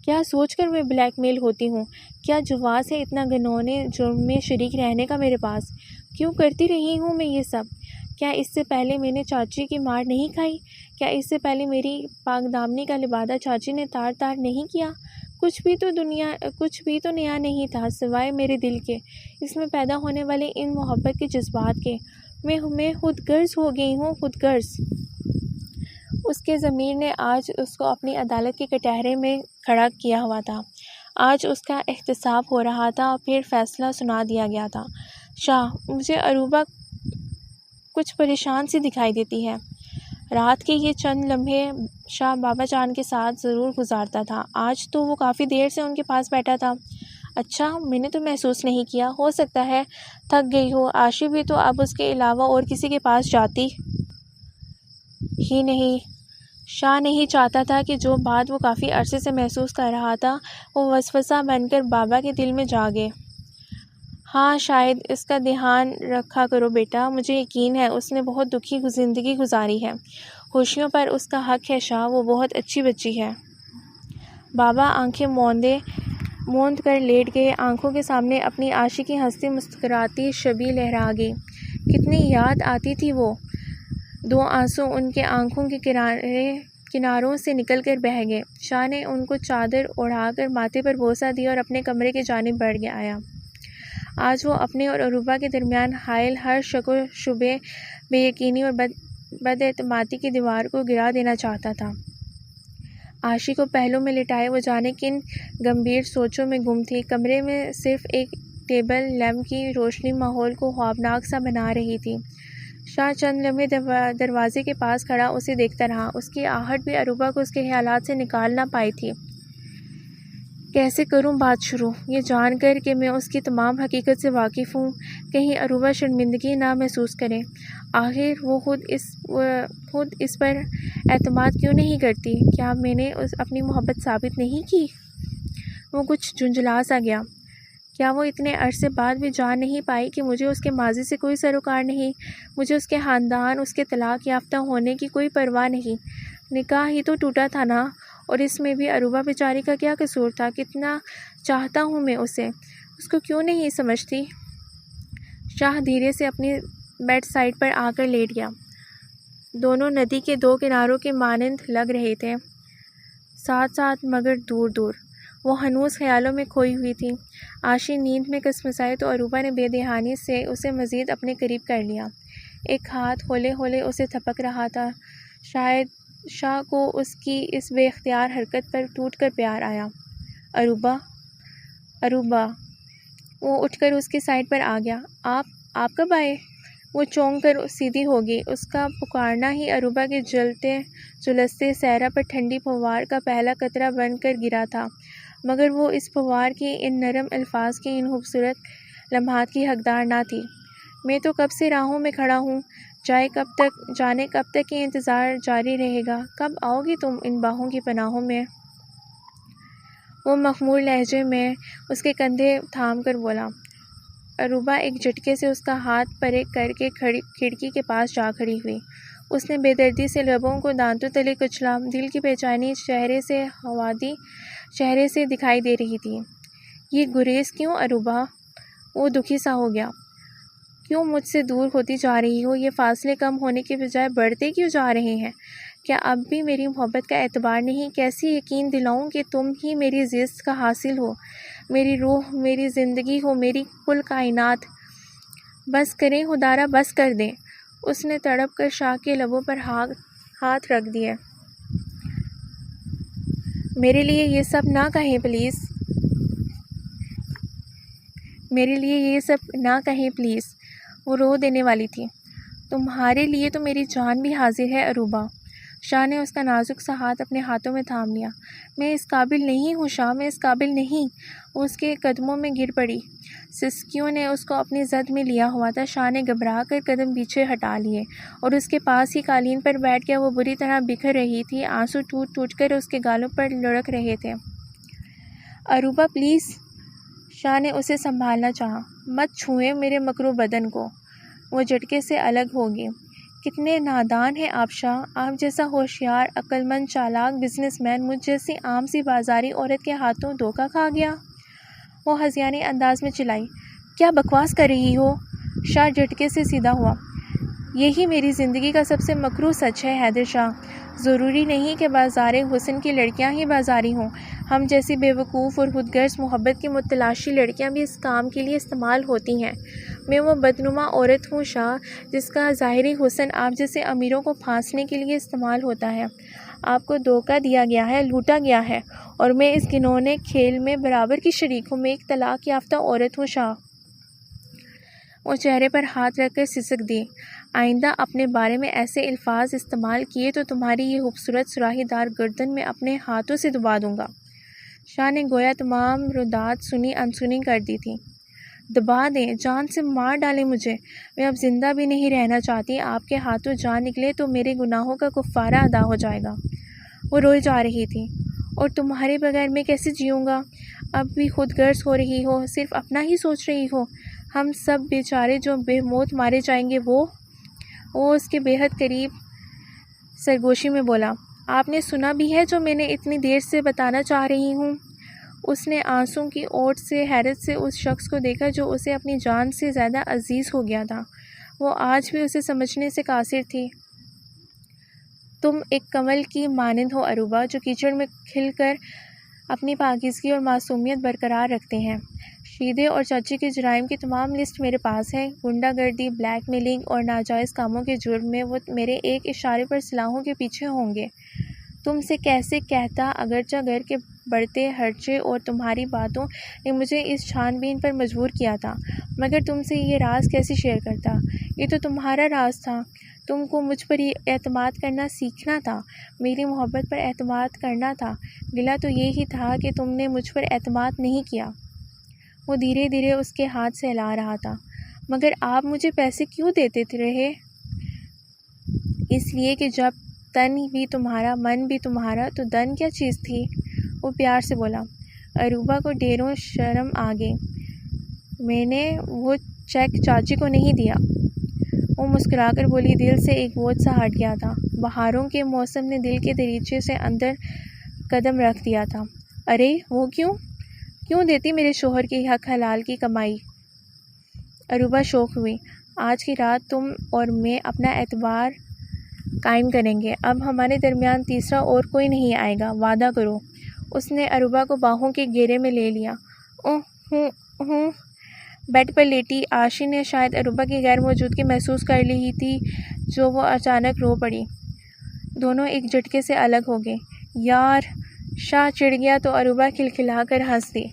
کیا سوچ کر میں بلیک میل ہوتی ہوں؟ کیا جواز ہے اتنا گھنونے جرم میں شریک رہنے کا میرے پاس؟ کیوں کرتی رہی ہوں میں یہ سب؟ کیا اس سے پہلے میں نے چاچی کی مار نہیں کھائی؟ کیا اس سے پہلے میری پاک دامنی کا لبادہ چاچی نے تار تار نہیں کیا؟ کچھ بھی تو نیا نہیں تھا سوائے میرے دل کے، اس میں پیدا ہونے والے ان محبت کے جذبات کے۔ میں خود غرض ہو گئی ہوں، خود غرض۔ اس کے ضمیر نے آج اس کو اپنی عدالت کے کٹہرے میں کھڑا کیا ہوا تھا، آج اس کا احتساب ہو رہا تھا، پھر فیصلہ سنا دیا گیا تھا۔ شاہ، مجھے عروبہ کچھ پریشان سی دکھائی دیتی ہے۔ رات کے یہ چند لمحے شاہ بابا جان کے ساتھ ضرور گزارتا تھا، آج تو وہ کافی دیر سے ان کے پاس بیٹھا تھا۔ اچھا، میں نے تو محسوس نہیں کیا، ہو سکتا ہے تھک گئی ہو۔ عاشی بھی تو اب اس کے علاوہ اور کسی کے پاس جاتی ہی نہیں۔ شاہ نہیں چاہتا تھا کہ جو بات وہ کافی عرصے سے محسوس کر رہا تھا وہ وسوسہ بن کر بابا کے دل میں جاگے۔ ہاں، شاید اس کا دھیان رکھا کرو بیٹا، مجھے یقین ہے اس نے بہت دکھی زندگی گزاری ہے، خوشیوں پر اس کا حق ہے شاہ، وہ بہت اچھی بچی ہے۔ بابا آنکھیں موند کر لیٹ گئے، آنکھوں کے سامنے اپنی عاشی کی ہنستی مسکراتی شبیہ لہرا گئی۔ کتنی یاد آتی تھی وہ، دو آنسو ان کے آنکھوں کے کناروں سے نکل کر بہہ گئے۔ شاہ نے ان کو چادر اوڑھا کر ماتھے پر بوسہ دیا اور اپنے کمرے کی جانب بڑھ آیا۔ آج وہ اپنے اور عروبہ کے درمیان حائل ہر شک و شبے، بے یقینی اور بد اعتمادی کی دیوار کو گرا دینا چاہتا تھا۔ عاشی کو پہلو میں لٹائے وہ جانے کن گمبھیر سوچوں میں گم تھی۔ کمرے میں صرف ایک ٹیبل لیمپ کی روشنی ماحول کو خوابناک سا بنا رہی تھی۔ شاہ چند لمحے دروازے کے پاس کھڑا اسے دیکھتا رہا، اس کی آہٹ بھی عروبہ کو اس کے خیالات سے نکال نہ پائی تھی۔ کیسے کروں بات شروع، یہ جان کر کہ میں اس کی تمام حقیقت سے واقف ہوں، کہیں عروبہ شرمندگی نہ محسوس کرے؟ آخر وہ خود اس پر اعتماد کیوں نہیں کرتی؟ کیا میں نے اپنی محبت ثابت نہیں کی؟ وہ کچھ جھنجھلا سا گیا۔ کیا وہ اتنے عرصے بعد بھی جان نہیں پائی کہ مجھے اس کے ماضی سے کوئی سروکار نہیں، مجھے اس کے خاندان، اس کے طلاق یافتہ ہونے کی کوئی پرواہ نہیں؟ نکاح ہی تو ٹوٹا تھا نا، اور اس میں بھی عروبہ بیچاری کا کیا قصور تھا؟ کتنا چاہتا ہوں میں اسے، اس کو کیوں نہیں سمجھتی؟ شاہ دھیرے سے اپنی بیڈ سائڈ پر آ کر لیٹ گیا۔ دونوں ندی کے دو کناروں کے مانند لگ رہے تھے، ساتھ ساتھ مگر دور دور۔ وہ ہنوز خیالوں میں کھوئی ہوئی تھی۔ عاشی نیند میں کسمسائی تو عروبہ نے بے دہانی سے اسے مزید اپنے قریب کر لیا، ایک ہاتھ ہولے ہولے اسے تھپک رہا تھا۔ شاید شاہ کو اس کی اس بے اختیار حرکت پر ٹوٹ کر پیار آیا۔ عروبہ، عروبہ! وہ اٹھ کر اس کی سائڈ پر آ گیا۔ آپ کب آئے؟ وہ چونک کر سیدھی ہو گئی۔ اس کا پکارنا ہی عروبہ کے جلستے صحرا پر ٹھنڈی پھوار کا پہلا قطرہ بن کر گرا تھا، مگر وہ اس پھوار کی، ان نرم الفاظ کی، ان خوبصورت لمحات کی حقدار نہ تھی۔ میں تو کب سے راہوں میں کھڑا ہوں، جانے کب تک یہ انتظار جاری رہے گا، کب آؤ گی تم ان باہوں کی پناہوں میں؟ وہ مخمور لہجے میں اس کے کندھے تھام کر بولا۔ عروبہ ایک جھٹکے سے اس کا ہاتھ پرے کر کے کھڑکی کے پاس جا کھڑی ہوئی۔ اس نے بے دردی سے لبوں کو دانتوں تلے کچلا، دل کی بے چینی چہرے سے دکھائی دے رہی تھی۔ یہ گریز کیوں عروبہ؟ وہ دکھی سا ہو گیا۔ کیوں مجھ سے دور ہوتی جا رہی ہو؟ یہ فاصلے کم ہونے کے بجائے بڑھتے کیوں جا رہے ہیں؟ کیا اب بھی میری محبت کا اعتبار نہیں؟ کیسے یقین دلاؤں کہ تم ہی میری زیست کا حاصل ہو، میری روح، میری زندگی ہو، میری کل کائنات؟ بس کریں خدارا، بس کر دیں۔ اس نے تڑپ کر شاہ کے لبوں پر ہاتھ رکھ دیے۔ میرے لیے یہ سب نہ کہیں پلیز، میرے لیے یہ سب نہ کہیں پلیز۔ وہ رو دینے والی تھی۔ تمہارے لیے تو میری جان بھی حاضر ہے عروبہ، شاہ نے اس کا نازک سا ہاتھ اپنے ہاتھوں میں تھام لیا۔ میں اس قابل نہیں ہوں شاہ، میں اس قابل نہیں۔ وہ اس کے قدموں میں گر پڑی۔ سسکیوں نے اس کو اپنی زد میں لیا ہوا تھا۔ شاہ نے گھبرا کر قدم پیچھے ہٹا لیے اور اس کے پاس ہی قالین پر بیٹھ گیا۔ وہ بری طرح بکھر رہی تھی، آنسو ٹوٹ ٹوٹ کر اس کے گالوں پر لڑک رہے تھے۔ اروبا پلیز، شاہ نے اسے سنبھالنا چاہا، مت چھوئیں میرے مکروہ بدن کو۔ وہ جھٹکے سے الگ ہو گئی۔ کتنے نادان ہیں آپ شاہ، آپ جیسا ہوشیار، عقل مند، چالاک بزنس مین مجھ جیسی عام سی بازاری عورت کے ہاتھوں دھوکہ کھا گیا۔ وہ ہذیانی انداز میں چلائی، کیا بکواس کر رہی ہو؟ شاہ جھٹکے سے سیدھا ہوا۔ یہی میری زندگی کا سب سے مکروہ سچ ہے حیدر شاہ۔ ضروری نہیں کہ بازار حسن کی لڑکیاں ہی بازاری ہوں، ہم جیسی بے وقوف اور خود غرض محبت کی متلاشی لڑکیاں بھی اس کام کے لیے استعمال ہوتی ہیں۔ میں وہ بدنما عورت ہوں شاہ، جس کا ظاہری حسن آپ جیسے امیروں کو پھانسنے کے لیے استعمال ہوتا ہے۔ آپ کو دھوکہ دیا گیا ہے، لوٹا گیا ہے، اور میں اس گھنونے کھیل میں برابر کی شریک ہوں۔ میں ایک طلاق یافتہ عورت ہوں شاہ۔ وہ چہرے پر ہاتھ رکھ کر سسک دی۔ آئندہ اپنے بارے میں ایسے الفاظ استعمال کیے تو تمہاری یہ خوبصورت سراہی دار گردن میں اپنے ہاتھوں سے دبا دوں گا۔ شاہ نے گویا تمام ردات سنی انسنی کر دی تھی۔ دبا دیں، جان سے مار ڈالیں مجھے، میں اب زندہ بھی نہیں رہنا چاہتی۔ آپ کے ہاتھوں جان نکلے تو میرے گناہوں کا کفارہ ادا ہو جائے گا۔ وہ روئی جا رہی تھی۔ اور تمہارے بغیر میں کیسے جیوں گا؟ اب بھی خود غرض ہو رہی ہو، صرف اپنا ہی سوچ رہی ہو۔ ہم سب بیچارے جو بے موت مارے جائیں گے وہ اس کے بے حد قریب سرگوشی میں بولا، آپ نے سنا بھی ہے جو میں نے اتنی دیر سے بتانا چاہ رہی ہوں؟ اس نے آنسوں کی اوٹ سے حیرت سے اس شخص کو دیکھا جو اسے اپنی جان سے زیادہ عزیز ہو گیا تھا۔ وہ آج بھی اسے سمجھنے سے قاصر تھی۔ تم ایک کمل کی مانند ہو اروبا، جو کیچڑ میں کھل کر اپنی پاکیزگی اور معصومیت برقرار رکھتے ہیں۔ شیدے اور چاچی کے جرائم کی تمام لسٹ میرے پاس ہے۔ غنڈہ گردی، بلیک میلنگ اور ناجائز کاموں کے جرم میں وہ میرے ایک اشارے پر سلاخوں کے پیچھے ہوں گے۔ تم سے کیسے کہتا، اگرچہ گھر کے بڑھتے خرچے اور تمہاری باتوں نے مجھے اس چھان بین پر مجبور کیا تھا، مگر تم سے یہ راز کیسے شیئر کرتا؟ یہ تو تمہارا راز تھا۔ تم کو مجھ پر اعتماد کرنا سیکھنا تھا، میری محبت پر اعتماد کرنا تھا۔ گلہ تو یہی تھا کہ تم نے مجھ پر اعتماد نہیں کیا۔ وہ دھیرے دھیرے اس کے ہاتھ سے ہلا رہا تھا۔ مگر آپ مجھے پیسے کیوں دیتے رہے؟ اس لیے کہ جب تن بھی تمہارا، من بھی تمہارا، تو دن کیا چیز تھی؟ وہ پیار سے بولا۔ اروبا کو ڈھیروں شرم آ گئی۔ میں نے وہ چیک چاچی کو نہیں دیا۔ وہ مسکرا کر بولی، دل سے ایک بوجھ سا ہٹ گیا تھا۔ بہاروں کے موسم نے دل کے دریچے سے اندر قدم رکھ دیا تھا۔ ارے وہ کیوں دیتی میرے شوہر کی حق حلال کی کمائی؟ اروبا شوق ہوئی۔ آج کی رات تم اور میں اپنا اعتبار قائم کریں گے۔ اب ہمارے درمیان تیسرا اور کوئی نہیں آئے گا، وعدہ کرو۔ اس نے اروبا کو باہوں کے گھیرے میں لے لیا۔ ہوں بیڈ پر لیٹی عاشی نے شاید اروبا کی غیر موجودگی محسوس کر لی تھی، جو وہ اچانک رو پڑی۔ دونوں ایک جھٹکے سے الگ ہو گئے۔ یار، شاہ چڑھ گیا تو اروبا کھلکھلا کر ہنس دی۔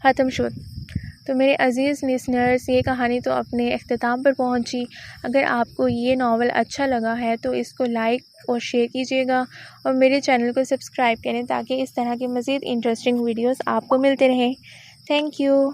ختم شد۔ تو میرے عزیز لسنرز، یہ کہانی تو اپنے اختتام پر پہنچی۔ اگر آپ کو یہ ناول اچھا لگا ہے تو اس کو لائک اور شیئر کیجیے گا، اور میرے چینل کو سبسکرائب کریں تاکہ اس طرح کے مزید انٹرسٹنگ ویڈیوز آپ کو ملتے رہیں۔ Thank you.